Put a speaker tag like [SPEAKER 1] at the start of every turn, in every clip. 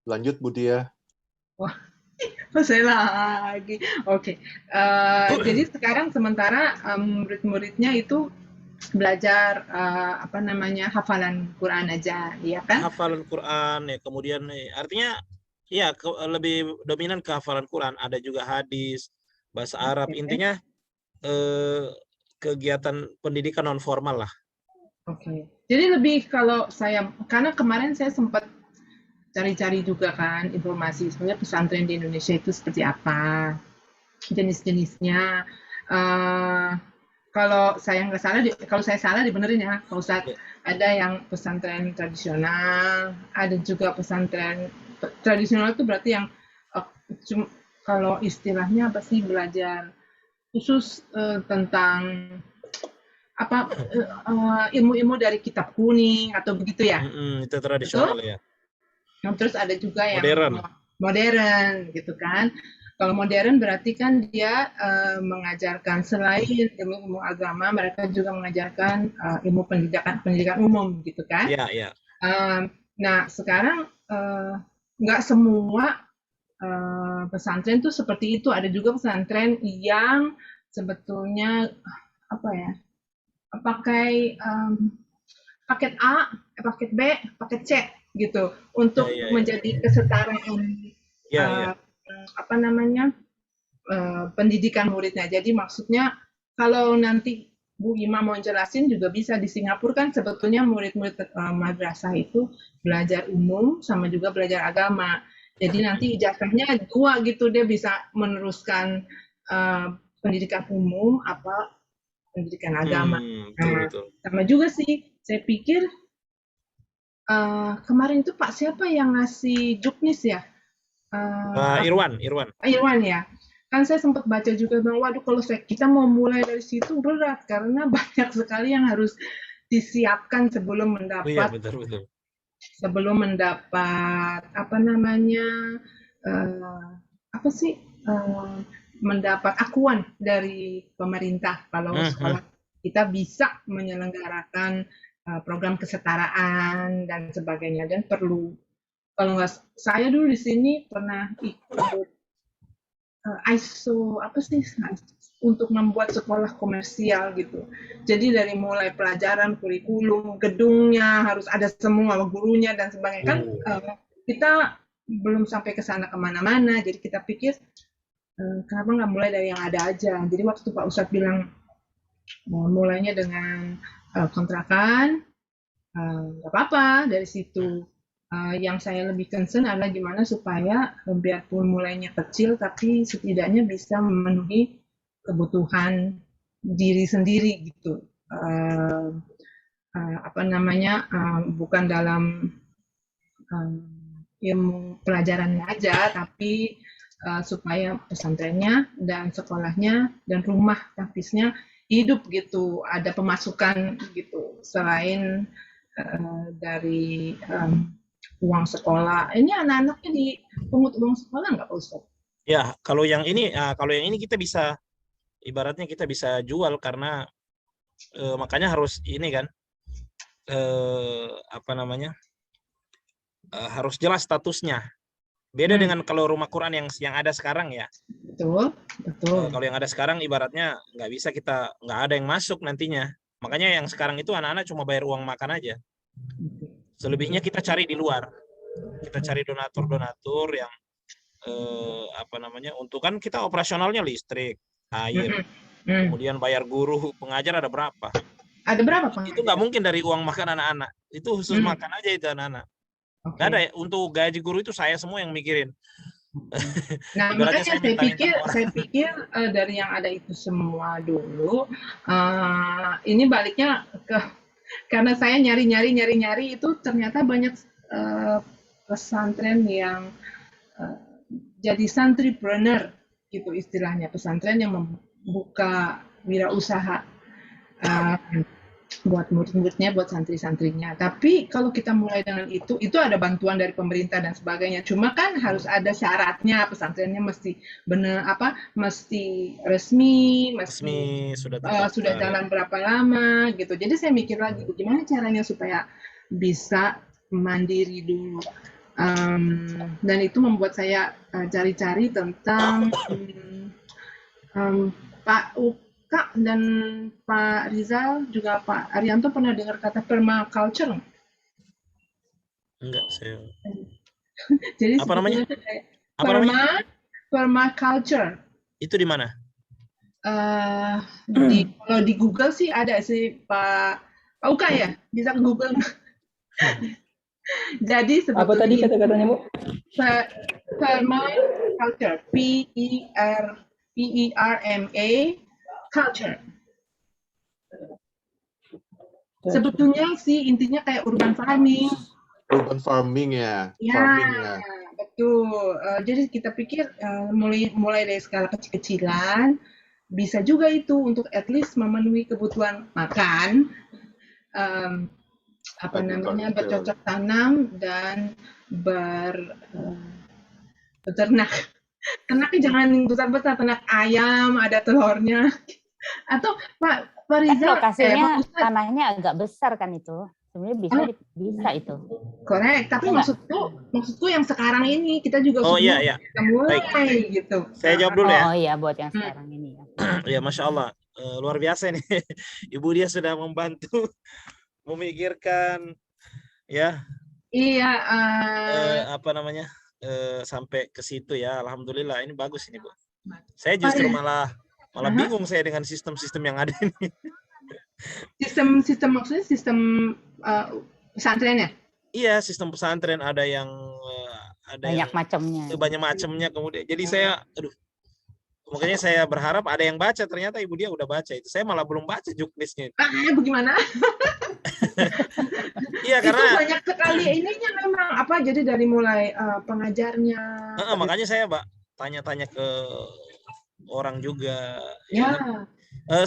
[SPEAKER 1] Lanjut Bu Dia.
[SPEAKER 2] Wah, saya lagi. Oke. Jadi sekarang sementara murid-muridnya itu belajar apa namanya hafalan Quran aja, ya kan?
[SPEAKER 3] Hafalan Quran ya, kemudian artinya ya lebih dominan ke hafalan Quran, ada juga hadis, bahasa Arab,
[SPEAKER 2] Oke.
[SPEAKER 3] intinya eh, kegiatan pendidikan non formal lah.
[SPEAKER 2] Oke. Jadi lebih kalau saya karena kemarin saya sempat cari-cari juga kan informasi sebenarnya pesantren di Indonesia itu seperti apa, jenis-jenisnya. Eh, kalau saya nggak salah, kalau saya salah dibenerin ya, Pak Ustadz.
[SPEAKER 3] Ya.
[SPEAKER 2] Ada yang pesantren tradisional, ada juga pesantren tradisional itu berarti yang eh, kalau istilahnya apa sih belajar khusus tentang apa ilmu-ilmu dari kitab kuning atau begitu ya,
[SPEAKER 3] Itu tradisional
[SPEAKER 2] betul?
[SPEAKER 3] ya.
[SPEAKER 2] Nah, terus ada juga yang
[SPEAKER 3] Modern.
[SPEAKER 2] modern gitu kan. Kalau modern berarti kan dia mengajarkan selain ilmu-ilmu agama, mereka juga mengajarkan ilmu pendidikan umum gitu kan.
[SPEAKER 3] Ya, ya.
[SPEAKER 2] Nah sekarang nggak semua pesantren tuh seperti itu. Ada juga pesantren yang sebetulnya apa ya pakai paket A, paket B, paket C gitu
[SPEAKER 3] Ya,
[SPEAKER 2] untuk
[SPEAKER 3] ya, ya.
[SPEAKER 2] menjadi kesetaraan
[SPEAKER 3] Ya,
[SPEAKER 2] uh,
[SPEAKER 3] ya.
[SPEAKER 2] apa namanya pendidikan muridnya. Jadi maksudnya kalau nanti Bu Ima mau jelasin juga bisa di Singapura kan sebetulnya murid-murid madrasah itu belajar umum sama juga belajar agama. Jadi nanti ijazahnya dua gitu dia bisa meneruskan pendidikan umum apa pendidikan agama.
[SPEAKER 3] Betul,
[SPEAKER 2] Nah,
[SPEAKER 3] betul.
[SPEAKER 2] sama juga sih saya pikir kemarin itu Pak siapa yang ngasih juknis ya?
[SPEAKER 3] Irwan, Irwan.
[SPEAKER 2] Irwan ya. Kan saya sempat baca juga bang, waduh kalau kita mau mulai dari situ berat karena banyak sekali yang harus disiapkan
[SPEAKER 3] Oh iya, betul, betul.
[SPEAKER 2] sebelum mendapat apa namanya uh, apa sih mendapat akuan dari pemerintah kalau
[SPEAKER 3] Mhm.
[SPEAKER 2] sekolah kita bisa menyelenggarakan program kesetaraan dan sebagainya dan perlu kalau nggak saya dulu di sini pernah ikut ISO apa sih untuk membuat sekolah komersial gitu. Jadi dari mulai pelajaran, kurikulum, gedungnya harus ada semua gurunya dan sebagainya kan
[SPEAKER 3] Oh.
[SPEAKER 2] kita belum sampai ke sana kemana-mana. Jadi kita pikir kenapa nggak mulai dari yang ada aja. Jadi waktu Pak Ustadz bilang mulainya dengan kontrakan, nggak apa-apa dari situ. Yang saya lebih concern adalah gimana supaya biarpun mulainya kecil tapi setidaknya bisa memenuhi kebutuhan diri sendiri gitu. Apa namanya bukan dalam ilmu pelajarannya aja tapi supaya pesantrennya dan sekolahnya dan rumah tapisnya hidup gitu ada pemasukan gitu selain dari uang sekolah. Ini anak-anaknya dipungut uang sekolah nggak Pak Ustadz?
[SPEAKER 3] Ya, kalau yang ini kita bisa ibaratnya kita bisa jual karena makanya harus ini kan apa namanya harus jelas statusnya. Beda
[SPEAKER 2] Hmm,
[SPEAKER 3] dengan kalau rumah Quran yang ada sekarang ya.
[SPEAKER 2] betul, betul.
[SPEAKER 3] Kalau yang ada sekarang ibaratnya nggak bisa nggak ada yang masuk nantinya. Makanya yang sekarang itu anak-anak cuma bayar uang makan aja. Selebihnya kita cari di luar. Kita cari donatur-donatur yang apa namanya untuk kan kita operasionalnya listrik, air,
[SPEAKER 2] Hmm, hmm.
[SPEAKER 3] kemudian bayar guru pengajar ada berapa?
[SPEAKER 2] Ada berapa
[SPEAKER 3] Itu nggak
[SPEAKER 2] pengajar?
[SPEAKER 3] mungkin dari uang makan anak-anak. Itu khusus
[SPEAKER 2] Hmm,
[SPEAKER 3] makan aja itu anak-anak. Nggak ada
[SPEAKER 2] oke.
[SPEAKER 3] ya, untuk gaji guru itu saya semua yang mikirin.
[SPEAKER 2] Nah,
[SPEAKER 3] Ibaratnya
[SPEAKER 2] makanya
[SPEAKER 3] saya minta-minta ke orang.
[SPEAKER 2] saya pikir dari yang ada itu semua dulu, ini baliknya ke karena saya nyari-nyari itu ternyata banyak pesantren yang eh, jadi santripreneur gitu istilahnya pesantren yang membuka wirausaha eh, buat murid-muridnya, buat santri-santrinya. Tapi kalau kita mulai dengan itu ada bantuan dari pemerintah dan sebagainya. Cuma kan harus ada syaratnya, pesantrennya mesti benar apa, mesti resmi,
[SPEAKER 3] Resmi
[SPEAKER 2] mesti
[SPEAKER 3] sudah
[SPEAKER 2] sudah
[SPEAKER 3] terdaftar ya.
[SPEAKER 2] jalan berapa lama gitu. Jadi saya mikir lagi, gimana caranya supaya bisa mandiri dulu. Dan itu membuat saya cari-cari tentang Pak Uka dan Pak Rizal, juga Pak Arianto pernah dengar kata permaculture?
[SPEAKER 3] Enggak, saya.
[SPEAKER 2] Jadi
[SPEAKER 3] Apa namanya?
[SPEAKER 2] sebetulnya itu kayak
[SPEAKER 3] Apa namanya?
[SPEAKER 2] permaculture.
[SPEAKER 3] Itu di mana?
[SPEAKER 2] Kalau di Google sih ada sih Pak Uka ya, bisa ke Google. Jadi
[SPEAKER 1] Apa tadi
[SPEAKER 2] sebetulnya
[SPEAKER 1] kata-katanya, Bu?
[SPEAKER 2] permaculture, P-E-R-M-A culture. Sebetulnya sih intinya kayak urban farming.
[SPEAKER 4] Urban farming ya.
[SPEAKER 2] Ya,
[SPEAKER 4] Farming ya.
[SPEAKER 2] betul. Jadi kita pikir mulai dari skala kecil-kecilan bisa juga itu untuk at least memenuhi kebutuhan makan, bercocok tanam dan beternak. Ternaknya jangan besar-besar, ternak ayam, ada telurnya. Atau Pak Rizal,
[SPEAKER 5] lokasinya tanahnya agak besar kan itu. Sebenarnya bisa itu.
[SPEAKER 2] Korek, tapi maksudku yang sekarang ini kita juga
[SPEAKER 3] iya.
[SPEAKER 2] mulai gitu.
[SPEAKER 3] Saya jawab dulu ya.
[SPEAKER 5] Oh iya, buat yang sekarang ini ya.
[SPEAKER 3] Ya, Masya Allah. Luar biasa nih. Ibu dia sudah membantu memikirkan ya.
[SPEAKER 2] Iya.
[SPEAKER 3] Sampai ke situ ya. Alhamdulillah, ini bagus ini, Bu. Saya justru malah bingung saya dengan sistem-sistem yang ada ini.
[SPEAKER 2] Sistem maksudnya sistem pesantrennya?
[SPEAKER 3] Iya, sistem pesantren ada yang
[SPEAKER 5] banyak macamnya.
[SPEAKER 3] Banyak macamnya kemudian. Jadi saya makanya saya berharap ada yang baca, ternyata ibu dia udah baca itu. Saya malah belum baca juknisnya.
[SPEAKER 2] Bagaimana?
[SPEAKER 3] Iya, karena
[SPEAKER 2] itu banyak sekali ininya memang jadi dari mulai pengajarnya.
[SPEAKER 3] Makanya saya tanya-tanya ke orang juga.
[SPEAKER 2] Ya.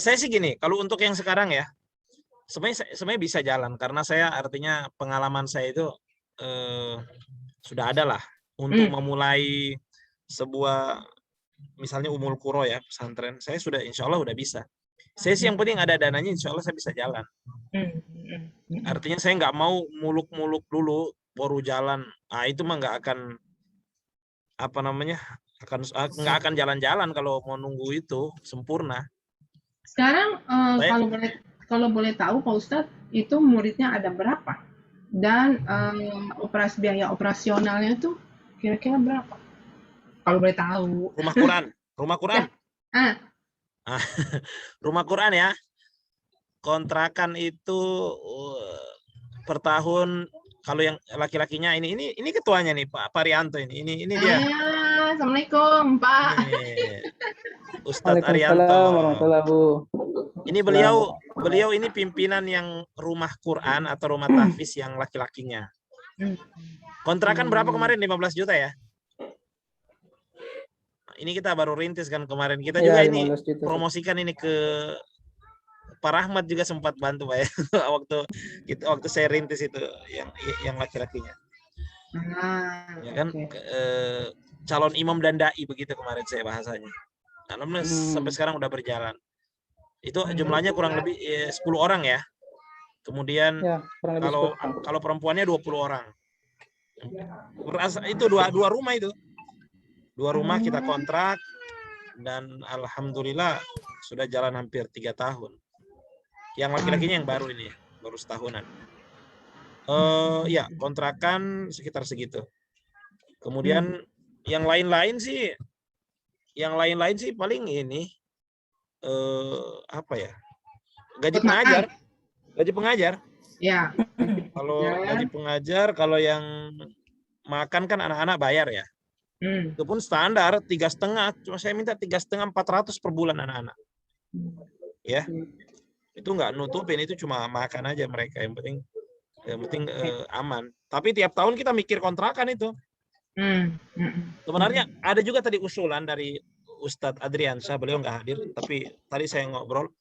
[SPEAKER 3] Saya sih gini, kalau untuk yang sekarang ya, sebenarnya bisa jalan karena saya artinya pengalaman saya itu sudah ada lah untuk memulai sebuah misalnya Umul Quro ya, pesantren. Saya sudah insya Allah udah bisa. Saya sih yang penting ada dananya, insya Allah saya bisa jalan. Artinya saya nggak mau muluk-muluk dulu baru jalan. Itu mah nggak akan nggak akan jalan-jalan kalau mau nunggu itu sempurna.
[SPEAKER 2] Sekarang kalau boleh tahu Pak Ustadz, itu muridnya ada berapa? Dan biaya operasionalnya itu kira-kira berapa? Kalau boleh tahu.
[SPEAKER 3] Rumah Quran.
[SPEAKER 2] Ya.
[SPEAKER 3] Rumah Quran ya. Kontrakan itu per tahun, kalau yang laki-lakinya ini ketuanya nih Pak Arianto ini dia.
[SPEAKER 2] Assalamualaikum Pak.
[SPEAKER 3] Ustadz Arianto.
[SPEAKER 1] Bu.
[SPEAKER 3] Ini beliau ini pimpinan yang rumah Quran atau rumah tahfiz yang laki-lakinya. Kontrakan berapa kemarin? 15 juta ya? Ini kita baru rintis kan kemarin. Kita juga ini promosikan ini ke Pak Rahmat juga sempat bantu Pak ya. waktu saya rintis itu yang laki-lakinya. Ya kan, calon imam dan dai begitu kemarin saya bahasanya. Alhamdulillah sampai sekarang udah berjalan. Itu jumlahnya kurang lebih 10 orang ya. Kemudian kalau perempuannya 20 orang. Itu dua rumah itu. 2 rumah kita kontrak dan alhamdulillah sudah jalan hampir 3 tahun. Yang laki-lakinya yang baru ini, baru setahunan. Ya, kontrakan sekitar segitu. Kemudian yang lain-lain sih paling ini gaji pengajar. Ya. Kalau gaji pengajar, kalau yang makan kan anak-anak bayar ya. Itu pun standar 3,5, cuma saya minta 3,5 400 per bulan anak-anak. Ya. Itu nggak nutupin, itu cuma makan aja mereka, yang penting aman. Tapi tiap tahun kita mikir kontrakan itu. Sebenarnya ada juga tadi usulan dari Ustadz Adriansyah, beliau nggak hadir, tapi tadi saya ngobrol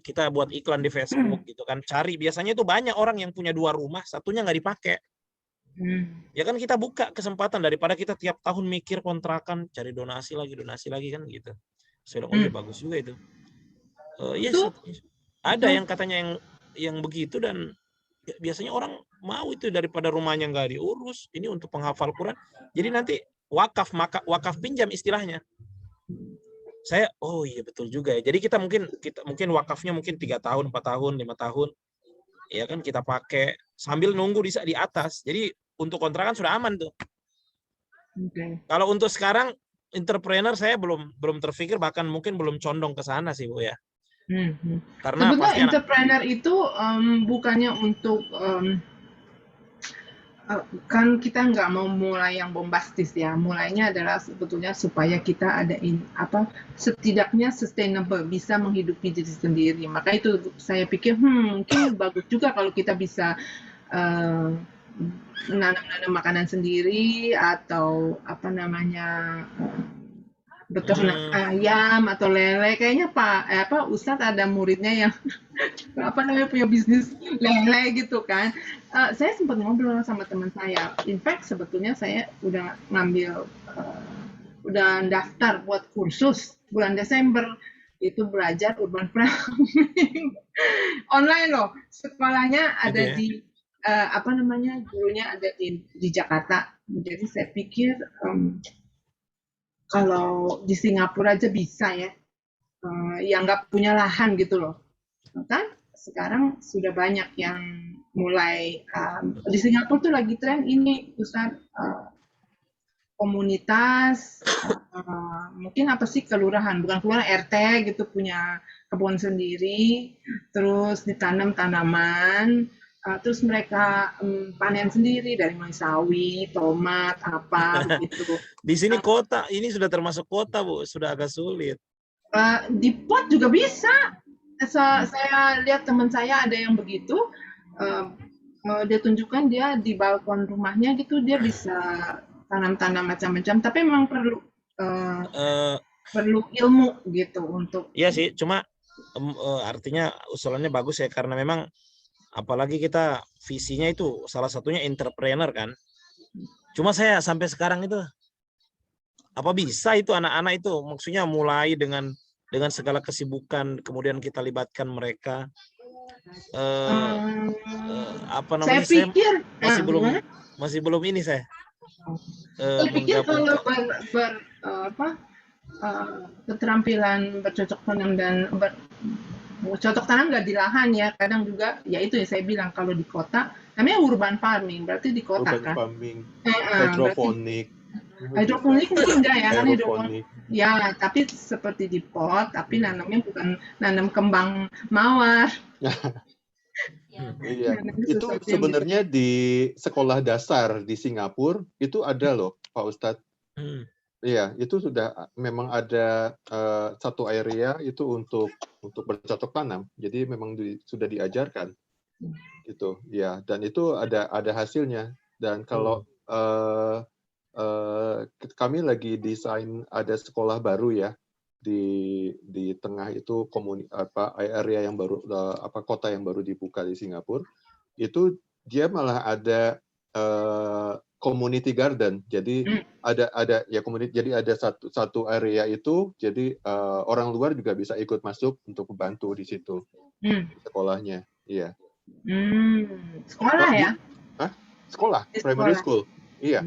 [SPEAKER 3] kita buat iklan di Facebook gitu kan, cari, biasanya itu banyak orang yang punya 2 rumah, satunya nggak dipakai. Ya kan kita buka kesempatan daripada kita tiap tahun mikir kontrakan, cari donasi lagi kan gitu. Saya bilang, bagus juga itu. Yes, ada yang katanya yang begitu dan biasanya orang mau itu daripada rumahnya nggak diurus, ini untuk penghafal Quran. Jadi nanti wakaf pinjam istilahnya. Saya, oh iya betul juga ya. Jadi kita mungkin wakafnya mungkin 3 tahun, 4 tahun, 5 tahun, ya kan kita pakai sambil nunggu di atas. Jadi untuk kontrakan sudah aman tuh.
[SPEAKER 2] Oke.
[SPEAKER 3] Kalau untuk sekarang entrepreneur saya belum terpikir, bahkan mungkin belum condong ke sana sih Bu ya. Karena
[SPEAKER 2] Sebetulnya
[SPEAKER 3] pasti
[SPEAKER 2] entrepreneur itu bukannya untuk kan kita nggak mau mulai yang bombastis ya. Mulainya adalah sebetulnya supaya kita ada setidaknya sustainable, bisa menghidupi diri sendiri. Maka itu saya pikir mungkin bagus juga kalau kita bisa menanam makanan sendiri atau beternak ayam atau lele. Kayaknya Ustadz ada muridnya yang punya bisnis lele gitu kan. Saya sempat ngobrol sama teman saya. In fact sebetulnya saya udah udah daftar buat kursus bulan Desember itu belajar urban farming online loh. Sekolahnya ada di gurunya ada di Jakarta. Jadi saya pikir kalau di Singapura aja bisa ya, yang nggak punya lahan gitu loh. Kan sekarang sudah banyak yang mulai, di Singapura tuh lagi tren ini, Ustaz, komunitas, mungkin kelurahan, bukan kelurahan, RT gitu punya kebun sendiri, terus ditanam tanaman, terus mereka panen sendiri dari mulai sawi, tomat, gitu.
[SPEAKER 3] Di sini kota, ini sudah termasuk kota Bu, sudah agak sulit.
[SPEAKER 2] Di pot juga bisa. Saya lihat teman saya ada yang begitu. Dia tunjukkan dia di balkon rumahnya gitu, dia bisa tanam-tanam macam-macam. Tapi memang perlu ilmu gitu untuk.
[SPEAKER 3] Iya sih, cuma artinya usulannya bagus ya, karena memang apalagi kita visinya itu salah satunya entrepreneur kan. Cuma saya sampai sekarang itu apa bisa itu anak-anak itu maksudnya mulai dengan segala kesibukan kemudian kita libatkan mereka
[SPEAKER 2] saya pikir
[SPEAKER 3] masih belum ini saya
[SPEAKER 2] pikir kalau keterampilan bercocok tanam dan cocok tanam nggak di lahan ya, kadang juga ya itu yang saya bilang kalau di kota namanya urban farming, berarti di kota
[SPEAKER 4] urban
[SPEAKER 2] kan.
[SPEAKER 4] Farming,
[SPEAKER 2] hidroponik mungkin enggak ya, kan
[SPEAKER 4] hidroponik.
[SPEAKER 2] Ya, tapi seperti di pot, tapi nanamnya bukan nanam kembang mawar.
[SPEAKER 4] Iya, itu sebenarnya di sekolah dasar di Singapura itu ada loh, Pak Ustadz. Iya, itu sudah memang ada satu area itu untuk bercocok tanam. Jadi memang sudah diajarkan, gitu. Ya, dan itu ada hasilnya. Dan kalau kami lagi desain ada sekolah baru ya di tengah itu area yang baru kota yang baru dibuka di Singapura. Itu dia malah ada community garden, jadi ada ya community, jadi ada satu area itu, jadi orang luar juga bisa ikut masuk untuk membantu di situ sekolahnya, iya.
[SPEAKER 2] Sekolah ya?
[SPEAKER 4] Sekolah, primary school, iya,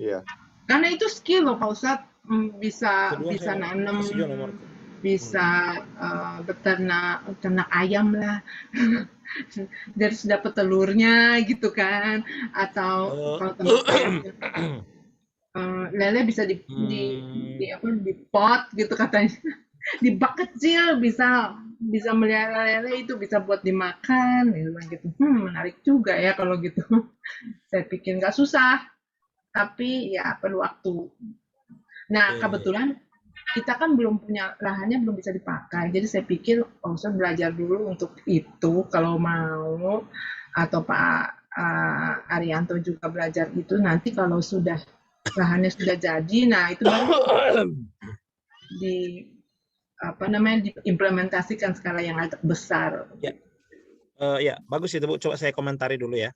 [SPEAKER 4] iya.
[SPEAKER 2] Karena itu skill loh Pak Ustadz, bisa nanam, bisa beternak ayam lah. Dari dapat telurnya gitu kan, atau kalau lele bisa di pot gitu katanya, di bak kecil bisa melihara lele itu bisa buat dimakan gitu. Menarik juga ya kalau gitu. Saya pikir nggak susah, tapi ya perlu waktu. Nah kebetulan kita kan belum punya lahannya, belum bisa dipakai. Jadi saya pikir saya belajar dulu untuk itu kalau mau, atau Pak Arianto juga belajar itu. Nanti kalau sudah lahannya sudah jadi, nah itu baru diimplementasikan skala yang agak besar.
[SPEAKER 3] Ya, bagus itu Bu. Coba saya komentari dulu ya.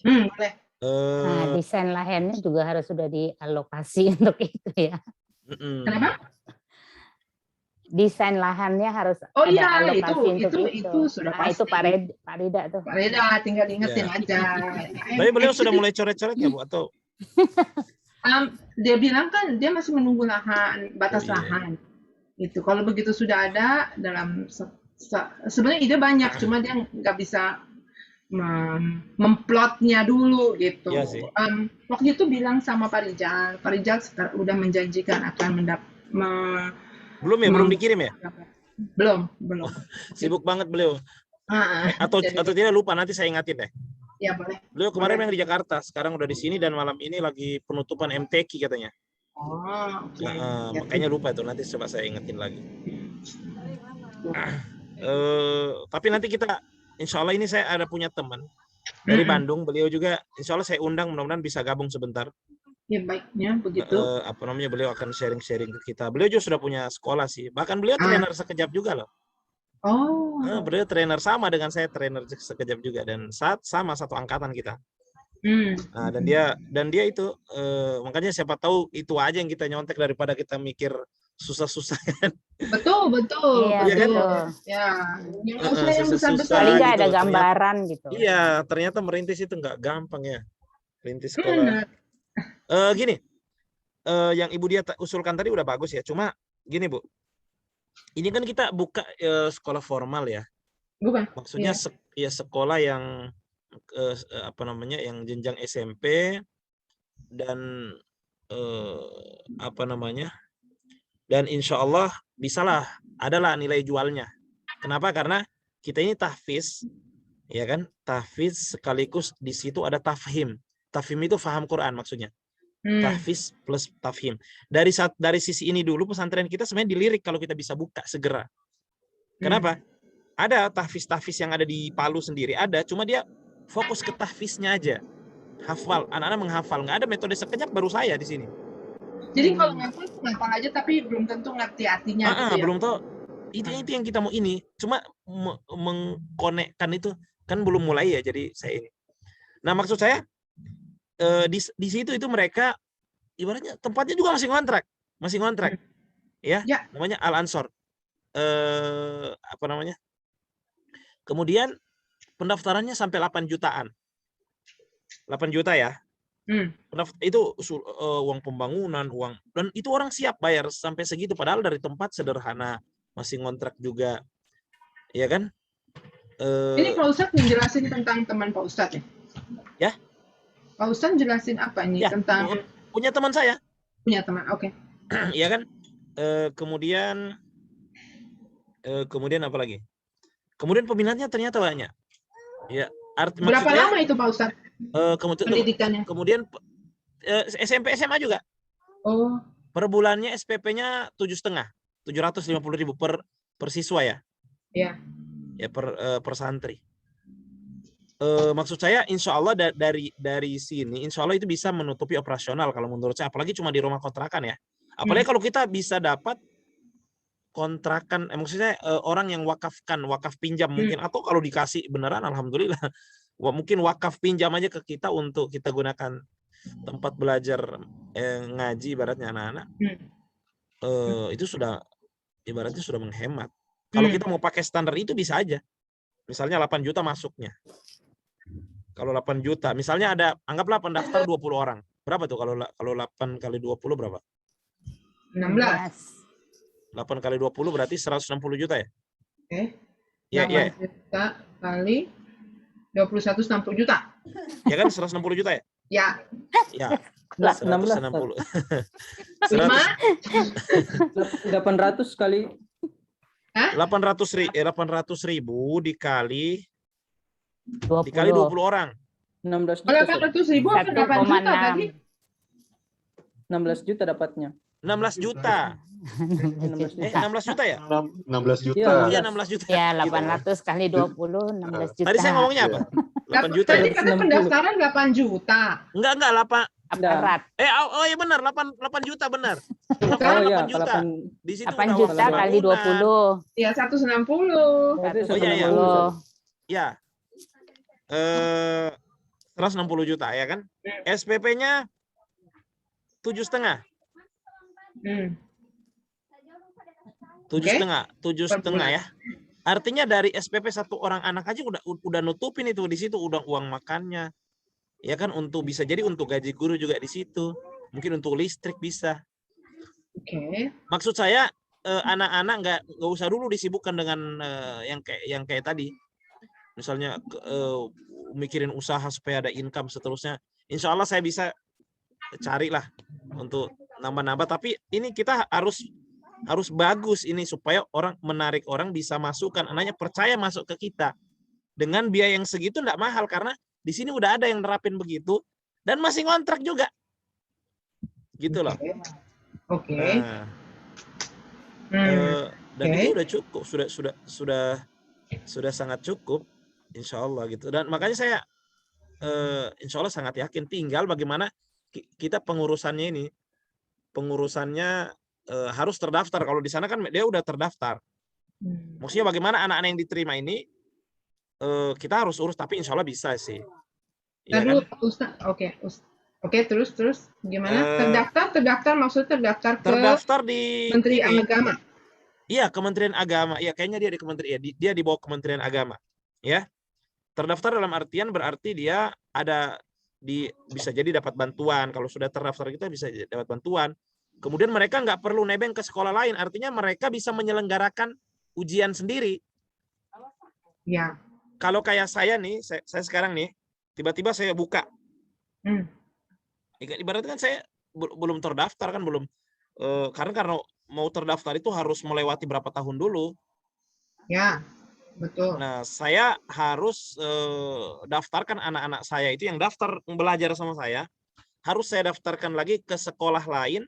[SPEAKER 2] Boleh.
[SPEAKER 5] Nah, desain lahannya juga harus sudah dialokasi untuk itu ya.
[SPEAKER 2] Kenapa?
[SPEAKER 5] desain lahannya harus
[SPEAKER 2] Oh
[SPEAKER 5] ada
[SPEAKER 2] iya,
[SPEAKER 5] alokasi untuk
[SPEAKER 2] itu sudah
[SPEAKER 5] Nah, itu
[SPEAKER 2] pasti.
[SPEAKER 5] Pak Rida tuh.
[SPEAKER 2] Pak Reda tinggal diingetin
[SPEAKER 3] Ya.
[SPEAKER 2] aja.
[SPEAKER 3] Tapi beliau sudah
[SPEAKER 2] Actually,
[SPEAKER 3] mulai coret-coret ya Bu atau
[SPEAKER 2] dia bilang kan dia masih menunggu lahan, batas
[SPEAKER 3] iya.
[SPEAKER 2] lahan. Itu kalau begitu sudah ada dalam sebenarnya ide banyak, cuma dia nggak bisa memplotnya dulu gitu.
[SPEAKER 3] Iya sih.
[SPEAKER 2] Waktu itu bilang sama Pak Rijal udah menjanjikan akan
[SPEAKER 3] Belum ya, belum dikirim ya?
[SPEAKER 2] belum.
[SPEAKER 3] Sibuk banget beliau. Atau tidak lupa, nanti saya ingatin deh.
[SPEAKER 2] Ya boleh.
[SPEAKER 3] Beliau kemarin yang di Jakarta, sekarang udah di sini dan malam ini lagi penutupan MTQ katanya.
[SPEAKER 2] Oh, oke.
[SPEAKER 3] Makanya lupa tuh, nanti coba saya ingetin lagi. Tapi nanti kita, insya Allah ini saya ada punya teman dari Bandung, beliau juga insya Allah saya undang, mudah-mudahan bisa gabung sebentar.
[SPEAKER 2] Ya baiknya begitu.
[SPEAKER 3] Beliau akan sharing-sharing ke kita. Beliau juga sudah punya sekolah sih, bahkan beliau trainer sekejap juga loh.
[SPEAKER 2] Oh.
[SPEAKER 3] Beliau trainer sama dengan saya, trainer sekejap juga, dan sama satu angkatan kita. Nah, dan dia itu makanya siapa tahu itu aja yang kita nyontek daripada kita mikir susah-susah kan.
[SPEAKER 2] Betul.
[SPEAKER 5] Iya,
[SPEAKER 3] kan?
[SPEAKER 2] Ya, yang usaha yang besar-besar.
[SPEAKER 5] Paling nggak ada
[SPEAKER 3] gitu,
[SPEAKER 5] gambaran gitu.
[SPEAKER 3] Iya, ternyata merintis itu nggak gampang ya. Merintis sekolah. Gini, yang Ibu Dia usulkan tadi udah bagus ya. Cuma gini Bu, ini kan kita buka sekolah formal ya.
[SPEAKER 2] Bukan.
[SPEAKER 3] Maksudnya ya sekolah yang yang jenjang SMP dan dan insya Allah bisalah adalah nilai jualnya. Kenapa? Karena kita ini tahfiz, ya kan? Tahfiz sekaligus di situ ada tafhim. Tafhim itu faham Quran maksudnya. Tahfiz plus tafhim. Dari sisi ini dulu pesantren kita sebenarnya dilirik kalau kita bisa buka segera. Kenapa? Ada tahfiz yang ada di Palu sendiri, ada, cuma dia fokus ke tahfiznya aja. Hafal, anak-anak menghafal, nggak ada metode sekejap baru saya di sini.
[SPEAKER 2] Jadi kalau ngapal aja tapi belum tentu ngerti artinya gitu ya.
[SPEAKER 3] Belum tahu. Itu yang kita mau ini. Cuma mengkonekkan itu kan belum mulai ya, jadi saya ini. Nah, maksud saya di situ itu mereka ibaratnya tempatnya juga masih ngontrak. Ya. Namanya Al Ansor. Kemudian pendaftarannya sampai 8 jutaan. 8 juta ya. Itu uang pembangunan, dan itu orang siap bayar sampai segitu padahal dari tempat sederhana, masih ngontrak juga. Ya kan?
[SPEAKER 2] Ini Pak Ustadz menjelasin tentang teman Pak Ustadz ya?
[SPEAKER 3] Ya.
[SPEAKER 2] Pak Ustadz jelasin apa ini tentang
[SPEAKER 3] punya teman saya.
[SPEAKER 2] Punya teman, oke.
[SPEAKER 3] Ya kan? Kemudian apa lagi? Kemudian peminatnya ternyata banyak. Ya,
[SPEAKER 2] berapa lama itu Pak Ustadz? Pendidikannya.
[SPEAKER 3] Kemudian SMP SMA juga.
[SPEAKER 2] Oh.
[SPEAKER 3] Per bulannya SPP-nya 7,5, 750.000 per siswa ya.
[SPEAKER 2] Iya.
[SPEAKER 3] Ya per santri. Maksud saya insya Allah dari sini insya Allah itu bisa menutupi operasional kalau menurut saya, apalagi cuma di rumah kontrakan ya. Apalagi kalau kita bisa dapat kontrakan, maksudnya orang yang wakaf pinjam mungkin, atau kalau dikasih beneran alhamdulillah. Mungkin wakaf pinjam aja ke kita untuk kita gunakan tempat belajar ngaji ibaratnya anak-anak. Itu sudah ibaratnya sudah menghemat. Kalau kita mau pakai standar itu bisa aja. Misalnya 8 juta masuknya. Kalau 8 juta, misalnya ada, anggaplah pendaftar 20 orang. Berapa tuh kalau 8 kali 20 berapa?
[SPEAKER 2] 16.
[SPEAKER 3] 8 kali 20 berarti 160 juta ya?
[SPEAKER 2] Oke.
[SPEAKER 3] Ya,
[SPEAKER 2] 8 juta kali 21 60 juta.
[SPEAKER 3] Ya kan 160 juta ya?
[SPEAKER 2] Ya.
[SPEAKER 3] Ya.
[SPEAKER 1] 160. 800 kali
[SPEAKER 3] 800.000 dikali 20 orang.
[SPEAKER 1] 16 juta.
[SPEAKER 2] 800.000 apa 8 juta tadi?
[SPEAKER 1] 16 juta dapatnya.
[SPEAKER 3] 16 juta. 16 juta ya?
[SPEAKER 4] 16 juta.
[SPEAKER 3] Iya, 16 juta.
[SPEAKER 5] Ya, 800 kali 20, 16 juta.
[SPEAKER 3] Tadi saya ngomongnya apa? 8 juta.
[SPEAKER 2] Tadi kata pendaftaran 8 juta.
[SPEAKER 3] Enggak,
[SPEAKER 5] 8.
[SPEAKER 3] Oh iya benar, 8 juta benar.
[SPEAKER 1] Oh iya,
[SPEAKER 3] 8 juta. Di situ
[SPEAKER 5] 8 juta kali 20.
[SPEAKER 2] Iya, 160.
[SPEAKER 5] 160.
[SPEAKER 3] Ya. 160 juta ya kan? SPP-nya 7,5. 7,5
[SPEAKER 2] bulan.
[SPEAKER 3] ya. Artinya dari SPP satu orang anak aja udah nutupin itu di situ, udah uang makannya. Ya kan, untuk bisa jadi untuk gaji guru juga di situ. Mungkin untuk listrik bisa.
[SPEAKER 2] Oke.
[SPEAKER 3] Maksud saya anak-anak nggak usah dulu disibukkan dengan yang kayak tadi. Misalnya mikirin usaha supaya ada income seterusnya. Insya Allah saya bisa carilah untuk nambah-nambah. Tapi ini kita harus bagus ini supaya menarik orang bisa masukkan anaknya, percaya masuk ke kita dengan biaya yang segitu enggak mahal, karena di sini udah ada yang nerapin begitu dan masih ngontrak juga gitu loh.
[SPEAKER 2] Oke.
[SPEAKER 3] Nah, dan itu udah cukup, sudah sangat cukup insya Allah gitu. Dan makanya saya insya Allah sangat yakin, tinggal bagaimana kita pengurusannya harus terdaftar. Kalau di sana kan dia udah terdaftar. Maksudnya bagaimana anak-anak yang diterima ini kita harus urus, tapi insya Allah bisa sih. Ya kan?
[SPEAKER 2] Ustaz, oke, terus gimana? Terdaftar maksudnya
[SPEAKER 3] terdaftar di
[SPEAKER 2] Menteri Agama.
[SPEAKER 3] Iya, Kementerian Agama. Iya, kayaknya dia di Kementerian, dia di bawah Kementerian Agama. Ya. Terdaftar dalam artian berarti dia bisa jadi dapat bantuan. Kalau sudah terdaftar kita bisa dapat bantuan. Kemudian mereka nggak perlu nebeng ke sekolah lain. Artinya mereka bisa menyelenggarakan ujian sendiri.
[SPEAKER 2] Ya.
[SPEAKER 3] Kalau kayak saya nih, saya sekarang nih, tiba-tiba saya buka. Ibaratnya kan saya belum terdaftar kan, belum. Karena mau terdaftar itu harus melewati berapa tahun dulu.
[SPEAKER 2] Ya, betul.
[SPEAKER 3] Nah, saya harus daftarkan anak-anak saya itu yang daftar belajar sama saya, harus saya daftarkan lagi ke sekolah lain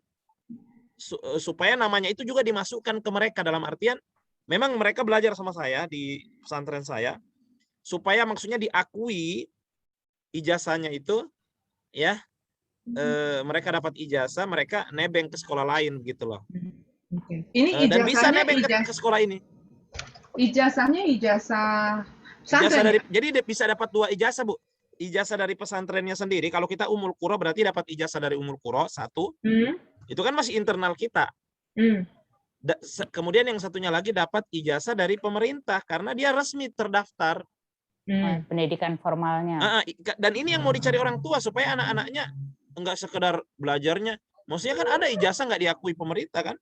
[SPEAKER 3] supaya namanya itu juga dimasukkan ke mereka, dalam artian memang mereka belajar sama saya di pesantren saya, supaya maksudnya diakui ijazahnya itu ya, mereka dapat ijazah, mereka nebeng ke sekolah lain gitu loh.
[SPEAKER 2] Ini
[SPEAKER 3] dan bisa nebeng ke sekolah ini.
[SPEAKER 2] Ijazahnya ijazah pesantren.
[SPEAKER 3] Jadi bisa dapat 2 ijazah, Bu. Ijazah dari pesantrennya sendiri. Kalau kita Ummul Qura berarti dapat ijazah dari Ummul Qura 1. Itu kan masih internal kita. Kemudian yang satunya lagi dapat ijazah dari pemerintah karena dia resmi terdaftar.
[SPEAKER 5] Pendidikan formalnya.
[SPEAKER 3] Dan ini yang mau dicari orang tua supaya anak-anaknya enggak sekedar belajarnya. Maksudnya kan ada ijazah nggak diakui pemerintah kan?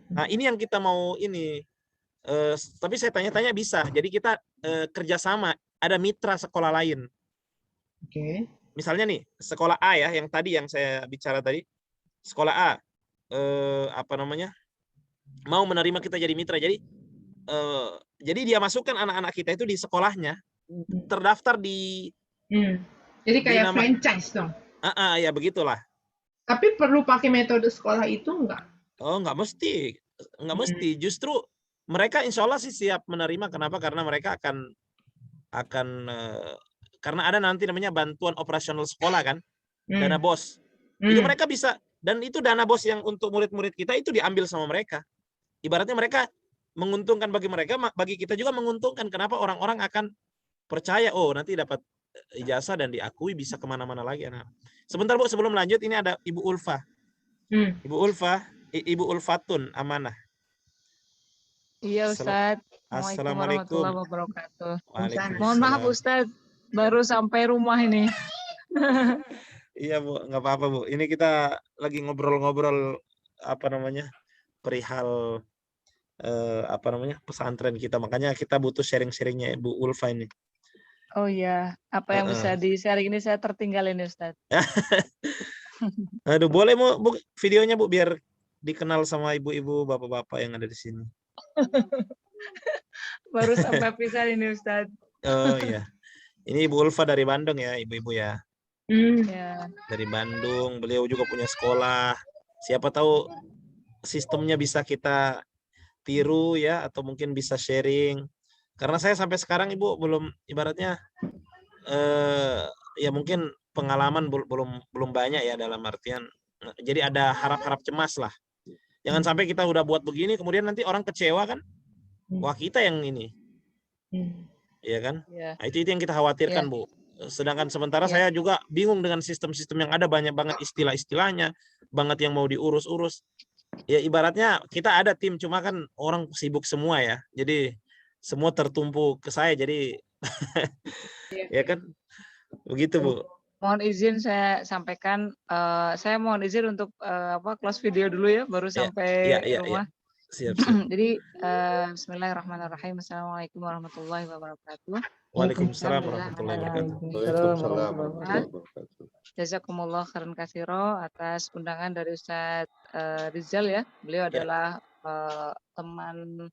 [SPEAKER 3] Nah, ini yang kita mau ini. Tapi saya tanya-tanya bisa. Jadi kita kerjasama, ada mitra sekolah lain. Misalnya nih, sekolah A ya, yang tadi yang saya bicara tadi. Sekolah A, mau menerima kita jadi mitra. Jadi dia masukkan anak-anak kita itu di sekolahnya, terdaftar di.
[SPEAKER 2] Jadi kayak franchise dong.
[SPEAKER 3] Ya begitulah.
[SPEAKER 2] Tapi perlu pakai metode sekolah itu enggak?
[SPEAKER 3] Oh, enggak mesti. Justru mereka insya Allah sih siap menerima. Kenapa? Karena mereka akan karena ada nanti namanya bantuan operasional sekolah kan, dana BOS. Itu mereka bisa, dan itu dana BOS yang untuk murid-murid kita itu diambil sama mereka. Ibaratnya mereka menguntungkan bagi mereka, bagi kita juga menguntungkan. Kenapa? Orang-orang akan percaya, oh nanti dapat ijazah dan diakui bisa kemana-mana lagi. Nah, sebentar Bu, sebelum lanjut ini ada Ibu Ulfa. Ibu Ulfatun Amanah.
[SPEAKER 6] Iya Ustadz.
[SPEAKER 3] Assalamualaikum
[SPEAKER 6] warahmatullahi wabarakatuh.
[SPEAKER 3] Waalaikumsalam.
[SPEAKER 6] Mohon maaf Ustadz, baru sampai rumah ini.
[SPEAKER 3] Iya Bu, nggak apa-apa Bu. Ini kita lagi ngobrol-ngobrol perihal pesantren kita. Makanya kita butuh sharing-sharingnya Bu Ulfa ini.
[SPEAKER 6] Oh iya, apa yang bisa di-sharing ini saya tertinggal ini Ustadz.
[SPEAKER 3] Aduh, boleh Bu videonya Bu biar dikenal sama ibu-ibu, bapak-bapak yang ada di sini.
[SPEAKER 6] Baru sampai pisah ini Ustadz.
[SPEAKER 3] Oh iya. Ini Ibu Ulfa dari Bandung ya, ibu-ibu ya.
[SPEAKER 6] Ya.
[SPEAKER 3] Dari Bandung, beliau juga punya sekolah. Siapa tahu sistemnya bisa kita tiru ya, atau mungkin bisa sharing. Karena saya sampai sekarang Ibu belum, ibaratnya ya mungkin pengalaman belum banyak ya, dalam artian jadi ada harap-harap cemas lah. Jangan sampai kita udah buat begini kemudian nanti orang kecewa kan. Wah, kita yang ini. Iya kan? Nah, itu yang kita khawatirkan Bu. Sedangkan sementara saya juga bingung dengan sistem-sistem yang ada, banyak banget istilah-istilahnya, banget yang mau diurus-urus. Ya ibaratnya kita ada tim, cuma kan orang sibuk semua ya. Jadi semua tertumpu ke saya, jadi ya kan begitu Bu.
[SPEAKER 6] Mohon izin saya sampaikan, saya mohon izin untuk close video dulu ya, baru
[SPEAKER 3] Ya,
[SPEAKER 6] sampai
[SPEAKER 3] ya.
[SPEAKER 6] rumah.
[SPEAKER 3] Siap.
[SPEAKER 6] Jadi Bismillahirrahmanirrahim. Assalamualaikum warahmatullahi wabarakatuh.
[SPEAKER 3] Waalaikumsalam
[SPEAKER 6] Alhamdulillah.
[SPEAKER 3] warahmatullahi wabarakatuh.
[SPEAKER 4] Waalaikumsalam warahmatullahi wabarakatuh.
[SPEAKER 6] Jazakumullah khairan katsiro atas undangan dari Ustadz Rizal ya. Beliau
[SPEAKER 3] Ya.
[SPEAKER 6] adalah teman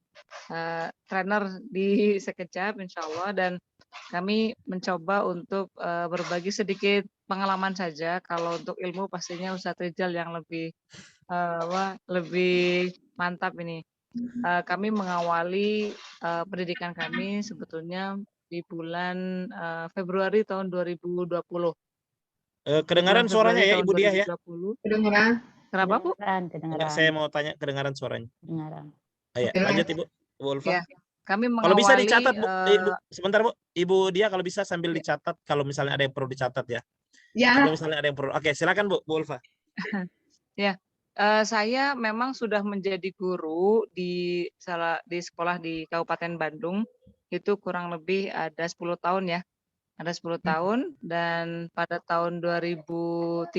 [SPEAKER 6] trainer di Sekejap insya Allah, dan kami mencoba untuk berbagi sedikit pengalaman saja. Kalau untuk ilmu pastinya Ustadz Rizal yang lebih lebih mantap ini. Kami mengawali pendidikan kami sebetulnya di bulan Februari tahun 2020.
[SPEAKER 3] Kedengaran suaranya ya
[SPEAKER 6] tahun
[SPEAKER 3] Ibu Diah ya?
[SPEAKER 6] 2020.
[SPEAKER 2] Kedengeran?
[SPEAKER 6] Kenapa Bu?
[SPEAKER 3] Enggak, saya mau tanya kedengaran suaranya.
[SPEAKER 5] Kedengaran.
[SPEAKER 3] Ayo,
[SPEAKER 2] Oke.
[SPEAKER 3] lanjut Ibu. Bu Ulfa.
[SPEAKER 6] Ya. Kami
[SPEAKER 3] Kalau bisa
[SPEAKER 6] mengawali
[SPEAKER 3] dicatat Bu. Ibu, sebentar Bu. Ibu Diah kalau bisa sambil dicatat kalau misalnya ada yang perlu dicatat ya.
[SPEAKER 2] Ya,
[SPEAKER 3] Kalau misalnya ada yang perlu. Oke, silakan Bu Ulfa.
[SPEAKER 6] saya memang sudah menjadi guru di sekolah di Kabupaten Bandung itu kurang lebih ada 10 tahun ya. Ada 10 tahun, dan pada tahun 2013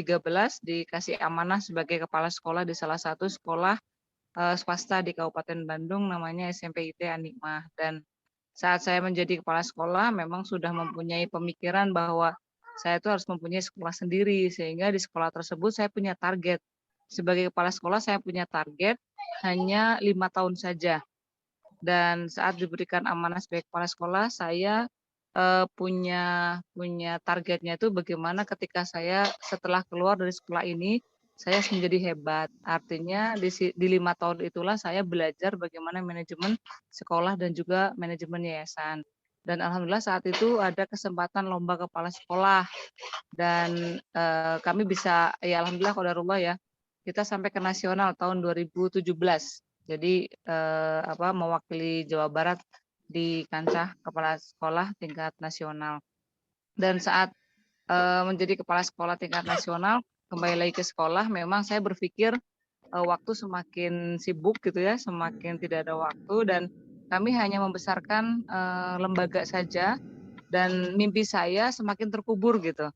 [SPEAKER 6] dikasih amanah sebagai kepala sekolah di salah satu sekolah swasta di Kabupaten Bandung namanya SMP IT Anikmah. Dan saat saya menjadi kepala sekolah memang sudah mempunyai pemikiran bahwa saya itu harus mempunyai sekolah sendiri, sehingga di sekolah tersebut saya punya target. Sebagai kepala sekolah saya punya target hanya 5 tahun saja. Dan saat diberikan amanah sebagai kepala sekolah, saya punya targetnya itu bagaimana ketika saya setelah keluar dari sekolah ini, saya harus menjadi hebat. Artinya di 5 tahun itulah saya belajar bagaimana manajemen sekolah dan juga manajemen yayasan. Dan alhamdulillah saat itu ada kesempatan lomba kepala sekolah, dan kami bisa, ya alhamdulillah qadarullah ya, kita sampai ke nasional tahun 2017. Jadi mewakili Jawa Barat di kancah kepala sekolah tingkat nasional. Dan saat menjadi kepala sekolah tingkat nasional, kembali lagi ke sekolah, memang saya berpikir waktu semakin sibuk gitu ya, semakin tidak ada waktu, dan kami hanya membesarkan lembaga saja, dan mimpi saya semakin terkubur gitu.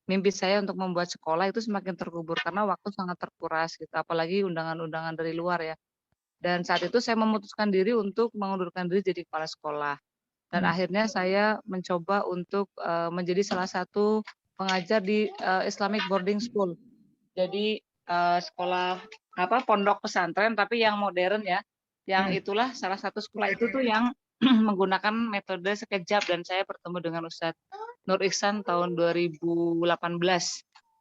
[SPEAKER 6] Mimpi saya untuk membuat sekolah itu semakin terkubur karena waktu sangat terkuras gitu, apalagi undangan-undangan dari luar ya. Dan saat itu saya memutuskan diri untuk mengundurkan diri jadi kepala sekolah. Dan akhirnya saya mencoba untuk menjadi salah satu pengajar di Islamic Boarding School. Jadi sekolah pondok pesantren tapi yang modern ya. Yang itulah salah satu sekolah itu tuh yang menggunakan metode Sekejap, dan saya bertemu dengan Ustadz Nur Ihsan tahun 2018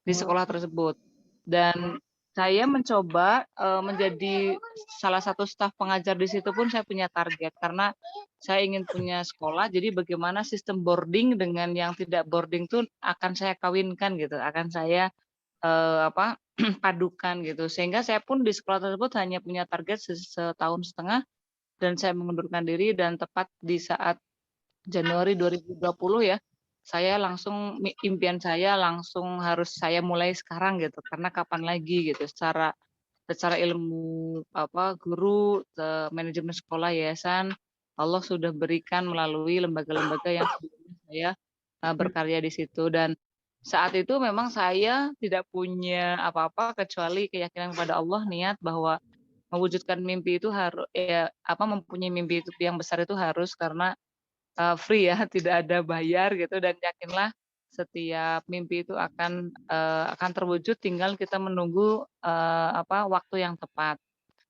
[SPEAKER 6] di sekolah tersebut. Dan saya mencoba menjadi salah satu staf pengajar di situ pun saya punya target, karena saya ingin punya sekolah, jadi bagaimana sistem boarding dengan yang tidak boarding itu akan saya kawinkan gitu, akan saya padukan gitu. Sehingga saya pun di sekolah tersebut hanya punya target setahun setengah, dan saya mengundurkan diri, dan tepat di saat Januari 2020 ya, saya langsung, impian saya langsung harus saya mulai sekarang gitu, karena kapan lagi gitu, secara ilmu guru, manajemen sekolah, yayasan, Allah sudah berikan melalui lembaga-lembaga yang sebelumnya saya berkarya di situ. Dan saat itu memang saya tidak punya apa-apa kecuali keyakinan kepada Allah, niat bahwa mewujudkan mimpi itu harus mempunyai mimpi itu yang besar itu harus karena free ya, tidak ada bayar gitu, dan yakinlah setiap mimpi itu akan terwujud, tinggal kita menunggu waktu yang tepat.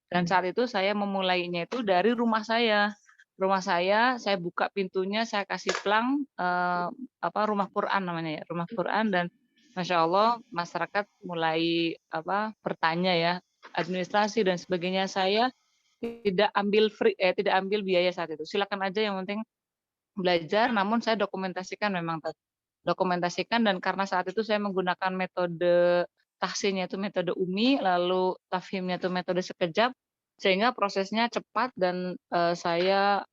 [SPEAKER 6] Dan saat itu saya memulainya itu dari rumah saya. Rumah saya buka pintunya, saya kasih plang rumah Quran namanya ya, rumah Quran, dan Masya Allah masyarakat mulai bertanya ya, administrasi dan sebagainya. Saya tidak ambil biaya saat itu. Silakan aja, yang penting belajar, namun saya dokumentasikan, dan karena saat itu saya menggunakan metode tahsinnya itu metode UMI, lalu tafhimnya itu metode Sekejap, sehingga prosesnya cepat, dan saya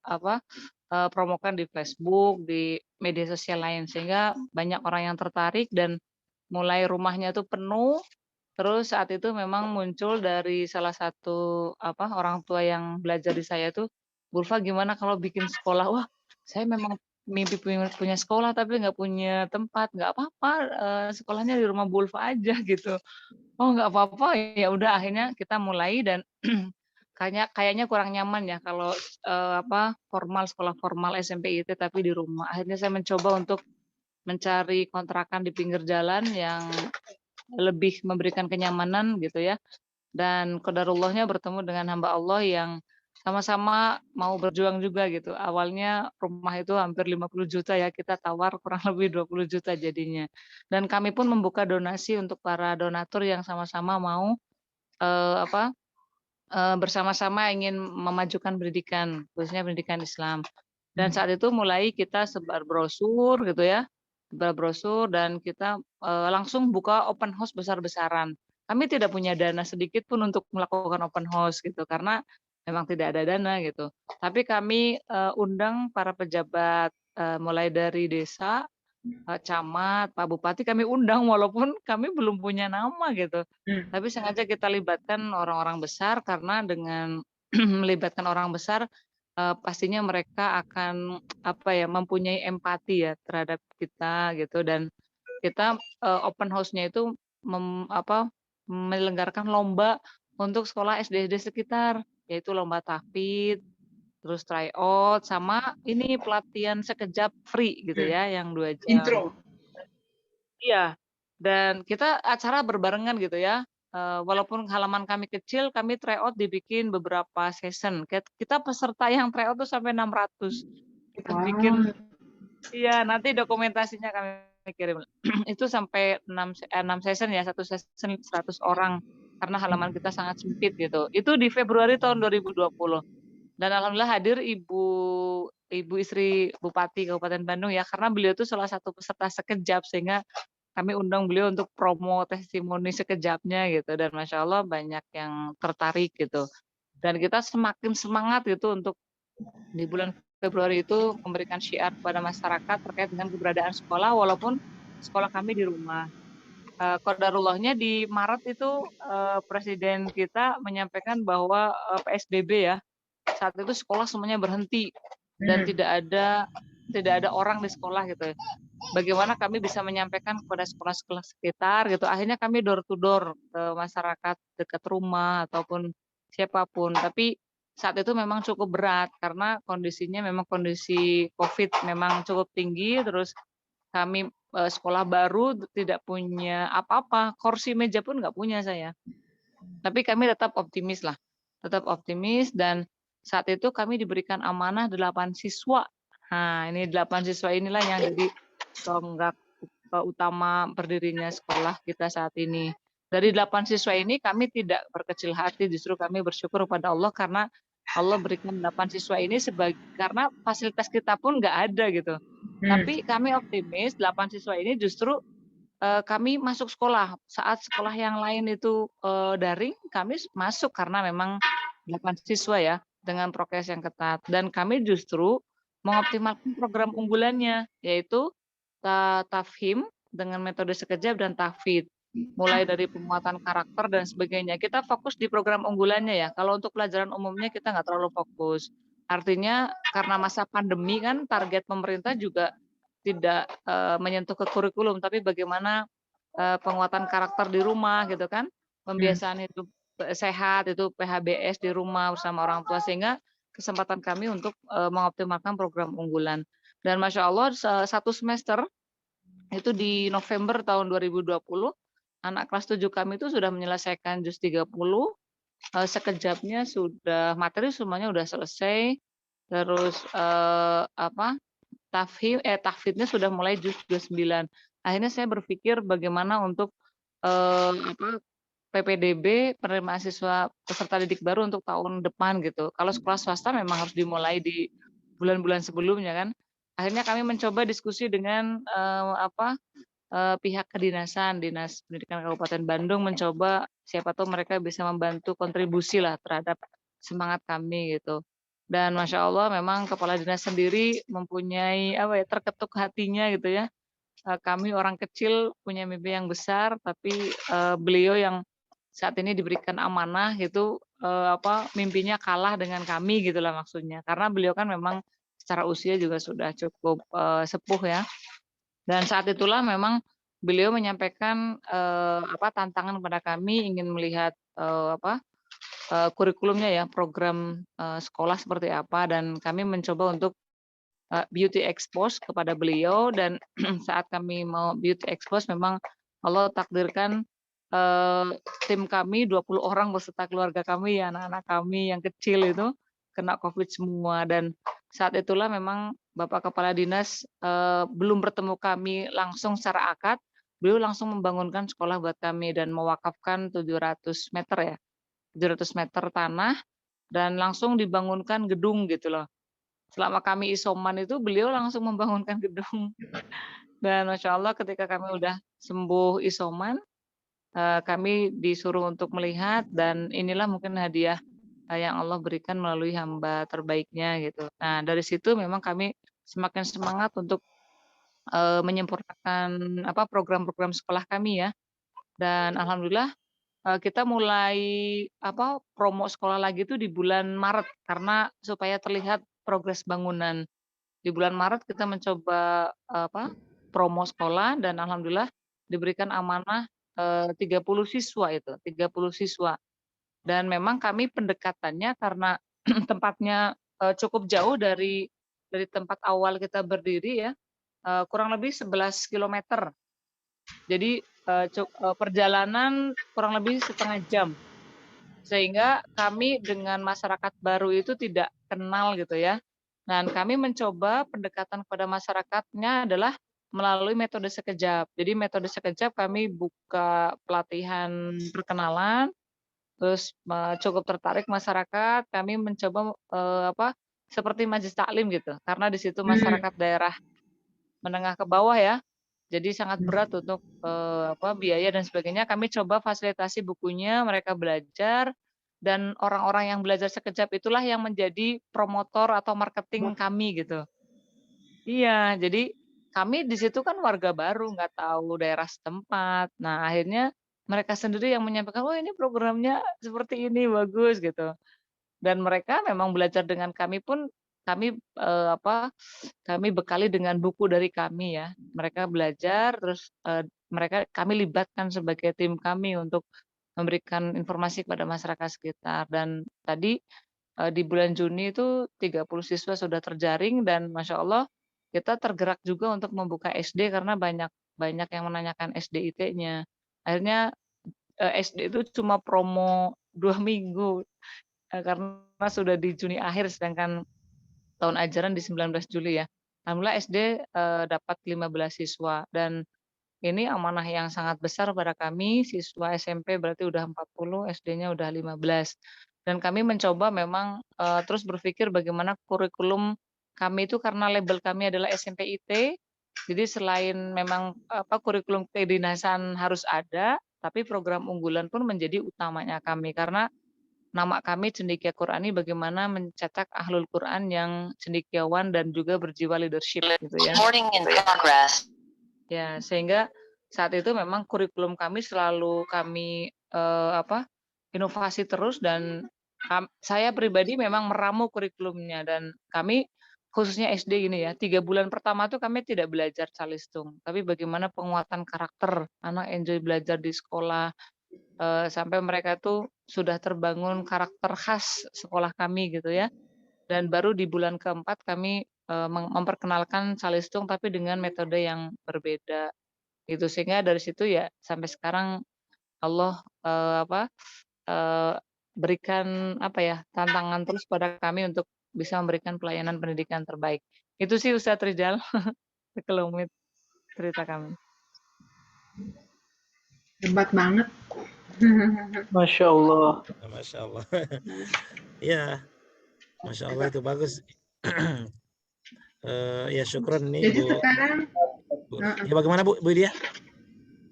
[SPEAKER 6] promokan di Facebook, di media sosial lain, sehingga banyak orang yang tertarik, dan mulai rumahnya itu penuh, Terus saat itu memang muncul dari salah satu orang tua yang belajar di saya tuh, "Bulfa gimana kalau bikin sekolah?" Wah, saya memang mimpi punya sekolah tapi nggak punya tempat. "Nggak apa-apa, sekolahnya di rumah Bulfa aja," gitu. "Oh, nggak apa-apa." Ya udah akhirnya kita mulai dan kayaknya kurang nyaman ya kalau, sekolah formal SMP IT tapi di rumah. Akhirnya saya mencoba untuk mencari kontrakan di pinggir jalan yang lebih memberikan kenyamanan gitu ya. Dan qadarullahnya bertemu dengan hamba Allah yang sama-sama mau berjuang juga gitu. Awalnya rumah itu hampir 50 juta ya, kita tawar kurang lebih 20 juta jadinya. Dan kami pun membuka donasi untuk para donatur yang sama-sama mau eee, apa, bersama-sama ingin memajukan pendidikan, khususnya pendidikan Islam. Dan saat itu mulai kita sebar brosur gitu ya, sebar brosur dan kita, langsung buka open house besar-besaran. Kami tidak punya dana sedikit pun untuk melakukan open house gitu, karena memang tidak ada dana gitu. Tapi kami, undang para pejabat, mulai dari desa, camat, Pak Bupati kami undang walaupun kami belum punya nama gitu. Tapi sengaja kita libatkan orang-orang besar karena dengan melibatkan orang besar, pastinya mereka akan mempunyai empati ya terhadap kita gitu dan kita, open house-nya itu menyelenggarakan lomba untuk sekolah SD-SD sekitar, yaitu lomba tahfidz, terus tryout, sama ini pelatihan sekejap free gitu ya yang 2 jam.
[SPEAKER 2] Intro.
[SPEAKER 6] Iya, dan kita acara berbarengan gitu ya, walaupun halaman kami kecil, kami tryout dibikin beberapa season. Kita peserta yang tryout tuh sampai 600. Kita bikin
[SPEAKER 2] Wow.
[SPEAKER 6] iya, nanti dokumentasinya kami kirim. Itu sampai 6 season ya, 1 season 100 orang, karena halaman kita sangat sempit gitu. Itu di Februari tahun 2020. Dan alhamdulillah hadir ibu istri Bupati Kabupaten Bandung ya, karena beliau itu salah satu peserta sekejap, sehingga kami undang beliau untuk promo testimoni sekejapnya gitu, dan masya Allah banyak yang tertarik gitu. Dan kita semakin semangat gitu untuk di bulan Februari itu memberikan syiar kepada masyarakat terkait dengan keberadaan sekolah, walaupun sekolah kami di rumah. Qadarullahnya di Maret itu, presiden kita menyampaikan bahwa, PSBB ya, saat itu sekolah semuanya berhenti dan tidak ada orang di sekolah gitu ya. Bagaimana kami bisa menyampaikan kepada sekolah-sekolah sekitar gitu, akhirnya kami door to door ke masyarakat dekat rumah ataupun siapapun. Tapi saat itu memang cukup berat karena kondisinya memang kondisi Covid memang cukup tinggi, terus kami, sekolah baru tidak punya apa-apa, kursi meja pun nggak punya saya. Tapi kami tetap optimis dan saat itu kami diberikan amanah 8 siswa. Nah, ini 8 siswa inilah yang jadi tonggak utama berdirinya sekolah kita saat ini. Dari 8 siswa ini kami tidak berkecil hati, justru kami bersyukur kepada Allah karena Allah berikan 8 siswa ini karena fasilitas kita pun nggak ada gitu. Tapi kami optimis 8 siswa ini justru kami masuk sekolah. Saat sekolah yang lain itu, daring, kami masuk karena memang 8 siswa ya, dengan prokes yang ketat. Dan kami justru mengoptimalkan program unggulannya, yaitu, tafhim dengan metode sekejap dan tahfidz. Mulai dari penguatan karakter dan sebagainya. Kita fokus di program unggulannya ya, kalau untuk pelajaran umumnya kita nggak terlalu fokus. Artinya karena masa pandemi kan target pemerintah juga tidak, menyentuh ke kurikulum, tapi bagaimana, penguatan karakter di rumah gitu kan, pembiasaan hidup, sehat, itu PHBS di rumah bersama orang tua, sehingga kesempatan kami untuk, mengoptimalkan program unggulan. Dan masya Allah 1 semester, itu di November tahun 2020, anak kelas 7 kami itu sudah menyelesaikan juz 30, sekejapnya materi semuanya sudah selesai, terus, tahfidznya sudah mulai juz 29. Akhirnya saya berpikir bagaimana untuk, PPDB, penerimaan siswa peserta didik baru untuk tahun depan gitu. Kalau sekolah swasta memang harus dimulai di bulan-bulan sebelumnya kan. Akhirnya kami mencoba diskusi dengan, pihak kedinasan, Dinas Pendidikan Kabupaten Bandung mencoba siapa tahu mereka bisa membantu kontribusi lah terhadap semangat kami gitu. Dan masya Allah memang kepala dinas sendiri mempunyai terketuk hatinya gitu ya, kami orang kecil punya mimpi yang besar, tapi beliau yang saat ini diberikan amanah itu mimpinya kalah dengan kami gitulah maksudnya. Karena beliau kan memang secara usia juga sudah cukup sepuh ya. Dan saat itulah memang beliau menyampaikan tantangan kepada kami ingin melihat kurikulumnya ya, program sekolah seperti apa, dan kami mencoba untuk beauty expose kepada beliau. Dan saat kami mau beauty expose memang Allah takdirkan tim kami 20 orang beserta keluarga kami ya, anak-anak kami yang kecil itu kena COVID semua. Dan saat itulah memang Bapak Kepala Dinas belum bertemu kami langsung secara akad, beliau langsung membangunkan sekolah buat kami dan mewakafkan 700 meter ya, 700 meter tanah, dan langsung dibangunkan gedung gitu loh. Selama kami isoman itu beliau langsung membangunkan gedung. Dan Masya Allah ketika kami udah sembuh isoman, kami disuruh untuk melihat, dan inilah mungkin hadiah yang Allah berikan melalui hamba terbaiknya gitu. Nah dari situ memang kami semakin semangat untuk menyempurnakan program-program sekolah kami ya. Dan alhamdulillah kita mulai promo sekolah lagi itu di bulan Maret karena supaya terlihat progres bangunan. Di bulan Maret kita mencoba promo sekolah, dan alhamdulillah diberikan amanah 30 siswa itu, 30 siswa. Dan memang kami pendekatannya karena tempatnya cukup jauh dari tempat awal kita berdiri ya, kurang lebih 11 kilometer. Jadi perjalanan kurang lebih setengah jam. Sehingga kami dengan masyarakat baru itu tidak kenal gitu ya. Dan kami mencoba pendekatan kepada masyarakatnya adalah melalui metode sekejap. Jadi metode sekejap kami buka pelatihan perkenalan, terus cukup tertarik masyarakat, kami mencoba seperti majelis taklim gitu. Karena di situ masyarakat daerah menengah ke bawah ya. Jadi sangat berat untuk biaya dan sebagainya. Kami coba fasilitasi bukunya, mereka belajar, dan orang-orang yang belajar sekejap itulah yang menjadi promotor atau marketing kami gitu. Iya, jadi kami di situ kan warga baru, nggak tahu daerah setempat. Nah, akhirnya mereka sendiri yang menyampaikan, "Oh, ini programnya seperti ini, bagus," gitu. Dan mereka memang belajar dengan kami pun, kami kami bekali dengan buku dari kami ya. Mereka belajar, terus kami libatkan sebagai tim kami untuk memberikan informasi kepada masyarakat sekitar. Dan tadi di bulan Juni itu 30 siswa sudah terjaring, dan Masya Allah kita tergerak juga untuk membuka SD karena banyak yang menanyakan SDIT-nya. Akhirnya SD itu cuma promo 2 minggu karena sudah di Juni akhir, sedangkan tahun ajaran di 19 Juli ya. Alhamdulillah SD dapat 15 siswa, dan ini amanah yang sangat besar pada kami. Siswa SMP berarti udah 40, SD-nya udah 15. Dan kami mencoba memang terus berpikir bagaimana kurikulum kami itu, karena label kami adalah SMP IT. Jadi selain memang kurikulum kedinasan harus ada, tapi program unggulan pun menjadi utamanya kami, karena nama kami Cendekia Qurani, bagaimana mencetak ahlul Quran yang cendekiawan dan juga berjiwa leadership gitu ya. Ya, sehingga saat itu memang kurikulum kami selalu kami inovasi terus, dan saya pribadi memang meramu kurikulumnya. Dan kami khususnya SD ini ya, 3 bulan pertama tuh kami tidak belajar calistung, tapi bagaimana penguatan karakter, anak enjoy belajar di sekolah, sampai mereka tuh sudah terbangun karakter khas sekolah kami gitu ya. Dan baru di bulan keempat kami memperkenalkan calistung tapi dengan metode yang berbeda gitu. Sehingga dari situ ya sampai sekarang Allah berikan tantangan terus pada kami untuk bisa memberikan pelayanan pendidikan terbaik. Itu sih Ustadz Rizal, sekelumit cerita kami.
[SPEAKER 2] Hebat banget.
[SPEAKER 1] Masya Allah.
[SPEAKER 3] Masya Allah. Ya, Masya Allah itu bagus. Ya syukron nih
[SPEAKER 2] Jadi
[SPEAKER 3] Bu.
[SPEAKER 2] sekarang,
[SPEAKER 3] Ya bagaimana Bu Dia?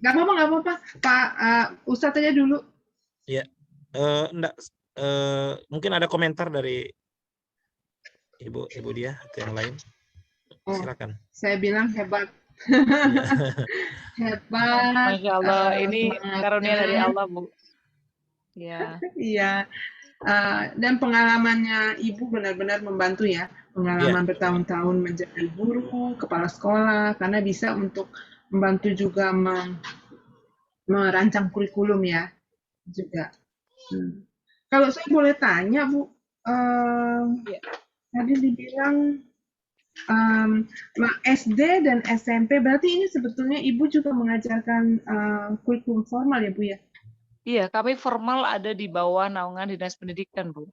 [SPEAKER 2] nggak apa-apa, Pak Ustadz aja dulu.
[SPEAKER 3] Ya, enggak. Mungkin ada komentar dari Ibu Dia atau yang lain. Silakan.
[SPEAKER 2] Saya bilang hebat Hebat.
[SPEAKER 6] Masya Allah, ini
[SPEAKER 2] Semangatnya.
[SPEAKER 6] karunia dari Allah, Bu. Ya,
[SPEAKER 2] Iya. Dan pengalamannya Ibu benar-benar membantu ya. Pengalaman bertahun-tahun menjadi guru, kepala sekolah, karena bisa untuk membantu juga merancang kurikulum ya juga. Kalau saya boleh tanya Bu,
[SPEAKER 6] Ya.
[SPEAKER 2] tadi dibilang SD dan SMP, berarti ini sebetulnya Ibu juga mengajarkan kurikulum formal ya Bu ya?
[SPEAKER 6] Iya, kami formal ada di bawah naungan Dinas Pendidikan, Bu.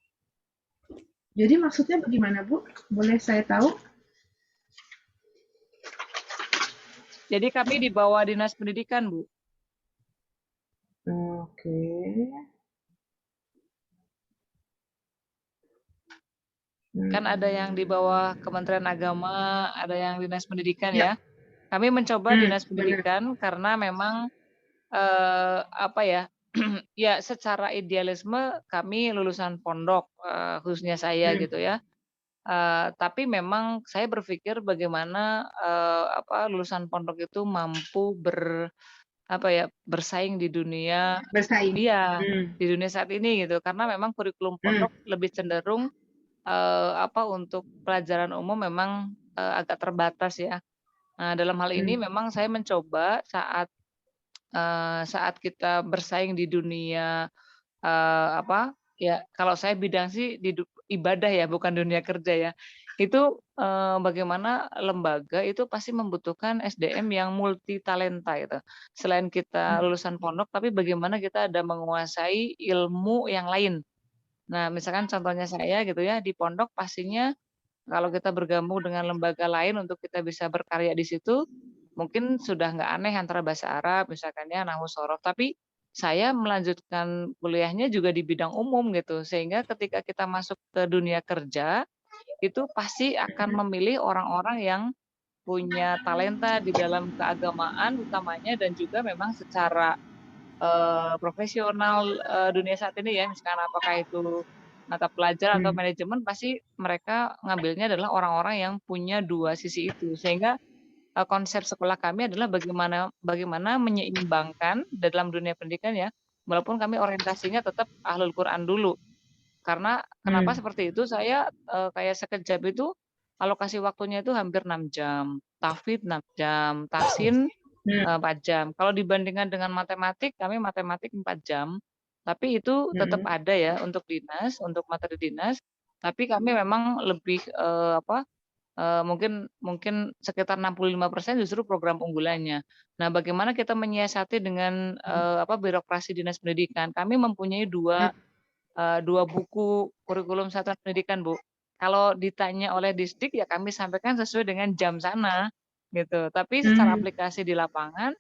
[SPEAKER 2] Jadi maksudnya bagaimana Bu? Boleh saya tahu?
[SPEAKER 6] Jadi kami di bawah Dinas Pendidikan, Bu.
[SPEAKER 2] Oke.
[SPEAKER 6] Kan ada yang di bawah Kementerian Agama, ada yang Dinas Pendidikan ya. Kami mencoba Dinas Pendidikan karena memang apa ya? Ya secara idealisme kami lulusan pondok, khususnya saya gitu ya. Tapi memang saya berpikir bagaimana lulusan pondok itu mampu bersaing di dunia,
[SPEAKER 2] Bersaing.
[SPEAKER 6] iya, di dunia saat ini gitu. Karena memang kurikulum pondok lebih cenderung untuk pelajaran umum memang agak terbatas ya. Nah, dalam hal ini memang saya mencoba saat kita bersaing di dunia kalau saya bidang sih di ibadah ya, bukan dunia kerja ya. Itu bagaimana lembaga itu pasti membutuhkan SDM yang multi talenta itu. Selain kita lulusan pondok, tapi bagaimana kita ada menguasai ilmu yang lain. Nah, misalkan contohnya saya gitu ya, di pondok pastinya kalau kita bergabung dengan lembaga lain untuk kita bisa berkarya di situ, mungkin sudah nggak aneh antara bahasa Arab, misalkan ya, nahwu shorof. Tapi saya melanjutkan kuliahnya juga di bidang umum gitu, sehingga ketika kita masuk ke dunia kerja, itu pasti akan memilih orang-orang yang punya talenta di dalam keagamaan utamanya dan juga memang secara profesional dunia saat ini ya, misalkan apakah itu mata pelajaran atau manajemen, pasti mereka ngambilnya adalah orang-orang yang punya dua sisi itu. Sehingga konsep sekolah kami adalah bagaimana menyeimbangkan dalam dunia pendidikan ya, walaupun kami orientasinya tetap Ahlul Quran dulu. Karena kenapa seperti itu? Saya kayak sekejap itu alokasi waktunya itu hampir 6 jam, tahfidz 6 jam, tahsin 4 jam. Kalau dibandingkan dengan matematik, kami matematik 4 jam. Tapi itu tetap ada ya untuk dinas, untuk materi dinas. Tapi kami memang lebih mungkin sekitar 65% justru program unggulannya. Nah, bagaimana kita menyiasati dengan birokrasi dinas pendidikan? Kami mempunyai dua buku kurikulum satuan pendidikan, Bu. Kalau ditanya oleh distrik ya kami sampaikan sesuai dengan jam sana gitu. Tapi secara aplikasi di lapangan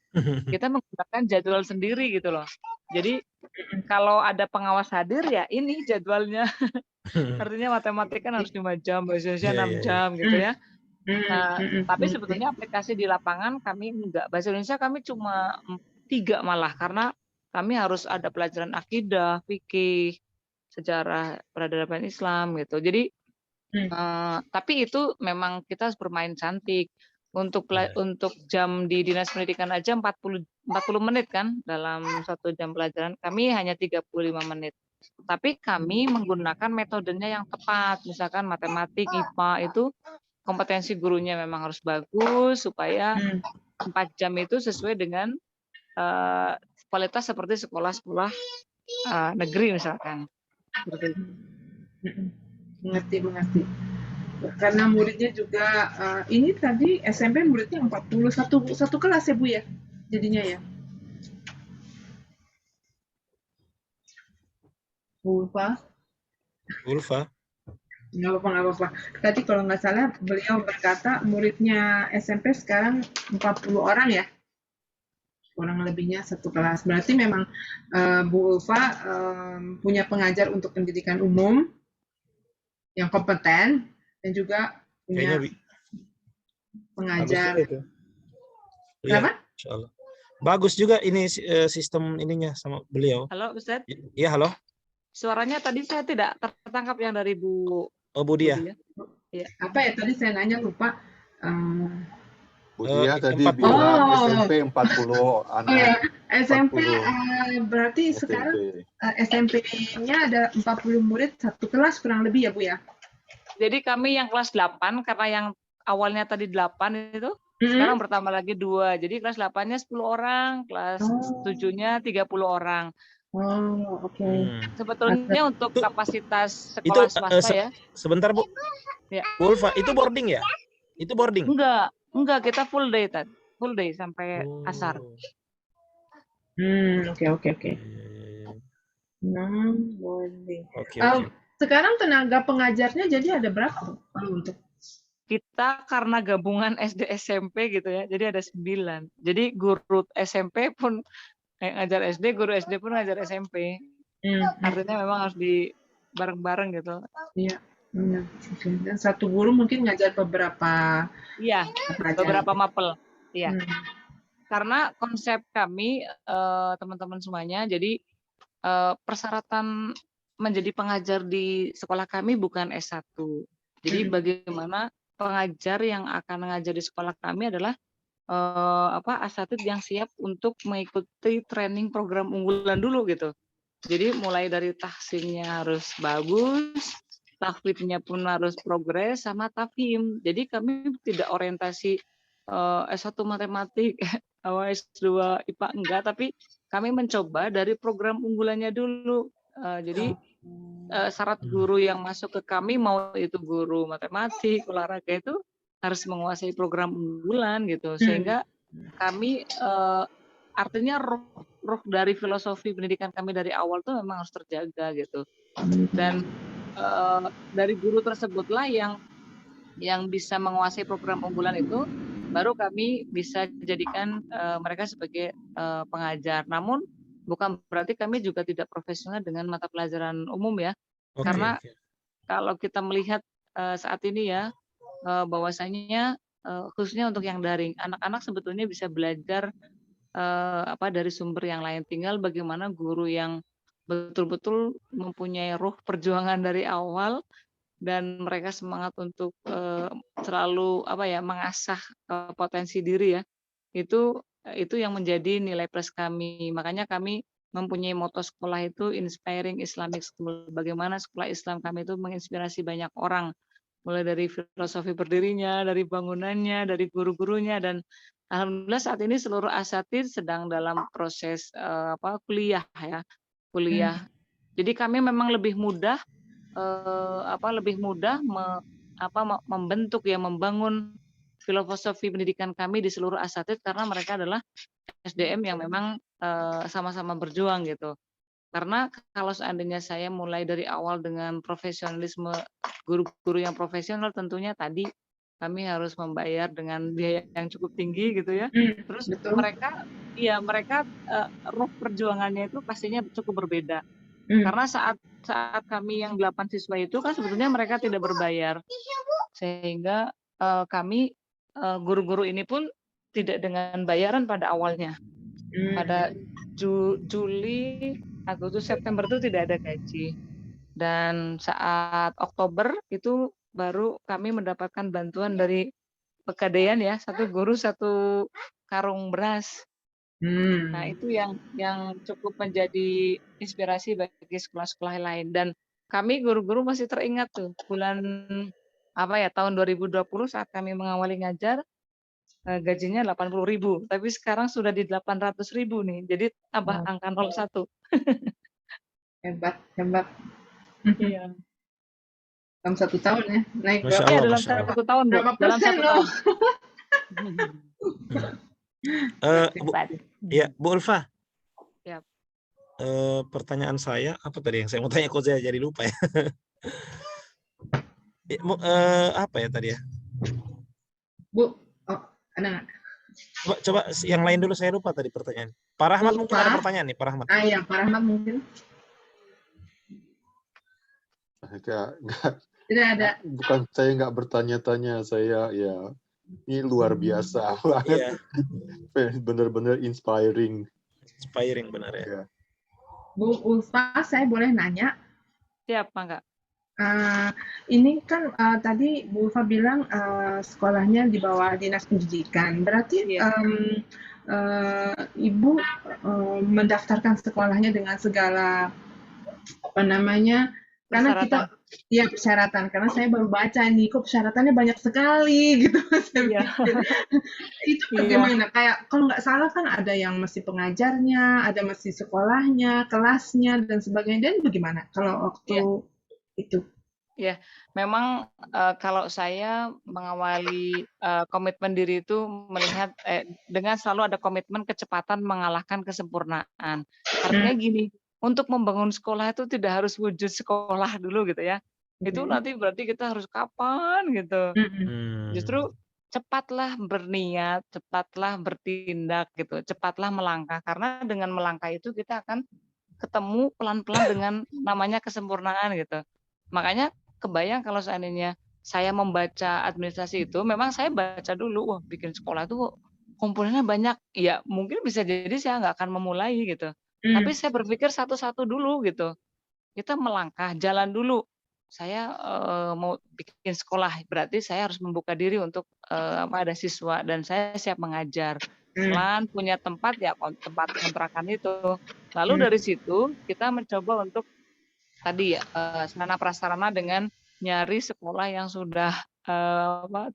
[SPEAKER 6] kita menggunakan jadwal sendiri gitu loh. Jadi kalau ada pengawas hadir ya ini jadwalnya. Artinya matematika kan harus 5 jam, bahasa Indonesia 6 jam gitu ya. Nah, tapi sebetulnya aplikasi di lapangan kami enggak. Bahasa Indonesia kami cuma 3 malah karena kami harus ada pelajaran akidah, fikih, sejarah peradaban Islam gitu. Jadi tapi itu memang kita harus bermain cantik. Untuk jam di dinas pendidikan aja 40 menit kan dalam 1 jam pelajaran. Kami hanya 35 menit. Tapi kami menggunakan metodenya yang tepat. Misalkan matematik, IPA itu kompetensi gurunya memang harus bagus supaya 4 jam itu sesuai dengan kualitas seperti sekolah-sekolah negeri misalkan.
[SPEAKER 2] Mengerti. Karena muridnya juga ini tadi SMP muridnya 41 satu kelas ya Bu ya jadinya ya. Ulfa. Nggak apa-apa. Tadi kalau nggak salah beliau berkata muridnya SMP sekarang 40 orang ya. Kurang lebihnya satu kelas. Berarti memang Bu Ulfa punya pengajar untuk pendidikan umum yang kompeten dan juga punya pengajar.
[SPEAKER 3] Kenapa? Bagus juga ini sistem ininya sama beliau.
[SPEAKER 6] Halo, Ustaz?
[SPEAKER 3] Iya, halo.
[SPEAKER 6] Suaranya tadi saya tidak tertangkap yang dari Bu.
[SPEAKER 3] Oh, Bu Dia.
[SPEAKER 2] Ya. Apa ya tadi saya nanya lupa.
[SPEAKER 4] Bu Tia tadi
[SPEAKER 3] 40.
[SPEAKER 4] bilang
[SPEAKER 2] Oh.
[SPEAKER 4] SMP 40
[SPEAKER 2] Oh
[SPEAKER 4] anak
[SPEAKER 2] ya, SMP
[SPEAKER 4] 40
[SPEAKER 2] berarti
[SPEAKER 4] SMP.
[SPEAKER 2] sekarang SMP-nya ada 40 murid satu kelas kurang lebih ya Bu ya?
[SPEAKER 6] Jadi kami yang kelas 8 karena yang awalnya tadi 8 itu
[SPEAKER 2] Mm-mm.
[SPEAKER 6] sekarang bertambah lagi 2. Jadi kelas 8-nya 10 orang, kelas
[SPEAKER 2] Oh.
[SPEAKER 6] 7-nya 30 orang.
[SPEAKER 2] Oh, oke.
[SPEAKER 6] Sebetulnya untuk kapasitas
[SPEAKER 3] Itu
[SPEAKER 6] sekolah swasta ya.
[SPEAKER 3] sebentar Bu.
[SPEAKER 6] Ya.
[SPEAKER 3] Bu Ulfa, itu boarding ya? Itu boarding.
[SPEAKER 6] Enggak, kita full day Tad. Full day sampai asar.
[SPEAKER 2] Oke.
[SPEAKER 3] Iya.
[SPEAKER 2] Boleh.
[SPEAKER 3] Oke.
[SPEAKER 2] Sekarang tenaga pengajarnya jadi ada berapa Bu? Kalau untuk
[SPEAKER 6] Kita karena gabungan SD SMP gitu ya, jadi ada 9. Jadi guru SMP pun ngajar SD, guru SD pun ngajar SMP. Artinya memang harus di bareng-bareng gitu.
[SPEAKER 2] Iya. Oke. Dan satu guru mungkin ngajar beberapa
[SPEAKER 6] Iya,
[SPEAKER 2] pelajaran.
[SPEAKER 6] beberapa mapel. Iya.
[SPEAKER 2] Hmm.
[SPEAKER 6] Karena konsep kami teman-teman semuanya, jadi persyaratan menjadi pengajar di sekolah kami bukan S1. Jadi bagaimana pengajar yang akan mengajar di sekolah kami adalah asatid yang siap untuk mengikuti training program unggulan dulu gitu. Jadi mulai dari tahsinnya harus bagus, tahfidnya pun harus progres, sama tafhim. Jadi kami tidak orientasi S1 matematik, S2 IPA enggak, tapi kami mencoba dari program unggulannya dulu. Jadi syarat guru yang masuk ke kami, mau itu guru matematik, olahraga, itu harus menguasai program unggulan gitu, sehingga kami artinya roh dari filosofi pendidikan kami dari awal tuh memang harus terjaga gitu. Dan dari guru tersebutlah yang bisa menguasai program unggulan itu, baru kami bisa jadikan mereka sebagai pengajar. Namun bukan berarti kami juga tidak profesional dengan mata pelajaran umum ya. Karena kalau kita melihat saat ini ya, bahwasanya khususnya untuk yang daring, anak-anak sebetulnya bisa belajar dari sumber yang lain. Tinggal bagaimana guru yang betul-betul mempunyai ruh perjuangan dari awal dan mereka semangat untuk selalu mengasah potensi diri ya. Itu yang menjadi nilai plus kami. Makanya kami mempunyai moto sekolah itu Inspiring Islamic School. Bagaimana sekolah Islam kami itu menginspirasi banyak orang, mulai dari filosofi berdirinya, dari bangunannya, dari guru-gurunya, dan alhamdulillah saat ini seluruh asatid sedang dalam proses kuliah ya, kuliah. Jadi kami memang lebih mudah membentuk ya, membangun filosofi pendidikan kami di seluruh asatid karena mereka adalah SDM yang memang sama-sama berjuang gitu. Karena kalau seandainya saya mulai dari awal dengan profesionalisme guru-guru yang profesional, tentunya tadi kami harus membayar dengan biaya yang cukup tinggi gitu ya. Terus
[SPEAKER 2] betul.
[SPEAKER 6] mereka roh perjuangannya itu pastinya cukup berbeda. Karena saat kami yang 8 siswa itu kan sebetulnya mereka tidak berbayar. Sehingga kami guru-guru ini pun tidak dengan bayaran pada awalnya. Pada Juli, Agustus, September itu tidak ada gaji. Dan saat Oktober itu baru kami mendapatkan bantuan dari Pegadaian ya, satu guru 1 karung beras. Nah, itu yang cukup menjadi inspirasi bagi sekolah-sekolah lain. Dan kami guru-guru masih teringat tuh bulan tahun 2020 saat kami mengawali ngajar, gajinya 80.000, tapi sekarang sudah di 800.000 nih. Jadi tambah angka 01.
[SPEAKER 2] Hebat.
[SPEAKER 6] Iya.
[SPEAKER 2] Dalam 1 tahun ya, naik
[SPEAKER 3] Masya
[SPEAKER 2] berapa?
[SPEAKER 3] Allah,
[SPEAKER 6] Dalam
[SPEAKER 3] Masya Allah.
[SPEAKER 6] 1 tahun, Bu.
[SPEAKER 2] Berapa
[SPEAKER 6] Dalam
[SPEAKER 2] persen
[SPEAKER 6] 1
[SPEAKER 2] loh?
[SPEAKER 6] tahun.
[SPEAKER 3] Bu Ulfa.
[SPEAKER 6] Siap.
[SPEAKER 3] Pertanyaan saya apa tadi yang saya mau tanya, kok saya jadi lupa ya. Apa ya tadi ya?
[SPEAKER 2] Bu, ada nggak?
[SPEAKER 3] Coba yang lain dulu, saya lupa tadi pertanyaan. Pak Rahmat mungkin ada pertanyaan nih, Pak Rahmat.
[SPEAKER 2] Iya, Pak Rahmat mungkin. Tidak ada.
[SPEAKER 4] Bukan, saya nggak bertanya-tanya, saya ya ini luar biasa banget. Bener-bener inspiring.
[SPEAKER 3] Inspiring benar ya.
[SPEAKER 2] Bu Ulfa, saya boleh nanya?
[SPEAKER 6] Siap, Pak.
[SPEAKER 2] Ini kan tadi Bu Ulfa bilang sekolahnya di bawah Dinas Pendidikan. Berarti
[SPEAKER 6] Iya.
[SPEAKER 2] Ibu mendaftarkan sekolahnya dengan segala apa namanya? Karena kita ya persyaratan. Karena saya baru baca nih, kok persyaratannya banyak sekali gitu. Saya pikir. Itu bagaimana? Kayak kalau nggak salah kan ada yang mesti pengajarnya, ada mesti sekolahnya, kelasnya dan sebagainya. Dan bagaimana kalau waktu itu?
[SPEAKER 6] Ya, memang kalau saya mengawali komitmen diri itu melihat dengan selalu ada komitmen kecepatan mengalahkan kesempurnaan. Artinya gini, untuk membangun sekolah itu tidak harus wujud sekolah dulu gitu ya. Itu nanti berarti kita harus kapan gitu. Justru cepatlah berniat, cepatlah bertindak gitu, cepatlah melangkah. Karena dengan melangkah itu kita akan ketemu pelan-pelan dengan namanya kesempurnaan gitu. Makanya kebayang kalau seandainya saya membaca administrasi itu, memang saya baca dulu, wah bikin sekolah itu komponennya banyak. Ya mungkin bisa jadi saya nggak akan memulai gitu. Tapi saya berpikir satu-satu dulu gitu. Kita melangkah, jalan dulu. Saya mau bikin sekolah, berarti saya harus membuka diri untuk ada siswa dan saya siap mengajar. Pelan punya tempat ya tempat kontrakan itu. Lalu dari situ kita mencoba untuk tadi ya sarana prasarana dengan nyari sekolah yang sudah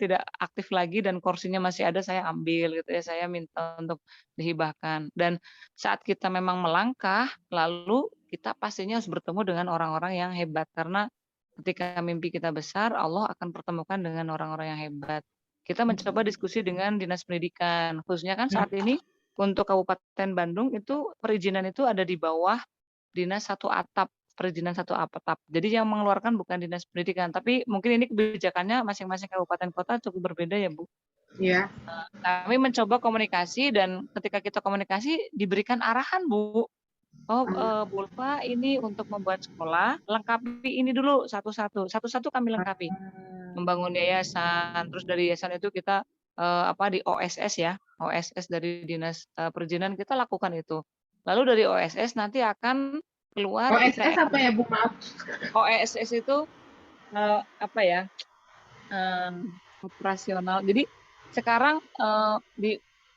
[SPEAKER 6] tidak aktif lagi dan kursinya masih ada, saya ambil gitu ya, saya minta untuk dihibahkan. Dan saat kita memang melangkah, lalu kita pastinya harus bertemu dengan orang-orang yang hebat, karena ketika mimpi kita besar, Allah akan pertemukan dengan orang-orang yang hebat. Kita mencoba diskusi dengan Dinas Pendidikan, khususnya kan saat ini untuk Kabupaten Bandung itu perizinan itu ada di bawah Dinas Satu Atap, perizinan Satu Atap. Jadi yang mengeluarkan bukan Dinas Pendidikan, tapi mungkin ini kebijakannya masing-masing kabupaten kota cukup berbeda ya, Bu.
[SPEAKER 2] Iya.
[SPEAKER 6] Kami mencoba komunikasi dan ketika kita komunikasi diberikan arahan, Bu. Oh, Bu Ulfa, ini untuk membuat sekolah, lengkapi ini dulu satu-satu. Satu-satu kami lengkapi. Membangun yayasan, terus dari yayasan itu kita di OSS ya, OSS dari Dinas Perizinan kita lakukan itu. Lalu dari OSS nanti akan keluar
[SPEAKER 2] OSS apa ya Bu, maaf?
[SPEAKER 6] OSS itu operasional. Jadi sekarang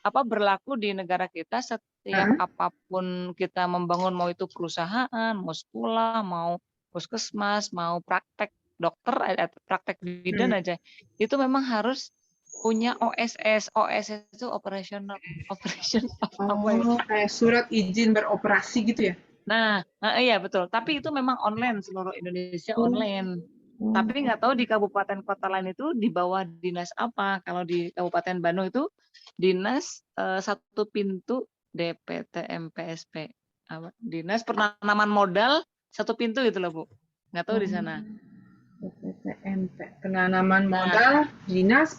[SPEAKER 6] berlaku di negara kita setiap apapun kita membangun, mau itu perusahaan, mau sekolah, mau puskesmas, mau praktek dokter, praktek bidan aja, itu memang harus punya OSS. OSS itu operasional,
[SPEAKER 2] kayak surat izin beroperasi gitu ya?
[SPEAKER 6] Nah, iya betul. Tapi itu memang online, seluruh Indonesia online. Tapi nggak tahu di kabupaten kota lain itu di bawah dinas apa. Kalau di Kabupaten Bandung itu dinas satu pintu DPT MPSP. Dinas penanaman modal satu pintu gitu loh, Bu. Nggak tahu di sana.
[SPEAKER 2] DPT penanaman modal, dinas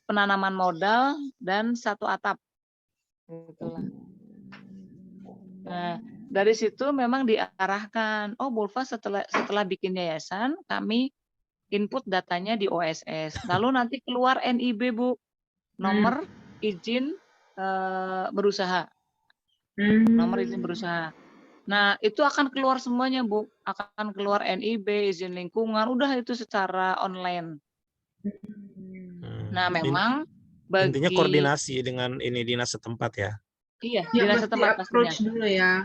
[SPEAKER 2] penanaman
[SPEAKER 6] modal dan satu atap. Itulah. Nah, dari situ memang diarahkan, oh Bu Ulfa setelah bikin yayasan, kami input datanya di OSS. Lalu nanti keluar NIB, Bu, nomor izin berusaha. Nomor izin berusaha. Nah, itu akan keluar semuanya, Bu. Akan keluar NIB, izin lingkungan, udah itu secara online. Nah, memang
[SPEAKER 3] intinya koordinasi dengan ini dinas setempat ya.
[SPEAKER 6] Iya, dinas setempat pastinya.
[SPEAKER 2] Dulu ya.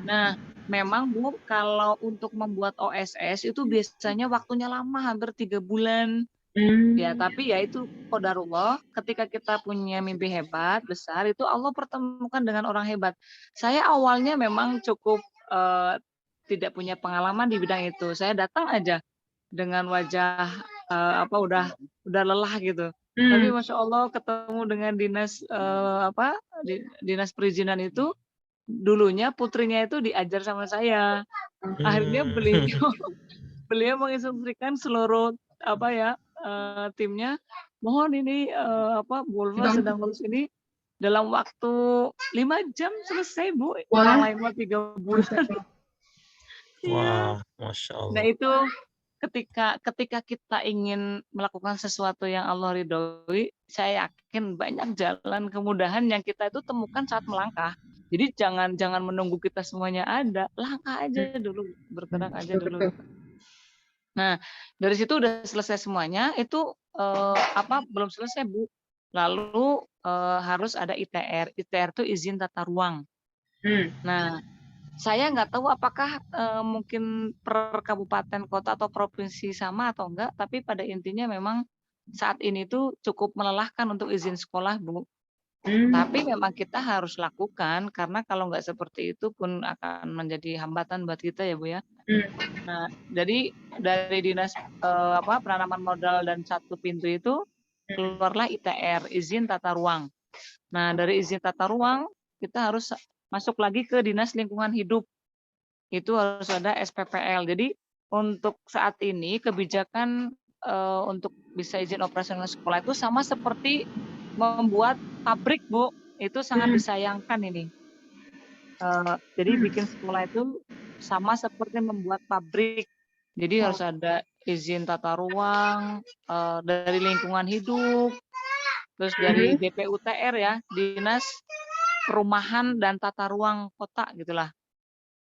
[SPEAKER 6] Nah, memang Bu, kalau untuk membuat OSS itu biasanya waktunya lama, hampir 3 bulan. Ya, tapi ya itu qadarullah, ketika kita punya mimpi hebat, besar, itu Allah pertemukan dengan orang hebat. Saya awalnya memang cukup tidak punya pengalaman di bidang itu. Saya datang aja dengan wajah udah lelah gitu. Tapi Masya Allah ketemu dengan dinas dinas perizinan itu, dulunya putrinya itu diajar sama saya. Akhirnya beliau menginstruksikan seluruh timnya, mohon ini Bu Ulfa sedang ngurus ini dalam waktu 5 jam selesai, Bu. Orang lain mah 3 bulan.
[SPEAKER 3] Wah, Masya Allah.
[SPEAKER 6] Nah itu ketika kita ingin melakukan sesuatu yang Allah ridhoi, saya yakin banyak jalan kemudahan yang kita itu temukan saat melangkah. Jadi jangan menunggu kita semuanya ada, langkah aja dulu, bergerak aja dulu. Nah, dari situ udah selesai semuanya, itu belum selesai, Bu. Lalu harus ada ITR. ITR itu izin tata ruang. Nah, saya nggak tahu apakah mungkin per kabupaten, kota, atau provinsi sama atau enggak, tapi pada intinya memang saat ini tuh cukup melelahkan untuk izin sekolah, Bu. Tapi memang kita harus lakukan, karena kalau nggak seperti itu pun akan menjadi hambatan buat kita ya, Bu ya. Nah, jadi dari dinas penanaman modal dan satu pintu itu keluarlah ITR, izin tata ruang. Nah, dari izin tata ruang kita harus masuk lagi ke dinas lingkungan hidup. Itu harus ada SPPL. Jadi untuk saat ini kebijakan untuk bisa izin operasional sekolah itu sama seperti membuat pabrik, Bu. Itu sangat disayangkan ini. Jadi bikin sekolah itu sama seperti membuat pabrik. Jadi harus ada izin tata ruang dari lingkungan hidup, terus dari DPUTR ya, Dinas Perumahan dan Tata Ruang Kota gitulah.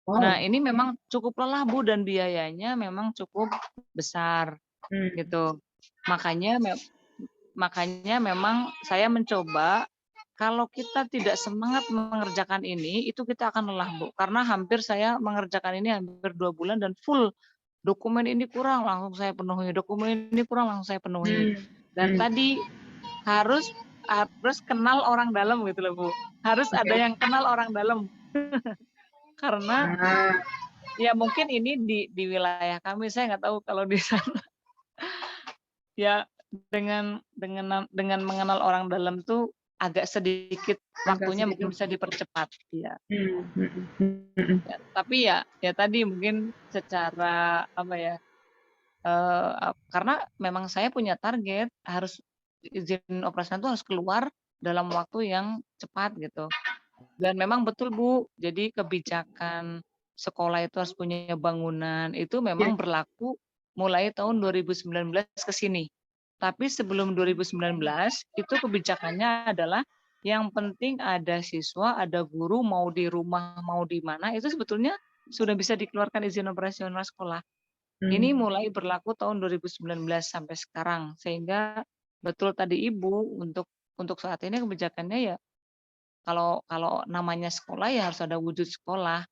[SPEAKER 6] Nah, ini memang cukup lelah, Bu, dan biayanya memang cukup besar gitu. Makanya memang saya mencoba, kalau kita tidak semangat mengerjakan ini, itu kita akan lelah, Bu. Karena hampir saya mengerjakan ini hampir 2 bulan dan full. Dokumen ini kurang, langsung saya penuhi. Dokumen ini kurang, langsung saya penuhi. Dan tadi harus kenal orang dalam gitu loh, Bu. Harus ada yang kenal orang dalam. Karena ya mungkin ini di wilayah kami, saya nggak tahu kalau di sana. Ya dengan mengenal orang dalam tuh agak sedikit waktunya mungkin bisa dipercepat ya. Ya, tapi ya tadi mungkin secara karena memang saya punya target harus izin operasional itu harus keluar dalam waktu yang cepat gitu. Dan memang betul, Bu, jadi kebijakan sekolah itu harus punya bangunan itu memang berlaku mulai tahun 2019 ke sini. Tapi sebelum 2019 itu kebijakannya adalah yang penting ada siswa, ada guru, mau di rumah, mau di mana, itu sebetulnya sudah bisa dikeluarkan izin operasional sekolah. Ini mulai berlaku tahun 2019 sampai sekarang, sehingga betul tadi Ibu, untuk saat ini kebijakannya ya kalau namanya sekolah ya harus ada wujud sekolah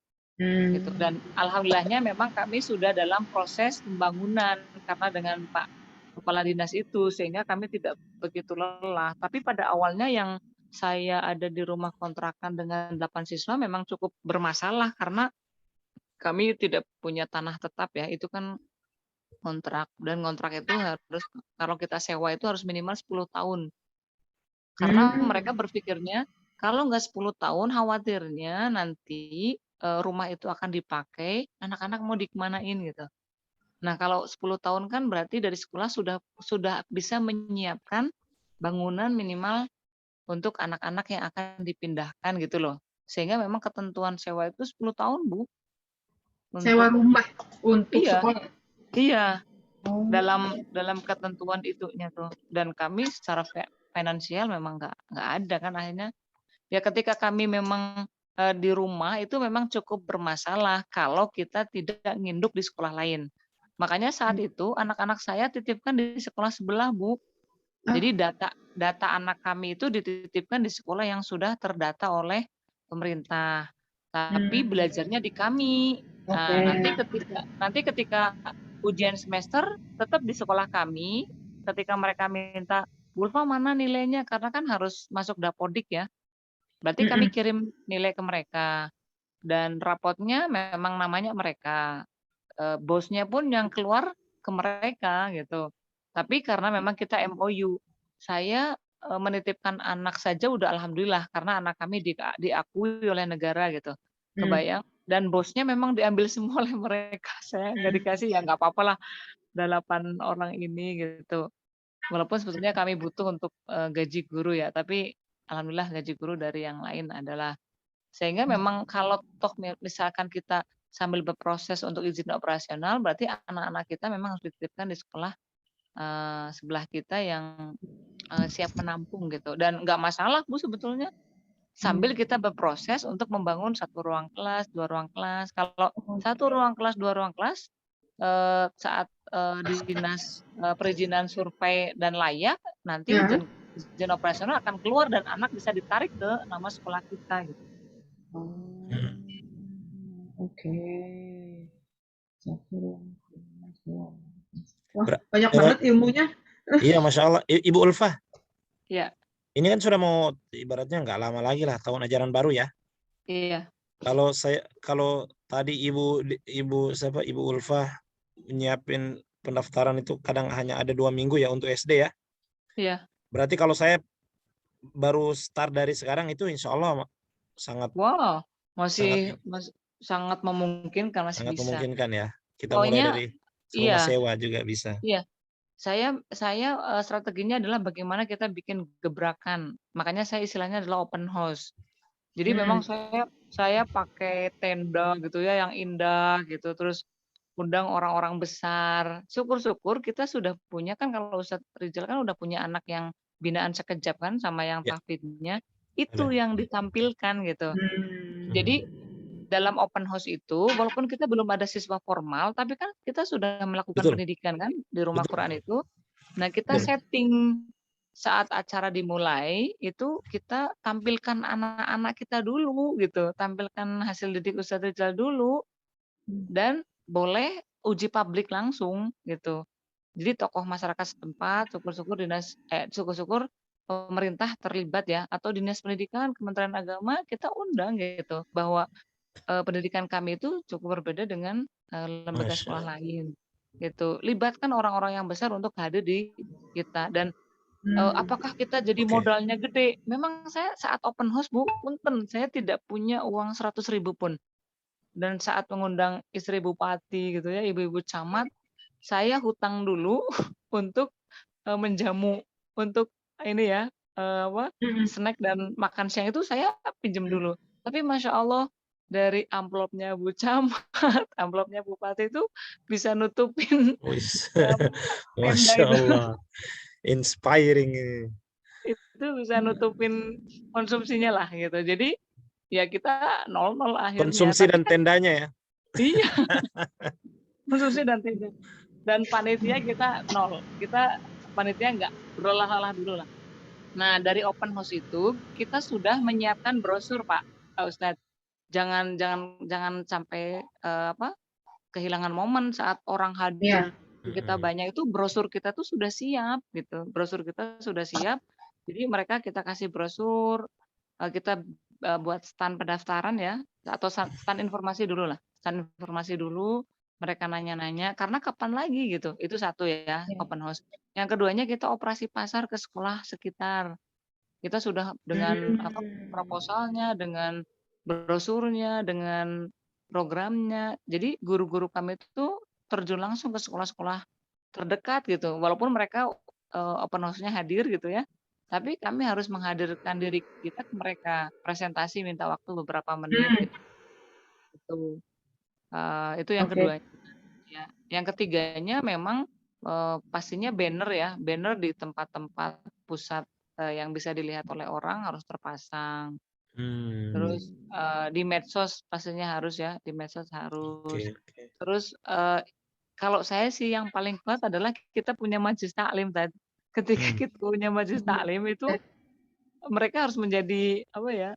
[SPEAKER 6] gitu. Dan alhamdulillahnya memang kami sudah dalam proses pembangunan karena dengan Pak Kepala Dinas itu, sehingga kami tidak begitu lelah. Tapi pada awalnya yang saya ada di rumah kontrakan dengan 8 siswa memang cukup bermasalah karena kami tidak punya tanah tetap ya, itu kan kontrak, dan kontrak itu harus, kalau kita sewa itu harus minimal 10 tahun. Karena mereka berpikirnya kalau nggak 10 tahun khawatirnya nanti rumah itu akan dipakai, anak-anak mau dikemanain gitu. Nah, kalau 10 tahun kan berarti dari sekolah sudah bisa menyiapkan bangunan minimal untuk anak-anak yang akan dipindahkan gitu loh. Sehingga memang ketentuan sewa itu 10 tahun, Bu.
[SPEAKER 2] Sewa rumah untuk sekolah.
[SPEAKER 6] Iya. Dalam ketentuan itunya tuh. Dan kami secara finansial memang nggak ada kan akhirnya. Ya ketika kami memang di rumah itu memang cukup bermasalah kalau kita tidak nginduk di sekolah lain. Makanya saat itu anak-anak saya titipkan di sekolah sebelah, Bu. Jadi data anak kami itu dititipkan di sekolah yang sudah terdata oleh pemerintah. Tapi belajarnya di kami. Nah, nanti ketika ujian semester tetap di sekolah kami. Ketika mereka minta, Bu Ulfa mana nilainya? Karena kan harus masuk Dapodik ya. Berarti kami kirim nilai ke mereka. Dan rapotnya memang namanya mereka. Bosnya pun yang keluar ke mereka gitu. Tapi karena memang kita MOU, saya menitipkan anak saja udah alhamdulillah karena anak kami diakui oleh negara gitu. Kebayang. Dan bosnya memang diambil semua oleh mereka. Saya nggak dikasih, ya nggak apa-apa lah 8 orang ini gitu. Walaupun sebetulnya kami butuh untuk gaji guru ya, tapi alhamdulillah gaji guru dari yang lain adalah. Sehingga memang kalau toh misalkan kita sambil berproses untuk izin operasional, berarti anak-anak kita memang harus dititipkan di sekolah sebelah kita yang siap menampung gitu. Dan nggak masalah, Bu, sebetulnya. Sambil kita berproses untuk membangun 1 ruang kelas, 2 ruang kelas. Kalau 1 ruang kelas, 2 ruang kelas, saat dinas perizinan survei dan layak, nanti
[SPEAKER 2] Ya.
[SPEAKER 6] izin operasional akan keluar dan anak bisa ditarik ke nama sekolah kita gitu.
[SPEAKER 2] Oh, oke. Wah, banyak banget ilmunya.
[SPEAKER 3] Iya, Masya Allah. Ibu Ulfah,
[SPEAKER 6] Iya,
[SPEAKER 3] ini kan sudah mau ibaratnya nggak lama lagi lah tahun ajaran baru ya.
[SPEAKER 6] iya,
[SPEAKER 3] Kalau tadi Ibu Ulfah nyiapin pendaftaran itu kadang hanya ada 2 minggu ya untuk SD ya.
[SPEAKER 6] iya.
[SPEAKER 3] Berarti kalau saya baru start dari sekarang itu insya Allah sangat
[SPEAKER 6] Wow,
[SPEAKER 3] sangat
[SPEAKER 6] sangat memungkinkan, masih
[SPEAKER 3] sangat
[SPEAKER 6] bisa.
[SPEAKER 3] memungkinkan ya. Kita mulai
[SPEAKER 6] Pokoknya
[SPEAKER 3] dari rumah
[SPEAKER 6] iya,
[SPEAKER 3] sewa juga bisa.
[SPEAKER 6] iya. Saya strateginya adalah bagaimana kita bikin gebrakan. Makanya saya istilahnya adalah open house. Jadi memang saya pakai tenda gitu ya yang indah gitu, terus undang orang-orang besar. Syukur-syukur kita sudah punya kan, kalau Ustadz Rizal kan udah punya anak yang binaan sekejap kan sama yang
[SPEAKER 3] Ya,
[SPEAKER 6] tahfidnya, itu
[SPEAKER 3] ada.
[SPEAKER 6] yang ditampilkan gitu. Jadi
[SPEAKER 3] Hmm.
[SPEAKER 6] dalam open house itu walaupun kita belum ada siswa formal, tapi kan kita sudah melakukan
[SPEAKER 3] Betul,
[SPEAKER 6] pendidikan kan di rumah
[SPEAKER 3] betul,
[SPEAKER 6] Quran itu. Nah, kita
[SPEAKER 3] betul.
[SPEAKER 6] setting saat acara dimulai, itu kita tampilkan anak-anak kita dulu gitu, tampilkan hasil didik Ustadz Rizal dulu, dan boleh uji publik langsung gitu. Jadi tokoh masyarakat setempat, syukur-syukur pemerintah terlibat ya, atau Dinas Pendidikan, Kementerian Agama, kita undang gitu, bahwa pendidikan kami itu cukup berbeda dengan lembaga
[SPEAKER 3] Masya
[SPEAKER 6] sekolah
[SPEAKER 3] Allah.
[SPEAKER 6] lain gitu. Libatkan orang-orang yang besar untuk hadir di kita. Dan apakah kita jadi
[SPEAKER 3] Oke.
[SPEAKER 6] modalnya gede? Memang saya saat open house, Bu, punten, saya tidak punya uang 100.000 pun. Dan saat mengundang istri bupati gitu ya, ibu-ibu camat, saya hutang dulu untuk menjamu, untuk ini ya, snack dan makan siang itu saya pinjam dulu. Tapi Masya Allah, dari amplopnya Bu Camat, amplopnya Bupati itu bisa nutupin
[SPEAKER 3] Wis.
[SPEAKER 6] tenda
[SPEAKER 3] Masya
[SPEAKER 6] itu.
[SPEAKER 3] Allah. Inspiring ini.
[SPEAKER 6] Itu bisa nutupin konsumsinya lah gitu. Jadi ya kita 0-0 akhirnya.
[SPEAKER 3] Konsumsi
[SPEAKER 6] Tapi
[SPEAKER 3] dan
[SPEAKER 6] kan
[SPEAKER 3] tendanya ya.
[SPEAKER 6] iya, konsumsi dan tenda. Dan panitia kita 0. Kita panitia enggak, berolah-olah dulu lah. Nah, dari open house itu kita sudah menyiapkan brosur, Pak Ustadz. Jangan sampai kehilangan momen saat orang hadir kita banyak, itu brosur kita tuh sudah siap gitu. Brosur kita sudah siap. Jadi mereka kita kasih brosur, kita buat stand pendaftaran ya, atau stand informasi dulu lah. Stand informasi dulu, mereka nanya-nanya karena kapan lagi gitu. Itu satu ya, open house. Yang keduanya kita operasi pasar ke sekolah sekitar. Kita sudah dengan proposalnya, dengan brosurnya, dengan programnya. Jadi guru-guru kami itu terjun langsung ke sekolah-sekolah terdekat gitu. Walaupun mereka open house-nya hadir gitu ya. Tapi kami harus menghadirkan diri kita ke mereka, presentasi minta waktu beberapa menit gitu. Itu yang
[SPEAKER 2] Oke.
[SPEAKER 6] kedua. Ya. Yang ketiganya memang pastinya banner ya, banner di tempat-tempat pusat yang bisa dilihat oleh orang harus terpasang. Terus di medsos pastinya harus ya, di medsos harus.
[SPEAKER 3] Oke.
[SPEAKER 6] Terus kalau saya sih yang paling kuat adalah kita punya majelis taklim tadi. Ketika kita punya majelis taklim itu mereka harus menjadi apa ya,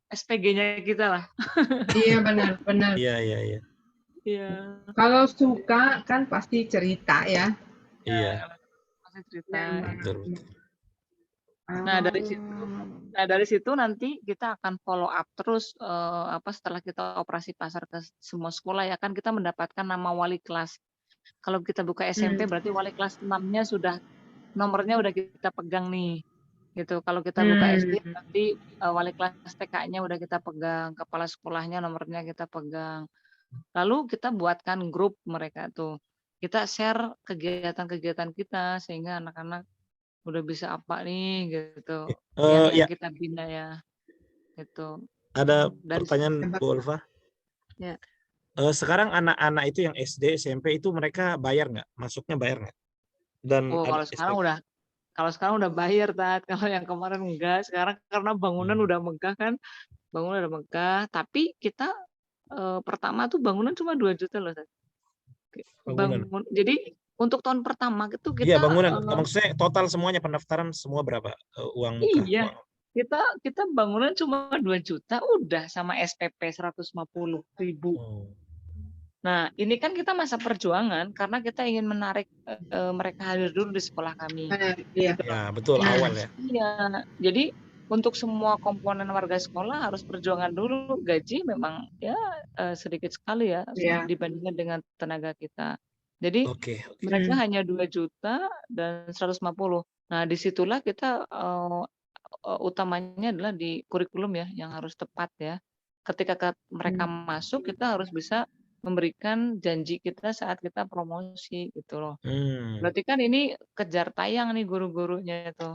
[SPEAKER 6] SPG-nya kita lah.
[SPEAKER 2] Iya, benar.
[SPEAKER 3] Iya.
[SPEAKER 6] Iya.
[SPEAKER 2] Kalau suka kan pasti cerita ya.
[SPEAKER 3] Iya.
[SPEAKER 6] Pasti cerita.
[SPEAKER 3] Betul.
[SPEAKER 6] Nah, dari situ nanti kita akan follow up terus setelah kita operasi pasar ke semua sekolah ya, kan kita mendapatkan nama wali kelas. Kalau kita buka SMP berarti wali kelas 6-nya sudah nomornya udah kita pegang nih. Gitu. Kalau kita buka SD nanti wali kelas TK-nya udah kita pegang, kepala sekolahnya nomornya kita pegang. Lalu kita buatkan grup mereka tuh. Kita share kegiatan-kegiatan kita sehingga anak-anak udah bisa apa nih gitu. Yang kita bina ya. Gitu.
[SPEAKER 3] Ada pertanyaan Bu Ulfah?
[SPEAKER 6] Ya.
[SPEAKER 3] Sekarang anak-anak itu yang SD, SMP itu mereka bayar nggak? Masuknya bayar nggak? Dan
[SPEAKER 6] kalau sekarang udah bayar, Tat. Kalau yang kemarin enggak. Sekarang karena bangunan udah megah kan. Bangunan udah megah. Tapi kita pertama tuh bangunan cuma 2 juta loh, Tat.
[SPEAKER 3] Bangunan.
[SPEAKER 6] Jadi untuk tahun pertama itu
[SPEAKER 3] Iya,
[SPEAKER 6] kita
[SPEAKER 3] bangunan. Maksudnya total semuanya pendaftaran semua berapa uang muka?
[SPEAKER 6] iya,
[SPEAKER 3] Uang.
[SPEAKER 6] kita bangunan cuma 2 juta udah sama SPP 150.000.
[SPEAKER 3] Oh.
[SPEAKER 6] Nah, ini kan kita masa perjuangan karena kita ingin menarik mereka hadir dulu di sekolah kami.
[SPEAKER 2] Iya.
[SPEAKER 3] Ya, betul awal ya.
[SPEAKER 6] Iya, jadi untuk semua komponen warga sekolah harus perjuangan dulu. Gaji memang ya sedikit sekali ya
[SPEAKER 2] Iya.
[SPEAKER 6] dibandingkan dengan tenaga kita. Jadi
[SPEAKER 3] Oke.
[SPEAKER 6] mereka hanya 2 juta dan 150. Nah, disitulah kita utamanya adalah di kurikulum ya yang harus tepat ya. Ketika mereka masuk, kita harus bisa memberikan janji kita saat kita promosi gitu loh. Berarti kan ini kejar tayang nih guru-gurunya itu.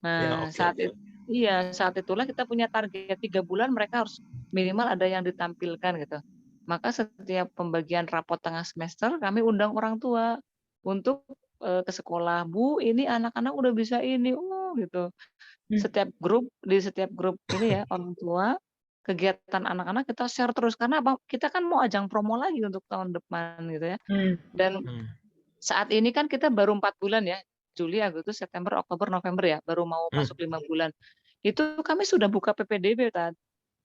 [SPEAKER 3] Ya,
[SPEAKER 6] Nah,
[SPEAKER 3] oke.
[SPEAKER 6] saat itulah kita punya target 3 bulan mereka harus minimal ada yang ditampilkan gitu. Maka setiap pembagian rapot tengah semester kami undang orang tua untuk ke sekolah. Bu, ini anak-anak udah bisa ini, gitu. Di setiap grup ini ya orang tua, kegiatan anak-anak kita share terus karena kita kan mau ajang promo lagi untuk tahun depan gitu ya. Dan saat ini kan kita baru 4 bulan ya, Juli, Agustus, September, Oktober, November ya, baru mau masuk 5 bulan. Itu kami sudah buka PPDB Tad.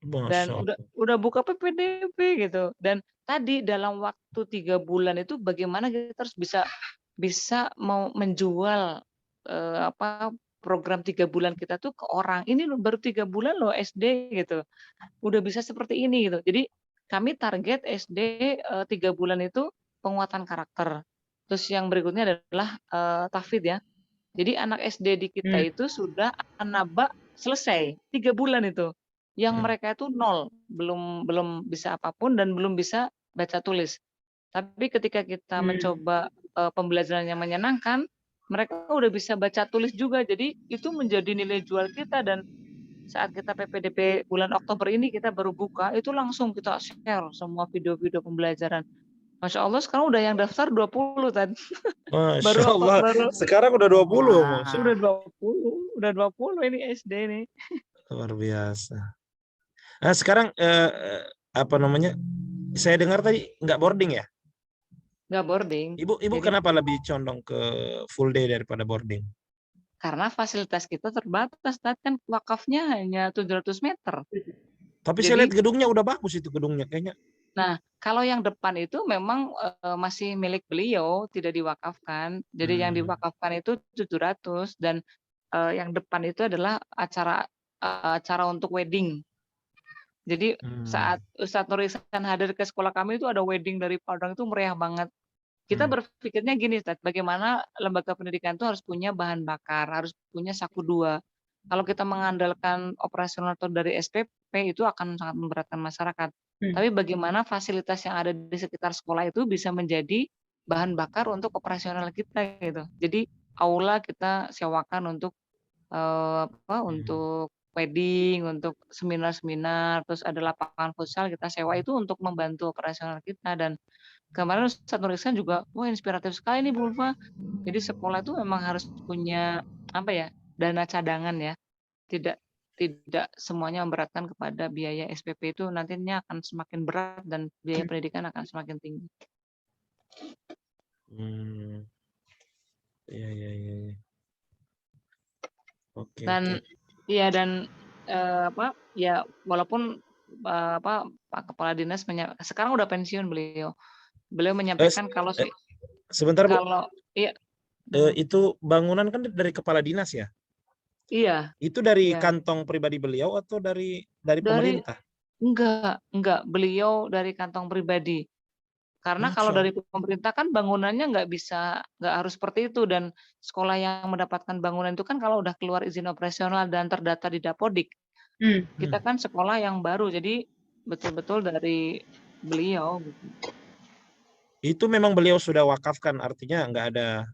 [SPEAKER 6] Dan udah buka PPDB gitu. Dan tadi dalam waktu 3 bulan itu bagaimana kita harus bisa mau menjual program 3 bulan kita tuh ke orang. Ini baru 3 bulan loh SD gitu. Udah bisa seperti ini gitu. Jadi kami target SD 3 bulan itu penguatan karakter. Terus yang berikutnya adalah tahfidz ya. Jadi anak SD di kita itu sudah anaba selesai 3 bulan itu. Yang mereka itu 0, belum bisa apapun dan belum bisa baca tulis. Tapi ketika kita mencoba pembelajaran yang menyenangkan, mereka udah bisa baca tulis juga. Jadi itu menjadi nilai jual kita dan saat kita PPDB bulan Oktober ini kita baru buka, itu langsung kita share semua video-video pembelajaran. Masya Allah sekarang udah yang daftar 20 Tan.
[SPEAKER 3] Masya Allah. Sekarang udah 20.
[SPEAKER 6] Udah 20 ini SD nih.
[SPEAKER 3] Luar biasa. Nah, sekarang apa namanya? Saya dengar tadi nggak boarding ya?
[SPEAKER 6] Nggak boarding.
[SPEAKER 3] Ibu jadi, kenapa lebih condong ke full day daripada boarding?
[SPEAKER 6] Karena fasilitas kita terbatas, kan wakafnya hanya 700 meter.
[SPEAKER 3] Tapi jadi, saya lihat gedungnya udah bagus itu gedungnya kayaknya.
[SPEAKER 6] Nah, kalau yang depan itu memang masih milik beliau, tidak diwakafkan. Jadi yang diwakafkan itu 700 dan yang depan itu adalah acara untuk wedding. Jadi saat Ustadz Nur Ihsan hadir ke sekolah kami itu ada wedding dari Padang itu meriah banget. Kita berpikirnya gini, Ustadz, bagaimana lembaga pendidikan itu harus punya bahan bakar, harus punya saku 2. Kalau kita mengandalkan operasional atau dari SPP itu akan sangat memberatkan masyarakat. Tapi bagaimana fasilitas yang ada di sekitar sekolah itu bisa menjadi bahan bakar untuk operasional kita gitu. Jadi aula kita sewakan untuk untuk wedding, untuk seminar-seminar, terus ada lapangan futsal kita sewa itu untuk membantu operasional kita. Dan kemarin Ustadz Nur Ihsan juga, inspiratif sekali nih Bu Ulfa. Jadi sekolah itu memang harus punya dana cadangan ya. Tidak semuanya memberatkan kepada biaya SPP itu nantinya akan semakin berat dan biaya pendidikan akan semakin tinggi.
[SPEAKER 3] Iya. Oke.
[SPEAKER 6] Dan iya dan walaupun Pak Kepala Dinas sekarang udah pensiun beliau menyampaikan kalau
[SPEAKER 3] sebentar Bu.
[SPEAKER 6] Kalau iya
[SPEAKER 3] itu bangunan kan dari Kepala Dinas ya?
[SPEAKER 6] Iya.
[SPEAKER 3] Itu dari kantong pribadi beliau atau dari pemerintah?
[SPEAKER 6] Enggak. Beliau dari kantong pribadi. Karena kalau dari pemerintah kan bangunannya nggak harus seperti itu, dan sekolah yang mendapatkan bangunan itu kan kalau udah keluar izin operasional dan terdata di Dapodik. Kita kan sekolah yang baru, jadi betul-betul dari beliau.
[SPEAKER 3] Itu memang beliau sudah wakafkan, artinya nggak ada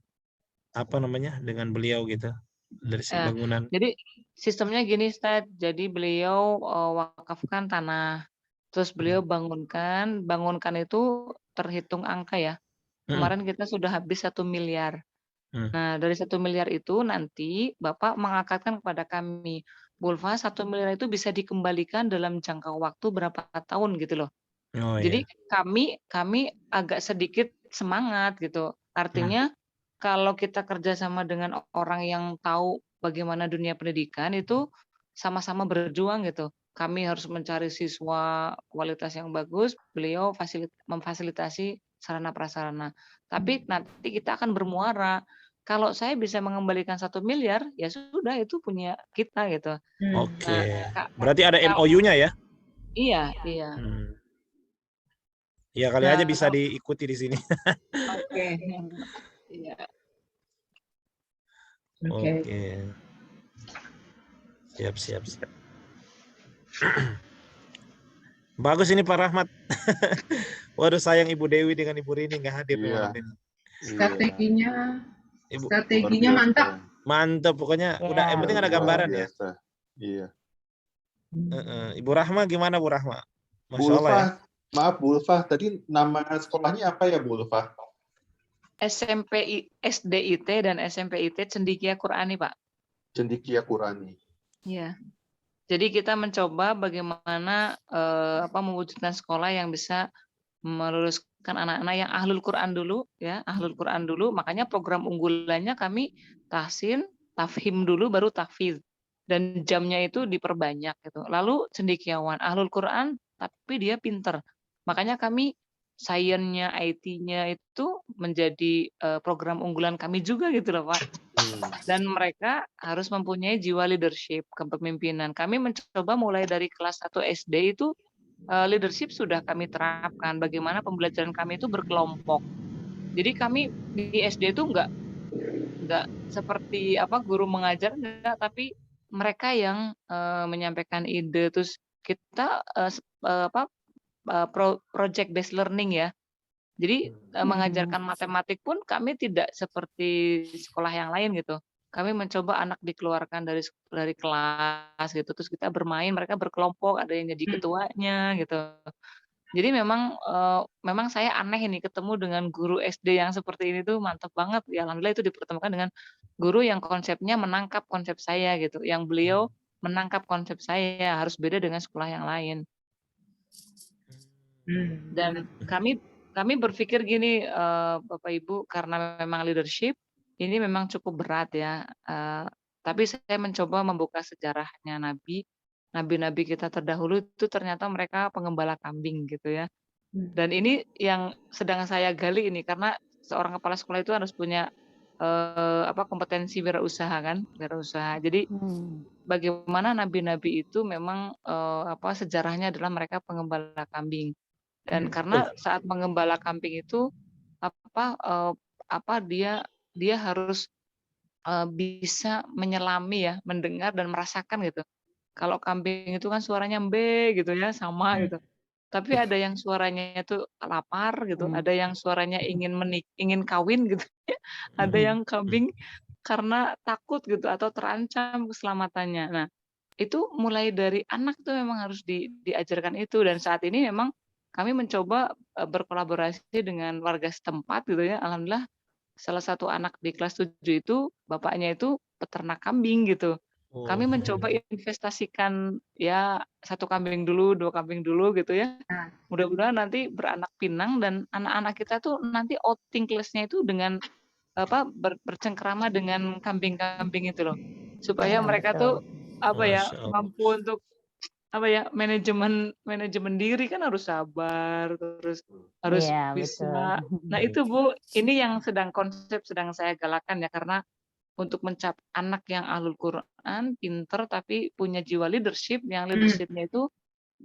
[SPEAKER 3] dengan beliau gitu dari bangunan.
[SPEAKER 6] Jadi sistemnya gini, Ustadz. Jadi beliau wakafkan tanah, terus beliau bangunkan itu terhitung angka ya. Kemarin kita sudah habis 1 miliar. Nah, dari 1 miliar itu nanti Bapak mengangkatkan kepada kami, Bu Ulfa, 1 miliar itu bisa dikembalikan dalam jangka waktu berapa tahun gitu loh. Jadi kami agak sedikit semangat gitu. Artinya kalau kita kerjasama dengan orang yang tahu bagaimana dunia pendidikan itu sama-sama berjuang gitu. Kami harus mencari siswa kualitas yang bagus, beliau memfasilitasi sarana prasarana. Tapi nanti kita akan bermuara. Kalau saya bisa mengembalikan 1 miliar, ya sudah itu punya kita gitu.
[SPEAKER 3] Oke.
[SPEAKER 6] Nah,
[SPEAKER 3] Berarti ada MOU-nya ya?
[SPEAKER 6] iya, iya.
[SPEAKER 3] Ya kali
[SPEAKER 6] Nah,
[SPEAKER 3] aja bisa diikuti di sini.
[SPEAKER 2] Oke.
[SPEAKER 6] Iya.
[SPEAKER 2] Oke.
[SPEAKER 3] Oke. Siap. Bagus ini Pak Rahmat. Waduh, sayang Ibu Dewi dengan Ibu Rini nggak hadir nih
[SPEAKER 4] Iya.
[SPEAKER 3] malam ini.
[SPEAKER 2] Strateginya
[SPEAKER 3] Ibu,
[SPEAKER 2] strateginya
[SPEAKER 4] Luar biasa.
[SPEAKER 2] mantap.
[SPEAKER 3] mantap pokoknya. Udah, yang penting ada
[SPEAKER 4] Luar
[SPEAKER 3] gambaran ya.
[SPEAKER 4] biasa. Iya.
[SPEAKER 3] Ibu Rahma gimana Bu Rahma? Masya Allah ya.
[SPEAKER 4] Maaf Bu Ulfah, tadi nama sekolahnya apa ya Bu Ulfah?
[SPEAKER 6] SMP SDIT dan SMPIT Cendikia Qurani, Pak.
[SPEAKER 4] Cendikia Qurani.
[SPEAKER 6] Iya. Jadi kita mencoba bagaimana mewujudkan sekolah yang bisa meluluskan anak-anak yang ahlul Quran dulu, ya, ahlul Quran dulu. Makanya program unggulannya kami tahsin, tafhim dulu, baru tahfiz. Dan jamnya itu diperbanyak gitu. Lalu cendekiawan ahlul Quran, tapi dia pinter. Makanya kami sainsnya, IT-nya itu menjadi program unggulan kami juga gitu loh Pak. Dan mereka harus mempunyai jiwa leadership, kepemimpinan. Kami mencoba mulai dari kelas 1 SD itu leadership sudah kami terapkan. Bagaimana pembelajaran kami itu berkelompok. Jadi kami di SD itu enggak seperti guru mengajar enggak, tapi mereka yang menyampaikan ide, terus kita project based learning ya. Jadi mengajarkan matematik pun kami tidak seperti sekolah yang lain gitu. Kami mencoba anak dikeluarkan dari kelas gitu, terus kita bermain, mereka berkelompok, ada yang jadi ketuanya gitu. Jadi memang saya aneh ini ketemu dengan guru SD yang seperti ini tuh mantap banget. Ya alhamdulillah itu dipertemukan dengan guru yang konsepnya menangkap konsep saya gitu. Yang beliau menangkap konsep saya, harus beda dengan sekolah yang lain. Dan kami berpikir gini, Bapak Ibu, karena memang leadership ini memang cukup berat ya. Tapi saya mencoba membuka sejarahnya nabi-nabi kita terdahulu itu ternyata mereka pengembala kambing gitu ya. Dan ini yang sedang saya gali ini karena seorang kepala sekolah itu harus punya kompetensi wirausaha kan, wirausaha. Jadi bagaimana nabi-nabi itu memang sejarahnya adalah mereka pengembala kambing. Dan karena saat mengembala kambing itu dia harus bisa menyelami ya, mendengar dan merasakan gitu. Kalau kambing itu kan suaranya mbe gitu ya, sama gitu. Tapi ada yang suaranya itu lapar gitu, ada yang suaranya ingin kawin gitu ya. Ada yang kambing karena takut gitu atau terancam keselamatannya. Nah, itu mulai dari anak tuh memang harus diajarkan itu, dan saat ini memang kami mencoba berkolaborasi dengan warga setempat gitu ya. Alhamdulillah salah satu anak di kelas 7 itu bapaknya itu peternak kambing gitu. Kami mencoba investasikan ya 1 kambing dulu, 2 kambing dulu gitu ya. Mudah-mudahan nanti beranak pinang dan anak-anak kita tuh nanti outing kelasnya itu dengan bercengkrama dengan kambing-kambing itu loh. Supaya mereka tuh mampu untuk manajemen diri kan harus sabar, terus harus bisa. Nah itu Bu, ini yang konsep sedang saya galakan ya, karena untuk mencapai anak yang ahlul Quran, pinter tapi punya jiwa leadership, yang leadershipnya itu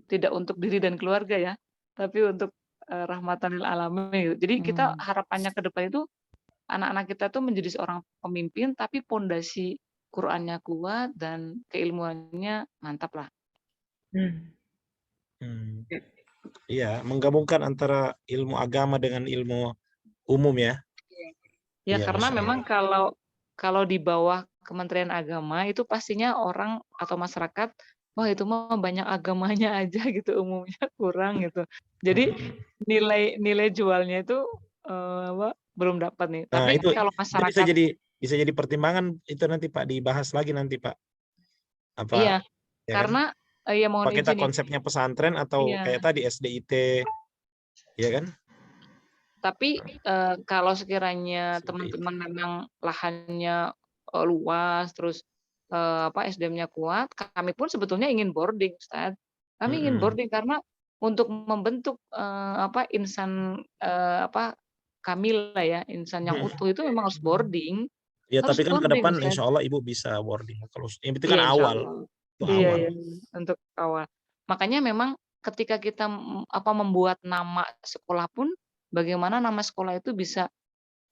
[SPEAKER 6] tidak untuk diri dan keluarga ya, tapi untuk rahmatan lil alamin. Jadi kita harapannya ke depan itu anak-anak kita tuh menjadi seorang pemimpin, tapi pondasi Qurannya kuat dan keilmuannya mantap lah.
[SPEAKER 3] Iya, menggabungkan antara ilmu agama dengan ilmu umum ya.
[SPEAKER 6] Ya,
[SPEAKER 3] iya,
[SPEAKER 6] karena memang kalau di bawah Kementerian Agama itu pastinya orang atau masyarakat, wah itu mah banyak agamanya aja gitu, umumnya kurang gitu. Jadi nilai jualnya itu belum dapat nih.
[SPEAKER 3] Nah,
[SPEAKER 6] Tapi
[SPEAKER 3] itu
[SPEAKER 6] kalau masyarakat
[SPEAKER 3] bisa jadi pertimbangan itu nanti Pak, dibahas lagi nanti Pak.
[SPEAKER 6] Iya,
[SPEAKER 3] ya
[SPEAKER 6] karena mohon
[SPEAKER 3] apa kita
[SPEAKER 6] izin nih.
[SPEAKER 3] konsepnya pesantren atau kayak tadi SDIT, ya kan?
[SPEAKER 6] Tapi kalau sekiranya
[SPEAKER 3] SMP.
[SPEAKER 6] teman-teman memang lahannya luas, terus SDM-nya kuat, kami pun sebetulnya ingin boarding, Ustaz. Kami ingin boarding karena untuk membentuk insan Kamila ya, insan yang utuh itu memang harus boarding.
[SPEAKER 3] Ya,
[SPEAKER 6] Harus
[SPEAKER 3] tapi kan ke
[SPEAKER 6] boarding,
[SPEAKER 3] depan
[SPEAKER 6] Ustaz.
[SPEAKER 3] insya Allah Ibu bisa boarding. Kalau yang itu kan
[SPEAKER 6] Iya, insya
[SPEAKER 3] awal.
[SPEAKER 6] Allah.
[SPEAKER 3] Itu
[SPEAKER 6] Iya,
[SPEAKER 3] awal.
[SPEAKER 6] iya, untuk awal. Makanya memang ketika kita membuat nama sekolah pun, bagaimana nama sekolah itu bisa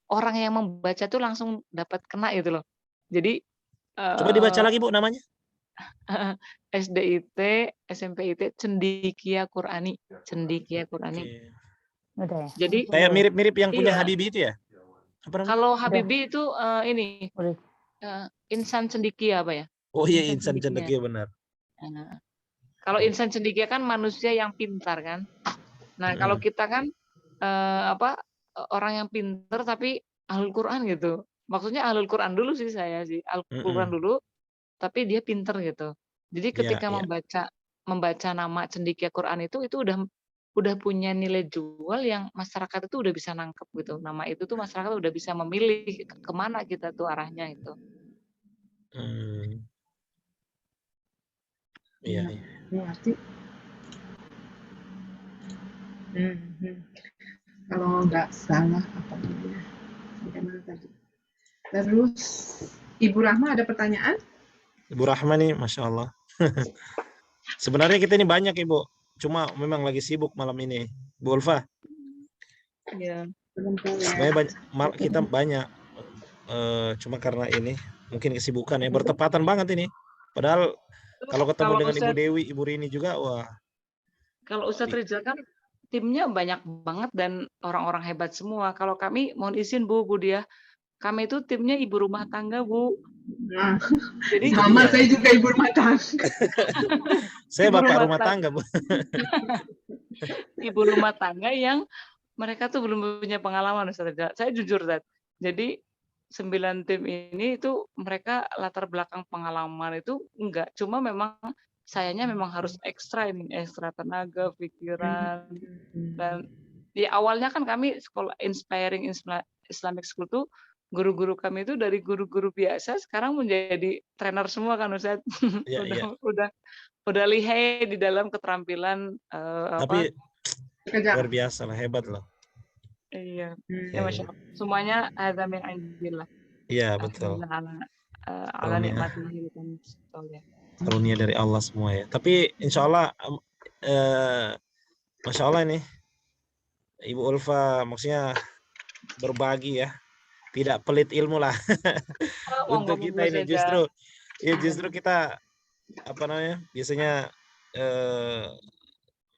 [SPEAKER 6] orang yang membaca tuh langsung dapat kena gitu loh. Jadi
[SPEAKER 3] Coba dibaca lagi Bu namanya.
[SPEAKER 6] SDIT, SMPIT, Cendikia Qur'ani. Cendikia Qur'ani.
[SPEAKER 3] Oke.
[SPEAKER 5] Udah ya.
[SPEAKER 6] Jadi
[SPEAKER 3] Kayak mirip-mirip yang punya
[SPEAKER 6] iya.
[SPEAKER 3] Habibie itu ya? Apa namanya?
[SPEAKER 6] Kalau Habibie itu ini
[SPEAKER 5] Udah.
[SPEAKER 6] Insan Cendikia apa ya?
[SPEAKER 3] Oh iya,
[SPEAKER 6] Insan
[SPEAKER 3] Insan Cendekia benar.
[SPEAKER 6] Nah, kalau insan cendekia kan manusia yang pintar kan. Nah, kalau kita kan orang yang pintar tapi ahlul Quran gitu. Maksudnya ahlul Quran dulu sih saya sih, ahlul Quran dulu tapi dia pintar gitu. Jadi ketika membaca nama cendekia Quran itu udah punya nilai jual yang masyarakat itu udah bisa nangkep gitu. Nama itu tuh masyarakat udah bisa memilih kemana kita tuh arahnya itu.
[SPEAKER 3] Iya.
[SPEAKER 2] Mengerti. Kalau nggak salah apa namanya? Bagaimana tadi? Terus Ibu Rahma ada pertanyaan?
[SPEAKER 3] Ibu Rahma nih, Masya Allah. Sebenarnya kita ini banyak Ibu, cuma memang lagi sibuk malam ini. Bu Ulfa.
[SPEAKER 6] Iya.
[SPEAKER 3] Sebenarnya kita banyak, cuma karena ini mungkin kesibukan ya, bertepatan banget ini. Padahal kalau ketemu dengan Ibu Dewi, Ibu Rini juga, wah.
[SPEAKER 6] Kalau Ustadz Rizal kan timnya banyak banget dan orang-orang hebat semua. Kalau kami, mohon izin Bu Dia, kami itu timnya ibu rumah tangga Bu.
[SPEAKER 2] Nah,
[SPEAKER 6] jadi
[SPEAKER 2] sama saya juga ibu rumah tangga.
[SPEAKER 3] Saya bapak rumah tangga Bu.
[SPEAKER 6] Ibu rumah tangga yang mereka tuh belum punya pengalaman Ustadz Rizal. Saya jujur Ustadz. Jadi 9 tim ini itu mereka latar belakang pengalaman itu enggak. Cuma memang sayanya memang harus ekstra tenaga, pikiran, dan di awalnya kan kami sekolah Inspiring Islamic School tuh guru-guru kami itu dari guru-guru biasa sekarang menjadi trainer semua kan Ustaz. Udah lihai di dalam keterampilan
[SPEAKER 3] Tapi luar biasa lah, hebat loh.
[SPEAKER 6] Iya, ya Masya Allah. Semuanya ada min indillah.
[SPEAKER 3] Iya betul.
[SPEAKER 6] Ala nikmatihi dan ya.
[SPEAKER 3] Karunia dari Allah semua ya. Tapi insya Allah, Masya Allah ini, Ibu Ulfa maksudnya berbagi ya. Tidak pelit ilmu lah. Untuk kita ini justru kita biasanya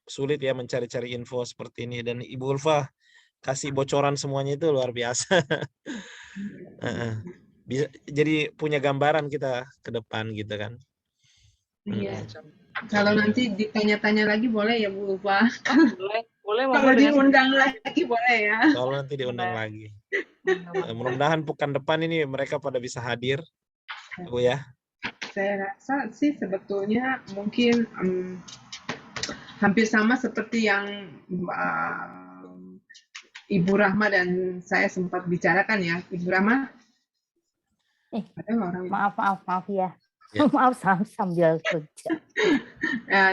[SPEAKER 3] sulit ya mencari-cari info seperti ini, dan Ibu Ulfa kasih bocoran semuanya itu luar biasa. Bisa jadi punya gambaran kita ke depan gitu kan.
[SPEAKER 2] Iya. Kalau nanti ditanya-tanya lagi boleh ya Bu Ulfa.
[SPEAKER 6] Boleh.
[SPEAKER 2] Kalau diundang lagi boleh ya.
[SPEAKER 3] Kalau nanti diundang lagi. Mudah-mudahan pekan depan ini mereka pada bisa hadir, Bu ya.
[SPEAKER 2] Saya rasa sih sebetulnya mungkin hampir sama seperti yang Ibu Rahma dan saya sempat bicarakan ya. Ibu Rahma? Ada orang.
[SPEAKER 5] Maaf ya. Maaf sambil kerja.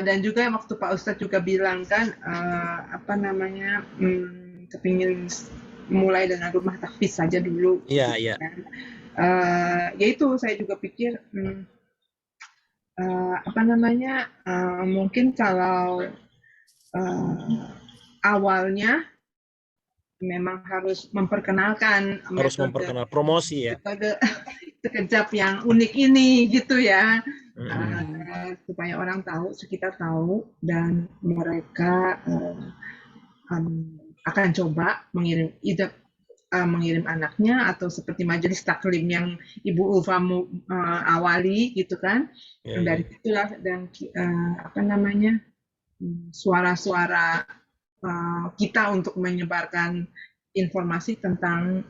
[SPEAKER 2] Dan juga waktu Pak Ustadz juga bilang kan kepingin mulai dengan rumah tahfiz saja dulu.
[SPEAKER 3] Iya.
[SPEAKER 2] Ya itu saya juga pikir mungkin kalau awalnya memang harus memperkenalkan
[SPEAKER 3] promosi ya.
[SPEAKER 2] Sekejap yang unik ini gitu ya, supaya orang tahu, sekitar tahu, dan mereka akan coba mengirim anaknya, atau seperti majelis taklim yang Ibu Ulfa awali gitu kan. Dari itulah dan suara-suara kita untuk menyebarkan informasi tentang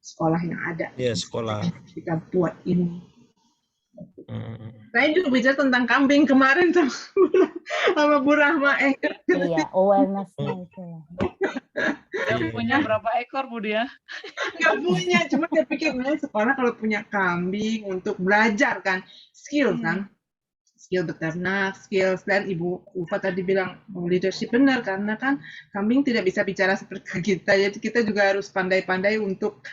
[SPEAKER 2] sekolah yang ada.
[SPEAKER 3] Iya, sekolah.
[SPEAKER 2] Kita buat ini. Saya juga bicara tentang kambing kemarin sama Bu Rahma.
[SPEAKER 5] Iya, awareness-nya itu.
[SPEAKER 3] Iya.
[SPEAKER 6] Punya berapa ekor Bu Dia?
[SPEAKER 2] Nggak punya, cuma dia pikir sekolah kalau punya kambing untuk belajar kan, skill kan, skill beternak, skills, dan Ibu Ufa tadi bilang leadership benar karena kan kambing tidak bisa bicara seperti kita, jadi kita juga harus pandai-pandai untuk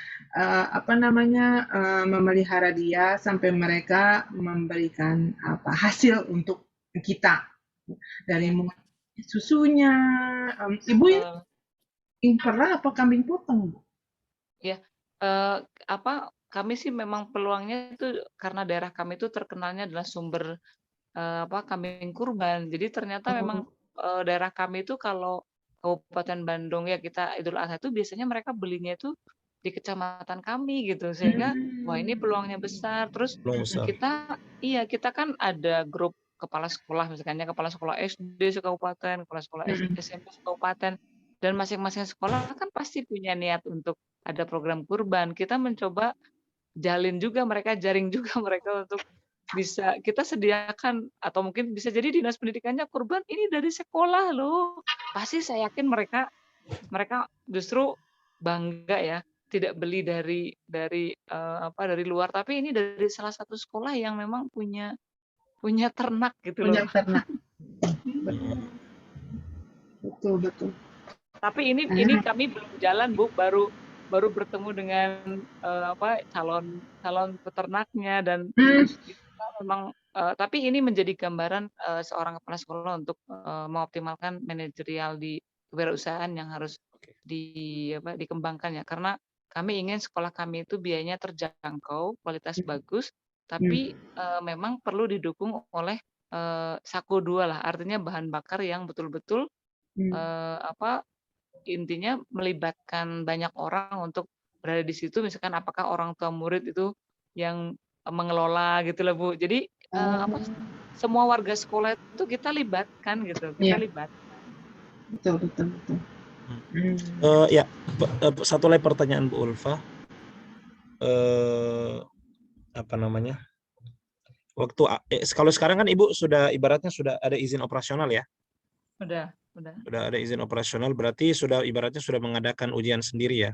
[SPEAKER 2] memelihara dia sampai mereka memberikan apa hasil untuk kita dari mulai susunya. Ibu ini pernah apa kambing potong, Bu?
[SPEAKER 6] Ya, kami sih memang peluangnya itu karena daerah kami itu terkenalnya adalah sumber kambing kurban. Jadi ternyata memang daerah kami itu kalau Kabupaten Bandung ya kita Idul Adha itu biasanya mereka belinya itu di kecamatan kami gitu sehingga wah ini peluangnya besar. Terus
[SPEAKER 3] Belum besar.
[SPEAKER 6] kita kan ada grup kepala sekolah misalnya kepala sekolah SD sekabupaten, kepala sekolah SMP sekabupaten dan masing-masing sekolah kan pasti punya niat untuk ada program kurban. Kita mencoba jalin juga mereka, jaring juga mereka untuk bisa kita sediakan atau mungkin bisa jadi dinas pendidikannya kurban ini dari sekolah loh. Pasti saya yakin mereka justru bangga ya, tidak beli dari luar tapi ini dari salah satu sekolah yang memang punya ternak gitu
[SPEAKER 2] Punya
[SPEAKER 6] loh.
[SPEAKER 2] ternak. Betul.
[SPEAKER 6] Tapi ini kami belum jalan Bu, baru bertemu dengan calon peternaknya dan kita memang tapi ini menjadi gambaran seorang kepala sekolah untuk mengoptimalkan manajerial di kewirausahaan yang harus dikembangkan ya karena kami ingin sekolah kami itu biayanya terjangkau, kualitas bagus, tapi memang perlu didukung oleh Saku 2 lah, artinya bahan bakar yang betul-betul intinya melibatkan banyak orang untuk berada di situ, misalkan apakah orang tua murid itu yang mengelola gitu loh Bu. Jadi semua warga sekolah itu kita libatkan gitu, libatkan.
[SPEAKER 2] Betul.
[SPEAKER 3] Ya, satu lagi pertanyaan Bu Ulfa. Waktu kalau sekarang kan Ibu sudah ibaratnya sudah ada izin operasional ya?
[SPEAKER 6] Udah.
[SPEAKER 3] Sudah ada izin operasional, berarti sudah ibaratnya sudah mengadakan ujian sendiri ya?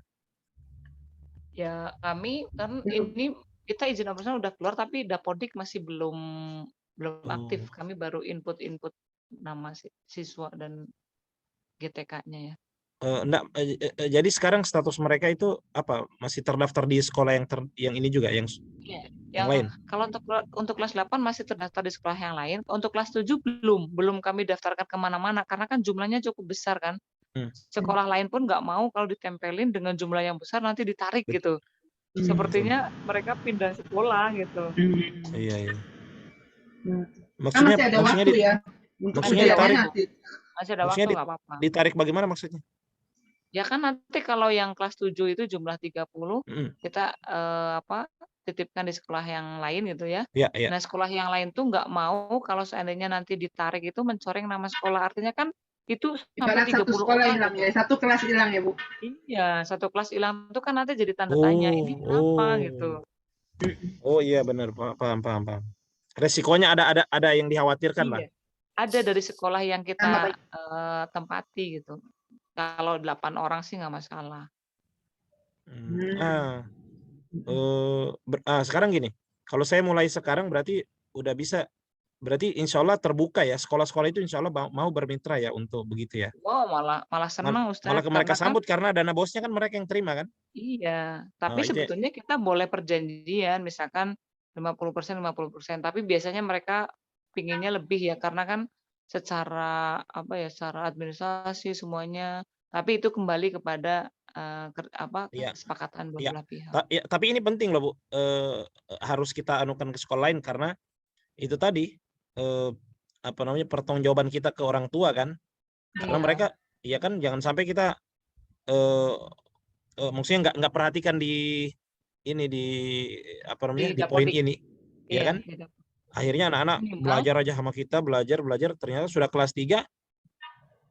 [SPEAKER 6] Ya kami kan ini kita izin operasional udah keluar tapi Dapodik masih belum aktif. Kami baru input nama siswa dan GTK-nya ya.
[SPEAKER 3] Jadi sekarang status mereka itu apa? Masih terdaftar di sekolah yang ini juga, yang lain?
[SPEAKER 6] Kalau untuk kelas 8 masih terdaftar di sekolah yang lain. Untuk kelas 7 belum kami daftarkan kemana-mana karena kan jumlahnya cukup besar kan. Sekolah lain pun nggak mau kalau ditempelin dengan jumlah yang besar nanti ditarik gitu. Sepertinya mereka pindah sekolah gitu.
[SPEAKER 3] Iya.
[SPEAKER 2] Masih ada waktu ya.
[SPEAKER 3] Maksudnya ditarik.
[SPEAKER 6] Masih ada waktu nggak apa-apa.
[SPEAKER 3] Ditarik bagaimana maksudnya?
[SPEAKER 6] Ya kan nanti kalau yang kelas 7 itu jumlah 30, kita titipkan di sekolah yang lain gitu ya.
[SPEAKER 3] Iya.
[SPEAKER 6] Nah sekolah yang lain tuh nggak mau kalau seandainya nanti ditarik itu mencoreng nama sekolah. Artinya kan itu sampai 30
[SPEAKER 2] satu sekolah
[SPEAKER 6] orang
[SPEAKER 2] hilang
[SPEAKER 6] gitu.
[SPEAKER 2] ya, satu kelas hilang ya Bu.
[SPEAKER 6] Iya, satu kelas hilang itu kan nanti jadi tanda tanya ini kenapa gitu.
[SPEAKER 3] Oh iya benar, paham. Resikonya ada yang dikhawatirkan lah.
[SPEAKER 6] Ada dari sekolah yang kita tempati gitu. Kalau 8 orang sih nggak masalah.
[SPEAKER 3] Sekarang gini, kalau saya mulai sekarang berarti udah bisa, berarti insya Allah terbuka ya, sekolah-sekolah itu insya Allah mau bermitra ya untuk begitu ya.
[SPEAKER 6] Wow, malah senang Ustaz.
[SPEAKER 3] Malah mereka sambut karena dana bosnya kan mereka yang terima kan.
[SPEAKER 6] Iya, tapi sebetulnya kita boleh perjanjian misalkan 50%, tapi biasanya mereka pinginnya lebih ya karena kan secara secara administrasi semuanya. Tapi itu kembali kepada kesepakatan beberapa pihak.
[SPEAKER 3] Tapi ini penting loh Bu, harus kita anukan ke sekolah lain karena itu tadi pertanggungjawaban kita ke orang tua kan, karena mereka ya kan jangan sampai kita maksudnya nggak perhatikan di poin ini, ya kan? Akhirnya anak-anak belajar aja sama kita, belajar ternyata sudah kelas 3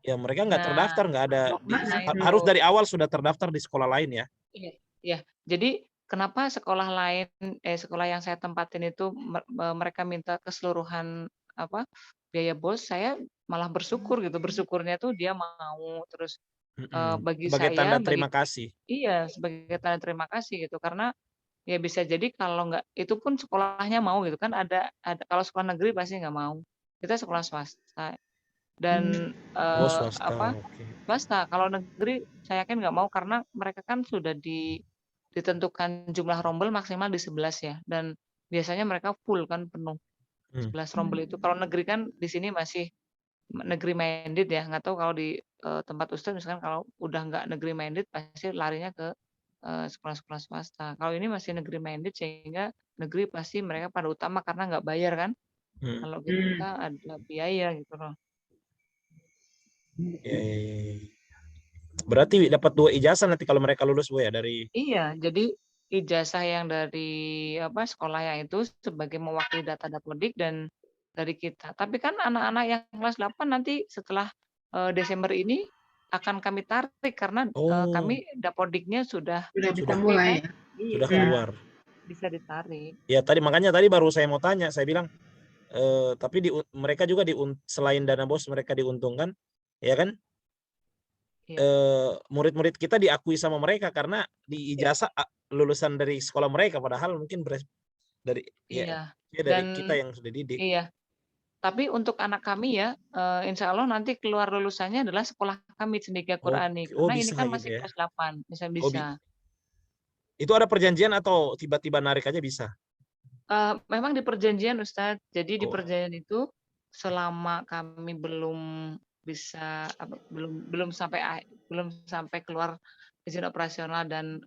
[SPEAKER 3] ya mereka nggak terdaftar, nggak ada harus dari awal sudah terdaftar di sekolah lain ya.
[SPEAKER 6] Iya. Jadi kenapa sekolah lain sekolah yang saya tempatin itu mereka minta keseluruhan biaya bos, saya malah bersyukur gitu. Bersyukurnya tuh dia mau terus bagi
[SPEAKER 3] Sebagai
[SPEAKER 6] saya,
[SPEAKER 3] tanda
[SPEAKER 6] bagi
[SPEAKER 3] terima kasih.
[SPEAKER 6] iya sebagai tanda terima kasih gitu karena ya bisa jadi kalau nggak itu pun sekolahnya mau gitu kan ada kalau sekolah negeri pasti nggak mau. Kita sekolah swasta dan
[SPEAKER 3] Oh, swasta,
[SPEAKER 6] apa
[SPEAKER 3] oke.
[SPEAKER 6] swasta kalau negeri saya yakin nggak mau karena mereka kan sudah ditentukan jumlah rombel maksimal di 11 ya dan biasanya mereka full kan penuh 11 rombel itu. Kalau negeri kan di sini masih negeri minded ya, nggak tahu kalau di tempat Ustadz misalkan kalau udah nggak negeri minded pasti larinya ke sekolah-sekolah swasta. Kalau ini masih negeri minded sehingga negeri pasti mereka pada utama karena nggak bayar kan. Kalau kita ada biaya gitu loh.
[SPEAKER 3] Ya, ya, ya, ya. Berarti dapat 2 ijazah nanti kalau mereka lulus Bu ya dari
[SPEAKER 6] Iya, jadi ijazah yang dari apa sekolah yang itu sebagai mewakili data Dapodik dan dari kita. Tapi kan anak-anak yang kelas 8 nanti setelah Desember ini akan kami tarik karena kami Dapodiknya sudah
[SPEAKER 2] bisa
[SPEAKER 6] oke
[SPEAKER 2] mulai
[SPEAKER 6] kan?
[SPEAKER 2] ya.
[SPEAKER 3] sudah
[SPEAKER 6] Iya,
[SPEAKER 3] keluar.
[SPEAKER 6] bisa ditarik.
[SPEAKER 3] Ya makanya tadi baru saya mau tanya, saya bilang tapi mereka juga selain dana bos mereka diuntungkan, ya kan?
[SPEAKER 6] Iya.
[SPEAKER 3] Murid-murid kita diakui sama mereka karena di ijazah lulusan dari sekolah mereka, padahal mungkin dari
[SPEAKER 6] Iya.
[SPEAKER 3] dari
[SPEAKER 6] Dan
[SPEAKER 3] kita yang sudah didik.
[SPEAKER 6] iya. Tapi untuk anak kami ya, insya Allah nanti keluar lulusannya adalah sekolah kami Cendekia Qurani.
[SPEAKER 3] Oh
[SPEAKER 6] Karena ini
[SPEAKER 3] bisa
[SPEAKER 6] kan
[SPEAKER 3] gitu
[SPEAKER 6] masih
[SPEAKER 3] ya.
[SPEAKER 6] kelas 8,
[SPEAKER 3] Oh,
[SPEAKER 6] bisa-bisa.
[SPEAKER 3] itu ada perjanjian atau tiba-tiba narik aja bisa?
[SPEAKER 6] Memang di perjanjian Ustadz. Jadi di
[SPEAKER 3] Oh.
[SPEAKER 6] perjanjian itu selama kami belum bisa belum sampai keluar izin operasional dan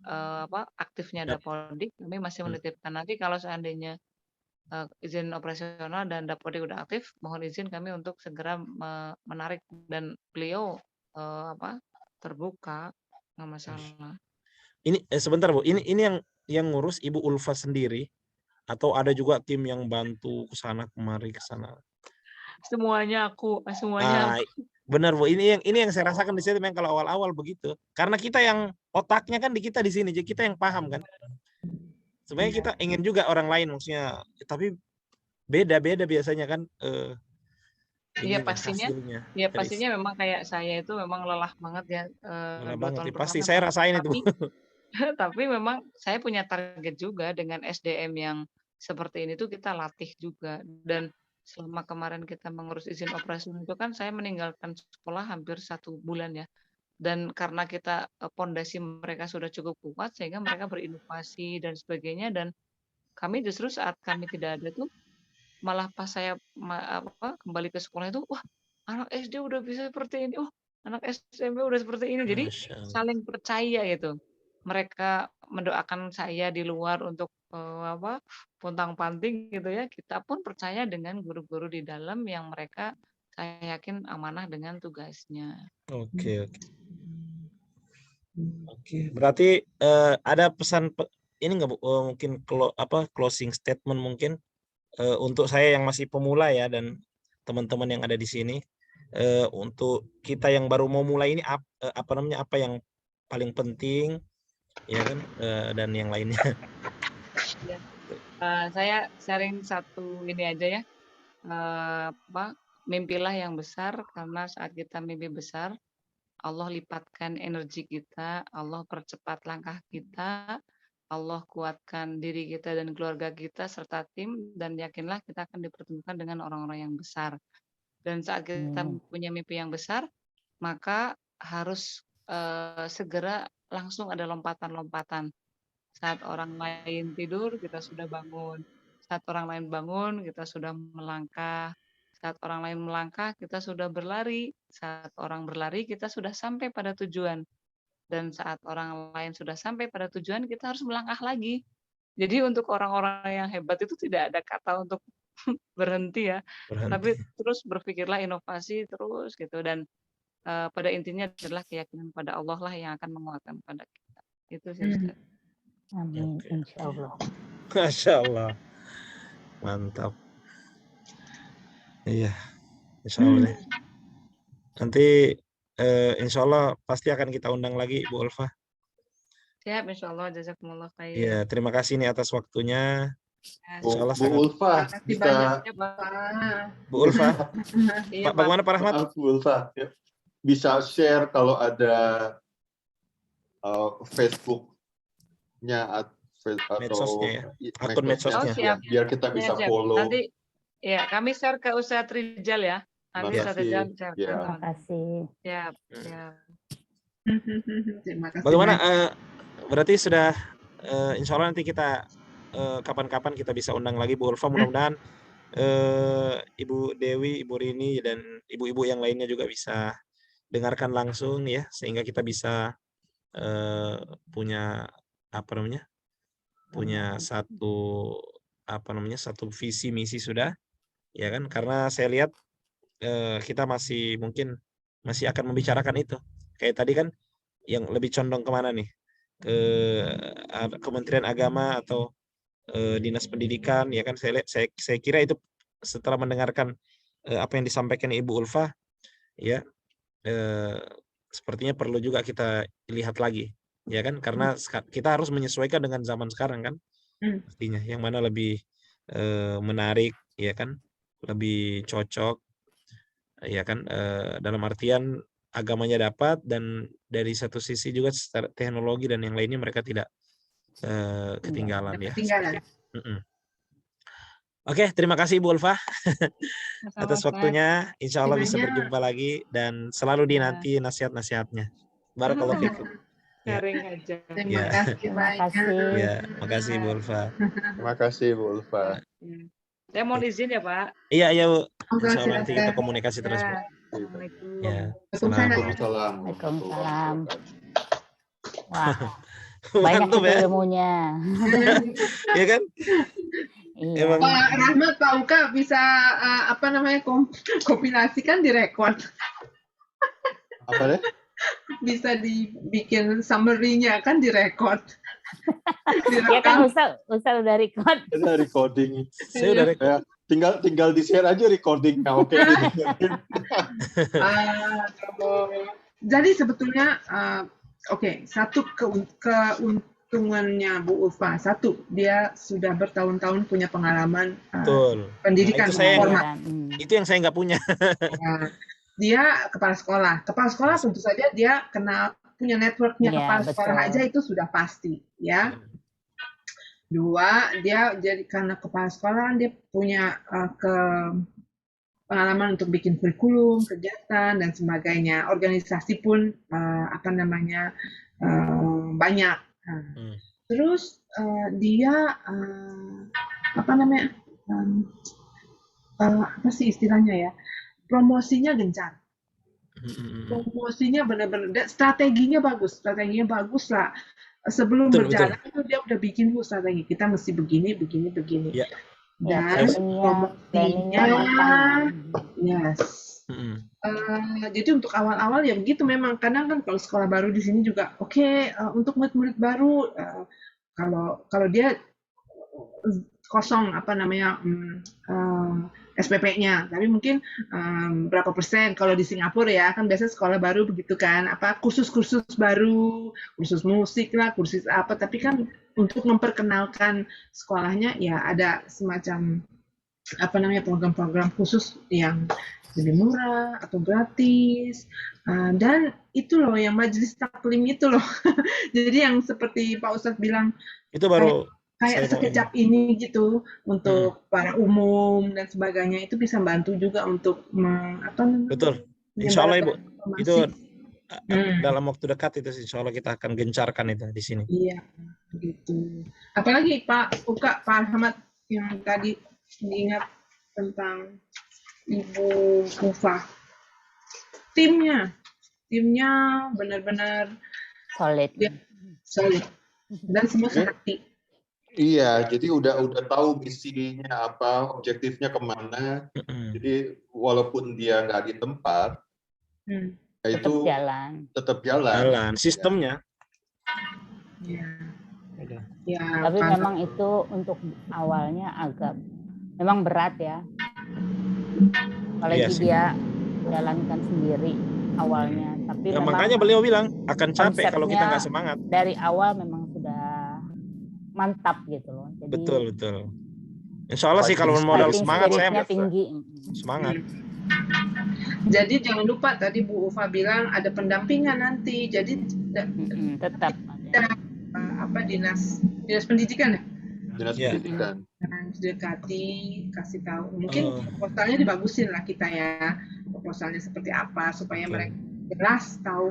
[SPEAKER 6] aktifnya
[SPEAKER 3] Yap.
[SPEAKER 6] Dapodik, kami masih menitipkan nanti kalau seandainya izin operasional dan Dapodik udah aktif, mohon izin kami untuk segera menarik dan beliau terbuka, nggak masalah.
[SPEAKER 3] Ini sebentar Bu, ini yang ngurus Ibu Ulfa sendiri atau ada juga tim yang bantu ke sana kemari ke sana?
[SPEAKER 6] Semuanya aku.
[SPEAKER 3] Benar Bu, ini yang saya rasakan di sini memang kalau awal-awal begitu. Karena kita yang otaknya kan di kita di sini, jadi kita yang paham kan. Sebenarnya kita ingin juga orang lain maksudnya, tapi beda-beda biasanya kan
[SPEAKER 6] Iya pastinya.
[SPEAKER 3] hasilnya.
[SPEAKER 6] Ya pastinya memang kayak saya itu memang lelah banget ya
[SPEAKER 3] Lelah
[SPEAKER 6] 2
[SPEAKER 3] banget
[SPEAKER 6] tahun
[SPEAKER 3] ya. Pasti
[SPEAKER 6] pertama.
[SPEAKER 3] saya rasain itu.
[SPEAKER 6] Tapi memang saya punya target juga dengan SDM yang seperti ini tuh kita latih juga dan selama kemarin kita mengurus izin operasi itu kan saya meninggalkan sekolah hampir 1 bulan ya. Dan karena kita pondasi mereka sudah cukup kuat sehingga mereka berinovasi dan sebagainya dan kami justru saat kami tidak ada tuh malah pas saya kembali ke sekolah itu wah anak SD udah bisa seperti ini, anak SMP udah seperti ini. Jadi saling percaya gitu. Mereka mendoakan saya di luar untuk pontang-panting gitu ya. Kita pun percaya dengan guru-guru di dalam yang mereka saya yakin amanah dengan tugasnya.
[SPEAKER 3] Oke. Berarti ada pesan ini nggak Bu? Mungkin closing statement mungkin untuk saya yang masih pemula ya dan teman-teman yang ada di sini untuk kita yang baru mau mulai ini apa yang paling penting ya kan dan yang lainnya.
[SPEAKER 6] Ya. Saya sharing satu ini aja ya. Mimpilah yang besar karena saat kita mimpi besar Allah lipatkan energi kita, Allah percepat langkah kita, Allah kuatkan diri kita dan keluarga kita serta tim dan yakinlah kita akan dipertemukan dengan orang-orang yang besar. Dan saat kita punya mimpi yang besar, maka harus segera langsung ada lompatan-lompatan. Saat orang lain tidur, kita sudah bangun. Saat orang lain bangun, kita sudah melangkah. Saat orang lain melangkah, kita sudah berlari. Saat orang berlari, kita sudah sampai pada tujuan. Dan saat orang lain sudah sampai pada tujuan, kita harus melangkah lagi. Jadi untuk orang-orang yang hebat itu tidak ada kata untuk berhenti ya. Tapi terus berpikirlah inovasi terus gitu. Dan pada intinya adalah keyakinan pada Allah lah yang akan menguatkan pada kita. Itu sih Ustaz.
[SPEAKER 5] Amin, insya Allah.
[SPEAKER 3] Masya Allah. Mantap. Iya, insya Allah. Nanti insya Allah pasti akan kita undang lagi Bu Ulfa.
[SPEAKER 6] Siap, insya Allah. Jazakumullah khair.
[SPEAKER 3] Iya, terima kasih nih atas waktunya.
[SPEAKER 4] Bu Ulfa, bisa.
[SPEAKER 3] Bu Ulfa.
[SPEAKER 6] Iya,
[SPEAKER 3] Bagaimana Pak Rahmat?
[SPEAKER 4] Bu Ulfa. Ya. bisa share kalau ada Facebook-nya atau
[SPEAKER 3] Medsosnya ya, akun
[SPEAKER 4] medsosnya,
[SPEAKER 3] medsosnya.
[SPEAKER 6] Oh, siap.
[SPEAKER 4] biar kita bisa
[SPEAKER 6] Siap.
[SPEAKER 4] follow.
[SPEAKER 6] Nanti ya kami share ke Ustadz Rijal ya. Nanti
[SPEAKER 4] Terima
[SPEAKER 6] Ustadz
[SPEAKER 4] kasih.
[SPEAKER 6] Rijal share ke
[SPEAKER 4] Ya.
[SPEAKER 5] Terima
[SPEAKER 6] teman-teman.
[SPEAKER 5] kasih.
[SPEAKER 6] Siap, siap.
[SPEAKER 2] Terima kasih
[SPEAKER 3] Bagaimana?
[SPEAKER 2] banyak.
[SPEAKER 3] Berarti sudah insya Allah nanti kita kapan-kapan kita bisa undang lagi Bu Ulfa. Mudah-mudahan Ibu Dewi, Ibu Rini, dan ibu-ibu yang lainnya juga bisa dengarkan langsung ya, sehingga kita bisa punya apa namanya? Punya satu satu visi misi sudah, ya kan? Karena saya lihat kita mungkin masih akan membicarakan itu. Kayak tadi kan yang lebih condong kemana nih? Ke Kementerian Agama atau Dinas Pendidikan, ya kan? Saya kira itu setelah mendengarkan apa yang disampaikan Ibu Ulfa, ya sepertinya perlu juga kita lihat lagi, ya kan? Karena kita harus menyesuaikan dengan zaman sekarang kan, pastinya yang mana lebih menarik, ya kan? Lebih cocok, ya kan? Dalam artian agamanya dapat, dan dari satu sisi juga secara teknologi dan yang lainnya mereka tidak ketinggalan ya.
[SPEAKER 2] Ketinggalan.
[SPEAKER 3] Oke, terima kasih Bu Ulfa atas
[SPEAKER 6] Sama-sama.
[SPEAKER 3] waktunya. Insya Allah bisa
[SPEAKER 2] Banyak.
[SPEAKER 3] berjumpa lagi dan selalu dinanti nasihat-nasihatnya. Barakallahu fikum. Ya.
[SPEAKER 6] Sharing aja.
[SPEAKER 2] Terima
[SPEAKER 3] Ya.
[SPEAKER 2] kasih
[SPEAKER 5] Terima
[SPEAKER 2] banyak.
[SPEAKER 5] kasih.
[SPEAKER 3] Ya, makasih Bu Ulfa.
[SPEAKER 4] Terima kasih Bu Ulfa.
[SPEAKER 6] Saya mau izin ya Pak.
[SPEAKER 3] Iya, iya Bu.
[SPEAKER 2] Monggo,
[SPEAKER 3] Insya Allah nanti kita
[SPEAKER 2] silakan.
[SPEAKER 3] komunikasi terus Bu.
[SPEAKER 6] Ya. Assalamualaikum.
[SPEAKER 3] Ya.
[SPEAKER 2] Waalaikumsalam.
[SPEAKER 4] Waalaikumsalam.
[SPEAKER 5] Wah, banyak
[SPEAKER 3] Mantap
[SPEAKER 5] itu
[SPEAKER 3] ya.
[SPEAKER 5] ilmunya.
[SPEAKER 3] Ya kan?
[SPEAKER 5] Iya.
[SPEAKER 3] Emang
[SPEAKER 2] Pak Rahmat, Pak Uka bisa kompilasikan direkod.
[SPEAKER 4] Apa deh?
[SPEAKER 2] Bisa dibikin summary-nya kan direkod.
[SPEAKER 5] Ya kan Ustaz udah record.
[SPEAKER 4] Ada recording.
[SPEAKER 3] saya udah
[SPEAKER 4] Ya, tinggal di share aja recordingnya. Oke.
[SPEAKER 2] Jadi sebetulnya satu keuntungannya Bu Ulfa, satu dia sudah bertahun-tahun punya pengalaman
[SPEAKER 3] betul.
[SPEAKER 2] pendidikan
[SPEAKER 3] Nah, itu saya
[SPEAKER 2] formal.
[SPEAKER 3] Itu yang saya nggak punya.
[SPEAKER 2] Nah, dia kepala sekolah tentu saja dia kenal, punya networknya.
[SPEAKER 5] Iya,
[SPEAKER 2] Kepala sekolah
[SPEAKER 5] betul.
[SPEAKER 2] aja itu sudah pasti ya. Dua, dia jadi karena kepala sekolah dia punya pengalaman untuk bikin kurikulum, kegiatan dan sebagainya. Organisasi pun banyak. Nah, terus dia apa sih istilahnya ya? Promosinya gencar. Promosinya benar-benar, dan strateginya bagus lah. Sebelum
[SPEAKER 3] Betul,
[SPEAKER 2] berjalan itu dia udah bikin strategi, kita mesti begini.
[SPEAKER 3] Ya.
[SPEAKER 2] Dan
[SPEAKER 5] planningnya
[SPEAKER 2] promosinya,
[SPEAKER 5] matang.
[SPEAKER 2] yes. Jadi untuk awal-awal ya begitu memang. Kadang kan kalau sekolah baru di sini juga untuk murid-murid baru, kalau dia kosong SPP-nya, tapi mungkin berapa persen kalau di Singapura ya kan biasa sekolah baru begitu kan, kursus-kursus baru, kursus musik lah, kursus apa, tapi kan untuk memperkenalkan sekolahnya ya ada semacam program-program khusus yang lebih murah atau gratis, dan itu loh yang majelis taklim itu loh. Jadi yang seperti Pak Ustadz bilang,
[SPEAKER 3] Itu baru
[SPEAKER 2] kayak sekejap ini gitu untuk para umum dan sebagainya, itu bisa bantu juga untuk
[SPEAKER 3] betul. Insya Allah Ibu,
[SPEAKER 2] informasi.
[SPEAKER 3] itu dalam waktu dekat itu insya Allah kita akan gencarkan itu di sini.
[SPEAKER 2] Iya, gitu. Apalagi Pak Uka, Pak Ahmad yang tadi diingat tentang Ibu Ulfa. Timnya benar-benar
[SPEAKER 5] Solid.
[SPEAKER 2] solid dan semua sehati.
[SPEAKER 4] Iya, jadi udah tahu misinya apa, objektifnya kemana. Jadi walaupun dia nggak di tempat,
[SPEAKER 5] Tetap
[SPEAKER 4] itu
[SPEAKER 5] jalan.
[SPEAKER 4] tetap jalan.
[SPEAKER 3] Sistemnya.
[SPEAKER 2] Ya,
[SPEAKER 5] Tapi memang itu untuk awalnya agak memang berat ya. Apalagi
[SPEAKER 3] Iya sih.
[SPEAKER 5] dia jalankan sendiri awalnya. Tapi
[SPEAKER 3] Ya,
[SPEAKER 5] memang
[SPEAKER 3] makanya beliau bilang akan capek kalau kita
[SPEAKER 5] konsepnya
[SPEAKER 3] nggak semangat.
[SPEAKER 5] dari awal memang sudah mantap gitu loh. Jadi
[SPEAKER 3] Betul. Insya Allah sih kalau modal
[SPEAKER 5] fighting
[SPEAKER 3] semangat saya
[SPEAKER 5] spiritnya tinggi.
[SPEAKER 3] semangat.
[SPEAKER 2] Jadi jangan lupa tadi Bu Ufa bilang ada pendampingan nanti. Jadi
[SPEAKER 5] Tetap ada.
[SPEAKER 2] dinas pendidikan ya.
[SPEAKER 4] Dinas
[SPEAKER 3] Iya.
[SPEAKER 4] pendidikan.
[SPEAKER 2] Dekati, kasih tahu. Mungkin proposalnya dibagusin lah kita ya. Proposalnya seperti apa supaya
[SPEAKER 3] Oke.
[SPEAKER 2] mereka jelas tahu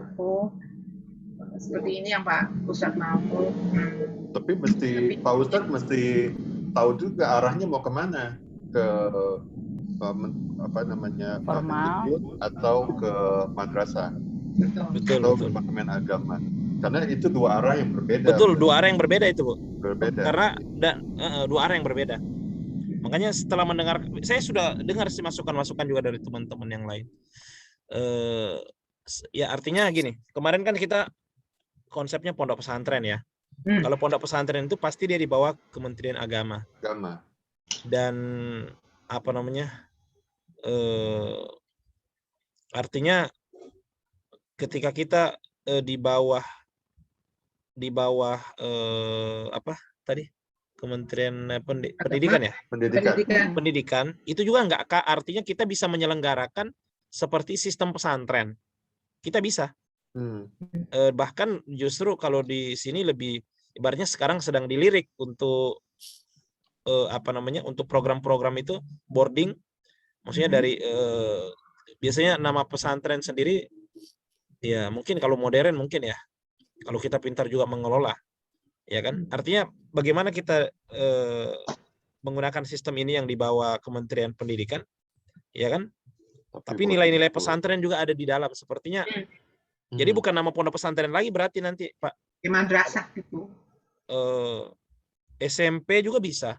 [SPEAKER 2] seperti ini yang Pak Ustadz mau.
[SPEAKER 4] Tapi Pak Ustadz mesti tahu juga arahnya mau kemana, ke
[SPEAKER 5] Formal.
[SPEAKER 4] Kemendikbud atau ke madrasah
[SPEAKER 3] Betul,
[SPEAKER 4] atau
[SPEAKER 3] betul.
[SPEAKER 4] Departemen Agama. Karena itu dua arah yang berbeda.
[SPEAKER 3] Betul, dua arah yang berbeda itu, Bu.
[SPEAKER 4] Berbeda.
[SPEAKER 3] Karena dua arah yang berbeda. Makanya setelah mendengar, saya sudah dengar sih masukan-masukan juga dari teman-teman yang lain. Ya artinya gini, kemarin kan kita konsepnya pondok pesantren ya. Kalau pondok pesantren itu pasti dia di bawah Kementerian Agama. Dan apa namanya? Artinya ketika kita di bawah apa tadi? Kementerian Pendidikan ya? Pendidikan itu juga enggak artinya kita bisa menyelenggarakan seperti sistem pesantren. Kita bisa. Bahkan justru kalau di sini lebih ibaratnya sekarang sedang dilirik untuk untuk program-program itu boarding, maksudnya dari biasanya nama pesantren sendiri ya mungkin kalau modern mungkin ya, kalau kita pintar juga mengelola, ya kan? Artinya bagaimana kita menggunakan sistem ini yang dibawa Kementerian Pendidikan, ya kan? Tapi nilai-nilai pesantren juga ada di dalam sepertinya. Jadi bukan nama pondok pesantren lagi berarti nanti Pak.
[SPEAKER 2] Madrasah itu.
[SPEAKER 3] SMP juga bisa.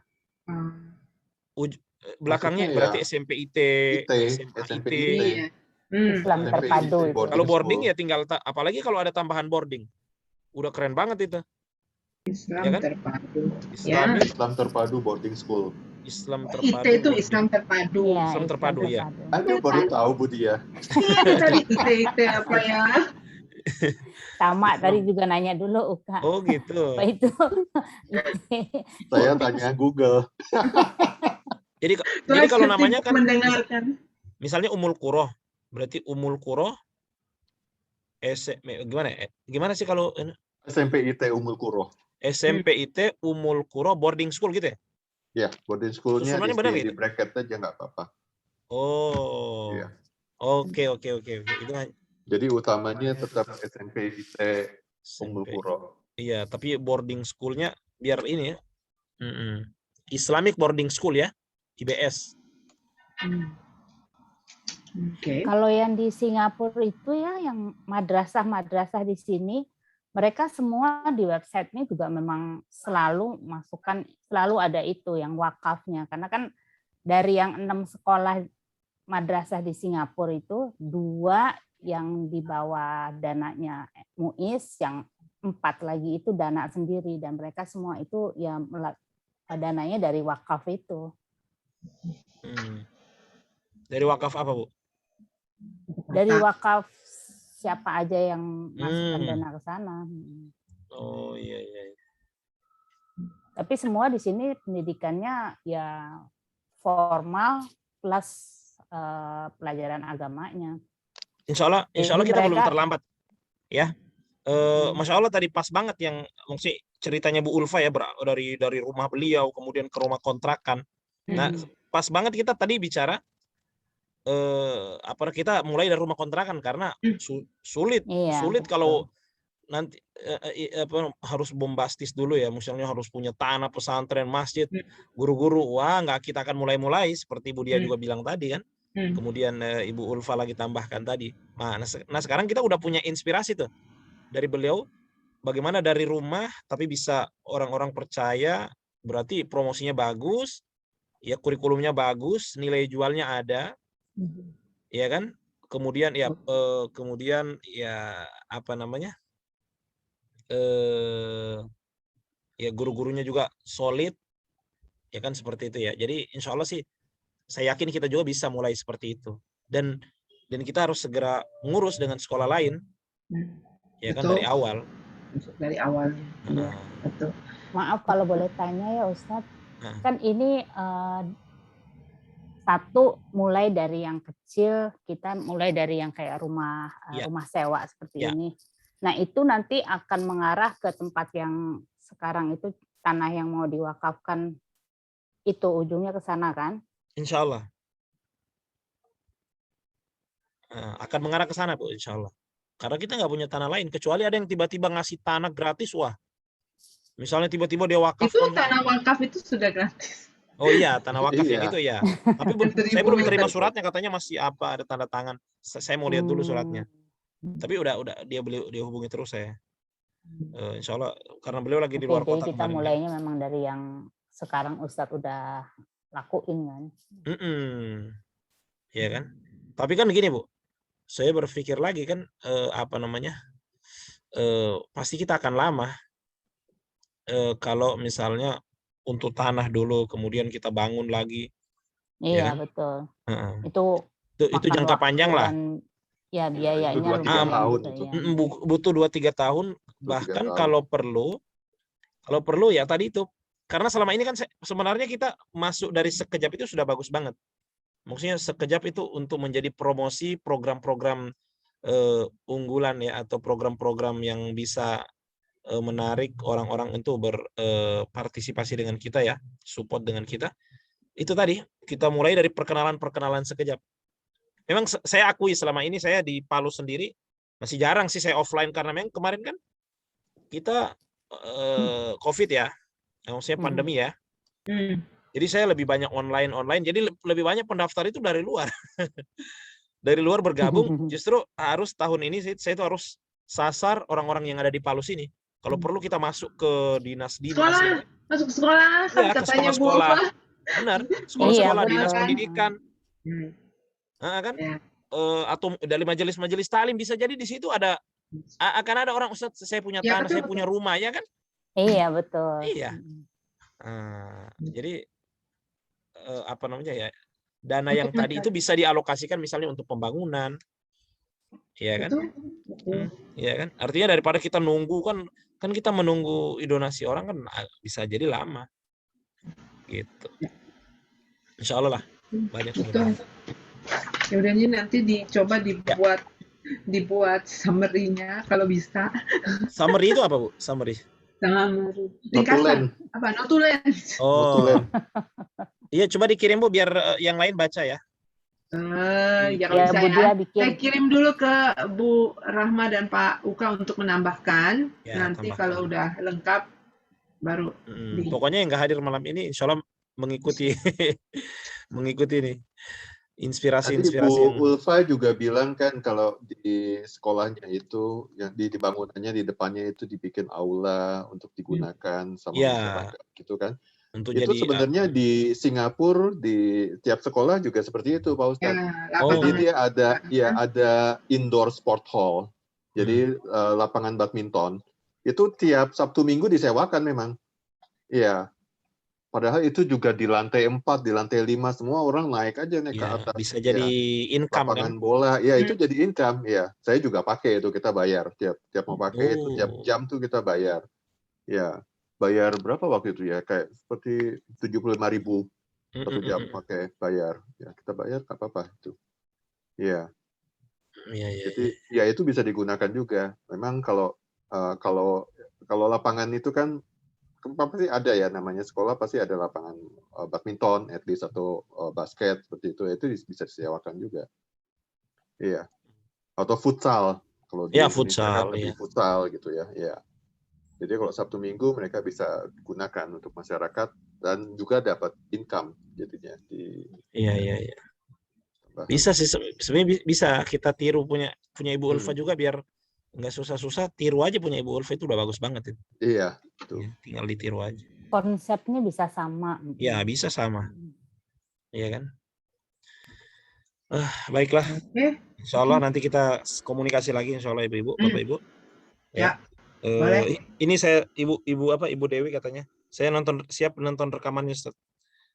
[SPEAKER 3] Belakangnya
[SPEAKER 4] maksudnya
[SPEAKER 3] berarti
[SPEAKER 4] ya,
[SPEAKER 3] SMP IT, SMA IT.
[SPEAKER 5] Islam terpadu itu.
[SPEAKER 3] Kalau boarding ya tinggal apalagi kalau ada tambahan boarding. Udah keren banget itu.
[SPEAKER 2] Islam
[SPEAKER 3] Ya kan?
[SPEAKER 2] terpadu.
[SPEAKER 4] Islam terpadu boarding school.
[SPEAKER 3] Islam terpadu.
[SPEAKER 2] IT itu Islam terpadu.
[SPEAKER 5] Ya,
[SPEAKER 3] Islam terpadu ya.
[SPEAKER 4] Aduh, baru tahu Bu Dia.
[SPEAKER 2] Iya tadi IT apa ya?
[SPEAKER 5] Sama tadi juga nanya dulu Uka.
[SPEAKER 3] Oh gitu.
[SPEAKER 5] Apa itu?
[SPEAKER 4] Saya tanya Google.
[SPEAKER 3] Jadi kalau namanya kan
[SPEAKER 2] mendengarkan.
[SPEAKER 3] Misalnya Ummul Qura, berarti Ummul Qura gimana sih kalau
[SPEAKER 4] SMP IT Ummul Qura.
[SPEAKER 3] SMP IT Ummul Qura boarding school gitu ya?
[SPEAKER 4] Ya, boarding school-nya di bracket aja nggak apa-apa.
[SPEAKER 3] Oh.
[SPEAKER 4] Iya.
[SPEAKER 3] Oke. Itu
[SPEAKER 4] jadi utamanya tetap SMP IT Ummul Qura.
[SPEAKER 3] Iya, tapi boarding school-nya biar ini ya. Islamic boarding school ya, IBS.
[SPEAKER 5] Kalau yang di Singapura itu ya, yang madrasah-madrasah di sini, mereka semua di website-nya juga memang selalu masukkan, selalu ada itu yang wakafnya. Karena kan dari yang 6 sekolah madrasah di Singapura itu, 2 yang di bawah dananya MUIS, yang 4 lagi itu dana sendiri. Dan mereka semua itu ya dananya dari wakaf itu.
[SPEAKER 3] Dari wakaf apa, Bu?
[SPEAKER 5] Dari wakaf siapa aja yang masukkan dana ke sana.
[SPEAKER 3] Oh iya.
[SPEAKER 5] Tapi semua di sini pendidikannya ya formal plus pelajaran agamanya.
[SPEAKER 3] Insya Allah kita belum terlambat, ya. Masya Allah tadi pas banget yang maksudnya ceritanya Bu Ulfa ya, dari rumah beliau kemudian ke rumah kontrakan. Nah, pas banget kita tadi bicara kita mulai dari rumah kontrakan karena sulit kalau nanti harus bombastis dulu ya, misalnya harus punya tanah, pesantren, masjid, guru-guru, nggak, kita akan mulai seperti Bu Dia juga bilang tadi kan. Kemudian Ibu Ulfa lagi tambahkan tadi. Nah sekarang kita udah punya inspirasi tuh dari beliau, bagaimana dari rumah tapi bisa orang-orang percaya, berarti promosinya bagus, ya kurikulumnya bagus, nilai jualnya ada, ya kan? Kemudian ya apa namanya? Ya guru-gurunya juga solid, ya kan, seperti itu ya. Jadi insya Allah sih saya yakin kita juga bisa mulai seperti itu, dan kita harus segera ngurus dengan sekolah lain, ya kan, dari awal.
[SPEAKER 2] Dari awalnya. Ya, betul.
[SPEAKER 5] Maaf kalau boleh tanya ya Ustadz, kan ini satu mulai dari yang kecil, kita mulai dari yang kayak rumah
[SPEAKER 3] Ya.
[SPEAKER 5] rumah sewa seperti
[SPEAKER 3] Ya.
[SPEAKER 5] ini. Nah, itu nanti akan mengarah ke tempat yang sekarang itu tanah yang mau diwakafkan, itu ujungnya ke sana kan?
[SPEAKER 3] Insya Allah. Akan mengarah ke sana, Bu, insya Allah. Karena kita nggak punya tanah lain, kecuali ada yang tiba-tiba ngasih tanah gratis, wah. Misalnya tiba-tiba dia
[SPEAKER 2] Itu
[SPEAKER 3] wakafkan.
[SPEAKER 2] tanah wakaf itu sudah gratis.
[SPEAKER 3] Oh iya, tanah wakaf yang
[SPEAKER 4] Iya.
[SPEAKER 3] itu ya. Tapi saya
[SPEAKER 2] 1000
[SPEAKER 3] belum terima
[SPEAKER 2] meter.
[SPEAKER 3] suratnya, katanya masih apa, ada tanda tangan. Saya mau lihat dulu suratnya. Tapi udah dia hubungi terus saya. Insya Allah, karena beliau lagi di
[SPEAKER 5] Oke,
[SPEAKER 3] luar
[SPEAKER 5] jadi
[SPEAKER 3] kota
[SPEAKER 5] kita
[SPEAKER 3] kemarin.
[SPEAKER 5] mulainya memang dari yang sekarang Ustadz udah lakuin kan?
[SPEAKER 3] Iya kan? Tapi kan gini, Bu. Saya berpikir lagi kan, pasti kita akan lama. Kalau misalnya untuk tanah dulu, kemudian kita bangun lagi.
[SPEAKER 5] Iya,
[SPEAKER 3] kan?
[SPEAKER 5] betul.
[SPEAKER 3] Heeh.
[SPEAKER 5] Itu
[SPEAKER 3] Itu
[SPEAKER 5] makan
[SPEAKER 3] jangka
[SPEAKER 5] waktu
[SPEAKER 3] panjang lah.
[SPEAKER 5] dan ya biayanya
[SPEAKER 4] Itu 2-3
[SPEAKER 5] lumayan
[SPEAKER 4] tahun
[SPEAKER 5] juga
[SPEAKER 4] itu.
[SPEAKER 5] ya.
[SPEAKER 3] Butuh 2-3 tahun.
[SPEAKER 4] 2-3
[SPEAKER 3] Bahkan
[SPEAKER 4] tahun.
[SPEAKER 3] kalau perlu ya tadi itu. Karena selama ini kan sebenarnya kita masuk dari sekejap itu sudah bagus banget. Maksudnya sekejap itu untuk menjadi promosi program-program unggulan ya, atau program-program yang bisa menarik orang-orang untuk berpartisipasi dengan kita ya, support dengan kita. Itu tadi kita mulai dari perkenalan sekejap. Memang saya akui selama ini saya di Palu sendiri masih jarang sih saya offline, karena memang kemarin kan kita COVID ya, maksudnya pandemi ya. Jadi saya lebih banyak online. Jadi lebih banyak pendaftar itu dari luar. Dari luar bergabung. Justru harus tahun ini saya itu harus sasar orang-orang yang ada di Palu sini. Kalau perlu kita masuk ke dinas-dinas.
[SPEAKER 2] Sekolah, masuk sekolah,
[SPEAKER 3] Ya, ke
[SPEAKER 2] katanya Bu
[SPEAKER 3] sekolah-sekolah.
[SPEAKER 2] Ulfa.
[SPEAKER 3] Benar,
[SPEAKER 5] Iya,
[SPEAKER 3] sekolah-sekolah,
[SPEAKER 5] betul.
[SPEAKER 3] dinas pendidikan. Kan?
[SPEAKER 2] Ya.
[SPEAKER 3] Atau dari majelis-majelis taklim, bisa jadi di situ akan ada orang, Ustadz, saya punya
[SPEAKER 2] Ya,
[SPEAKER 3] tanah,
[SPEAKER 2] betul,
[SPEAKER 3] saya punya rumah, ya kan?
[SPEAKER 5] Iya, betul.
[SPEAKER 3] Iya. Jadi ya, dana yang tadi itu bisa dialokasikan misalnya untuk pembangunan, ya kan?
[SPEAKER 2] Betul.
[SPEAKER 3] Ya kan? Artinya daripada kita nunggu kan kita menunggu donasi orang kan bisa jadi lama, gitu. Insya Allah lah banyak.
[SPEAKER 2] Betul. Ya udah, ini nanti dicoba dibuat summary-nya kalau bisa.
[SPEAKER 3] Summary itu apa, Bu? Summary.
[SPEAKER 2] Ringkasan. Apa? Notulen.
[SPEAKER 3] Oh. Iya, coba dikirim, Bu, biar yang lain baca ya.
[SPEAKER 2] Ya kalau
[SPEAKER 5] Ya, Bu Dia bikin.
[SPEAKER 2] saya kirim dulu ke Bu Rahma dan Pak Uka untuk menambahkan.
[SPEAKER 3] Ya,
[SPEAKER 2] nanti
[SPEAKER 3] tambahkan.
[SPEAKER 2] kalau udah lengkap baru.
[SPEAKER 3] Pokoknya yang nggak hadir malam ini, insya Allah mengikuti mengikuti nih inspirasi.
[SPEAKER 4] Bu Ulfa juga bilang kan kalau di sekolahnya itu yang di bangunannya di depannya itu dibikin aula untuk digunakan sama masyarakat gitu kan.
[SPEAKER 3] Untuk
[SPEAKER 4] itu sebenarnya di Singapura di tiap sekolah juga seperti itu, Pak Ustadz. Jadi dia ada indoor sport hall. Jadi lapangan badminton itu tiap Sabtu Minggu disewakan memang. Iya. Padahal itu juga di lantai 4, di lantai 5 semua orang naik aja ke atas.
[SPEAKER 3] Bisa jadi income
[SPEAKER 4] lapangan
[SPEAKER 3] kan?
[SPEAKER 4] bola, ya itu jadi income. Ya, saya juga pakai itu, kita bayar tiap mau pakai itu tiap jam tuh kita bayar. Ya, bayar berapa waktu itu ya? Kayak seperti 75.000 satu jam pakai bayar. Ya kita bayar nggak apa-apa itu. Ya. Jadi ya itu bisa digunakan juga. Memang kalau lapangan itu kan pasti ada ya, namanya sekolah pasti ada lapangan badminton at least atau basket seperti itu bisa disewakan juga. Iya. Atau futsal kalau di Indonesia kan lebih futsal gitu ya. Iya. Jadi kalau Sabtu Minggu mereka bisa gunakan untuk masyarakat dan juga dapat income jadinya
[SPEAKER 3] Iya. Bisa sih sebenarnya, bisa kita tiru punya Ibu Ulfa juga, biar nggak susah-susah, tiru aja punya Ibu Ulfa itu udah bagus banget itu.
[SPEAKER 4] Iya, betul.
[SPEAKER 3] Tinggal ditiru aja.
[SPEAKER 5] Konsepnya bisa sama.
[SPEAKER 3] Ya, bisa sama. Iya kan? Baiklah. Insya Allah nanti kita komunikasi lagi, insya Allah Ibu-ibu, Bapak-ibu.
[SPEAKER 2] Ya.
[SPEAKER 3] Ini saya Ibu Dewi katanya. Saya siap nonton rekamannya, Ustaz.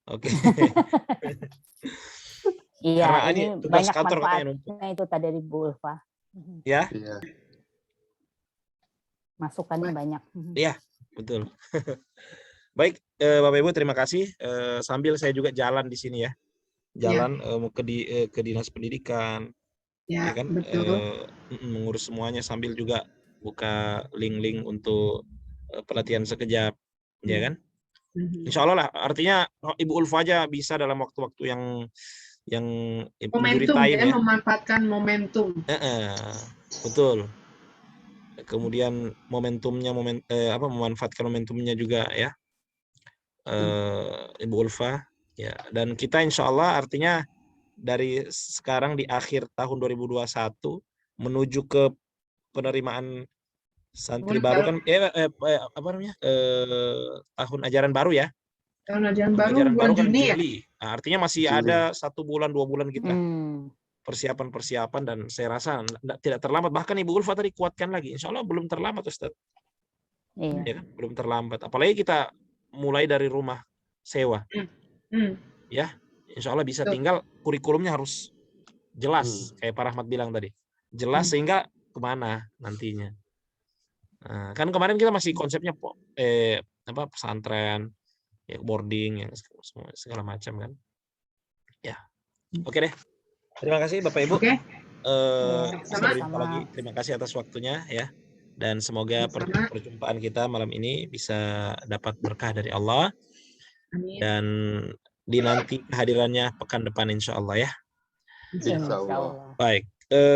[SPEAKER 3] Oke.
[SPEAKER 5] Iya, ini banyak
[SPEAKER 3] kantor
[SPEAKER 5] manfaatnya itu tadi dari Bu Ulfa.
[SPEAKER 3] Ya.
[SPEAKER 4] Iya.
[SPEAKER 5] Masukannya banyak.
[SPEAKER 3] Iya, betul. Baik, Bapak Ibu, terima kasih. Sambil saya juga jalan di sini ya. jalan ke dinas pendidikan, ya
[SPEAKER 2] Ya,
[SPEAKER 3] kan,
[SPEAKER 2] betul.
[SPEAKER 3] mengurus semuanya sambil juga buka link-link untuk pelatihan sekejap, ya kan? Insya Allah lah. Artinya Ibu Ulfa aja bisa dalam waktu-waktu yang injury
[SPEAKER 2] Momentum
[SPEAKER 3] time
[SPEAKER 2] ya,
[SPEAKER 3] ya.
[SPEAKER 2] memanfaatkan momentum.
[SPEAKER 3] Betul. Kemudian memanfaatkan momentumnya juga ya, Ibu Ulfa. Ya, dan kita insya Allah artinya dari sekarang di akhir tahun 2021 menuju ke penerimaan santri baru kan tahun ajaran baru ya.
[SPEAKER 2] Tahun ajaran
[SPEAKER 3] Tahun
[SPEAKER 2] baru
[SPEAKER 3] ajaran
[SPEAKER 2] bulan
[SPEAKER 3] baru kan
[SPEAKER 2] Juni ya?
[SPEAKER 3] Juli. Nah, artinya masih
[SPEAKER 4] Juli.
[SPEAKER 3] ada 1 bulan 2 bulan kita persiapan dan saya rasa tidak terlambat. Bahkan Ibu Ulfa tadi kuatkan lagi, insya Allah belum terlambat Ustaz. Ya kan? Belum terlambat. Apalagi kita mulai dari rumah sewa. Ya, insya Allah bisa, tinggal kurikulumnya harus jelas kayak Pak Rahmat bilang tadi, jelas sehingga kemana nantinya. Nah, kan kemarin kita masih konsepnya pesantren, ya boarding, yang segala macam kan. Ya, oke deh. Terima kasih Bapak Ibu. Sampai jumpa lagi. Terima kasih atas waktunya ya. Dan semoga perjumpaan kita malam ini bisa dapat berkah dari Allah.
[SPEAKER 2] Amin.
[SPEAKER 3] Dan dinanti kehadirannya pekan depan insya Allah ya.
[SPEAKER 4] Insya Allah.
[SPEAKER 3] Baik,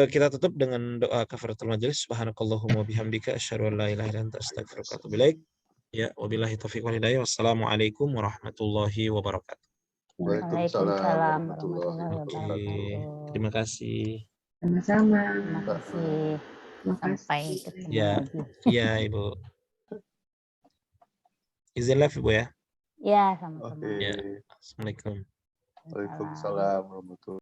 [SPEAKER 3] kita tutup dengan doa kafaratul majelis. Subhanakallahumma bihamdika asyhadu an la ilaha illa anta astaghfiruka wa atubu ilaik. Ya, wabillahi taufiq wal hidayah. Wassalamualaikum warahmatullahi wabarakatuh.
[SPEAKER 4] Waalaikumsalam warahmatullahi
[SPEAKER 3] wabarakatuh. Terima kasih.
[SPEAKER 2] Sama-sama.
[SPEAKER 5] Terima kasih. Sampai ketemu lagi.
[SPEAKER 3] Ya, Ibu. Izin live Ibu ya.
[SPEAKER 5] Ya, sama-sama.
[SPEAKER 3] Ya. Assalamualaikum.
[SPEAKER 4] Waalaikumsalam warahmatullahi wabarakatuh.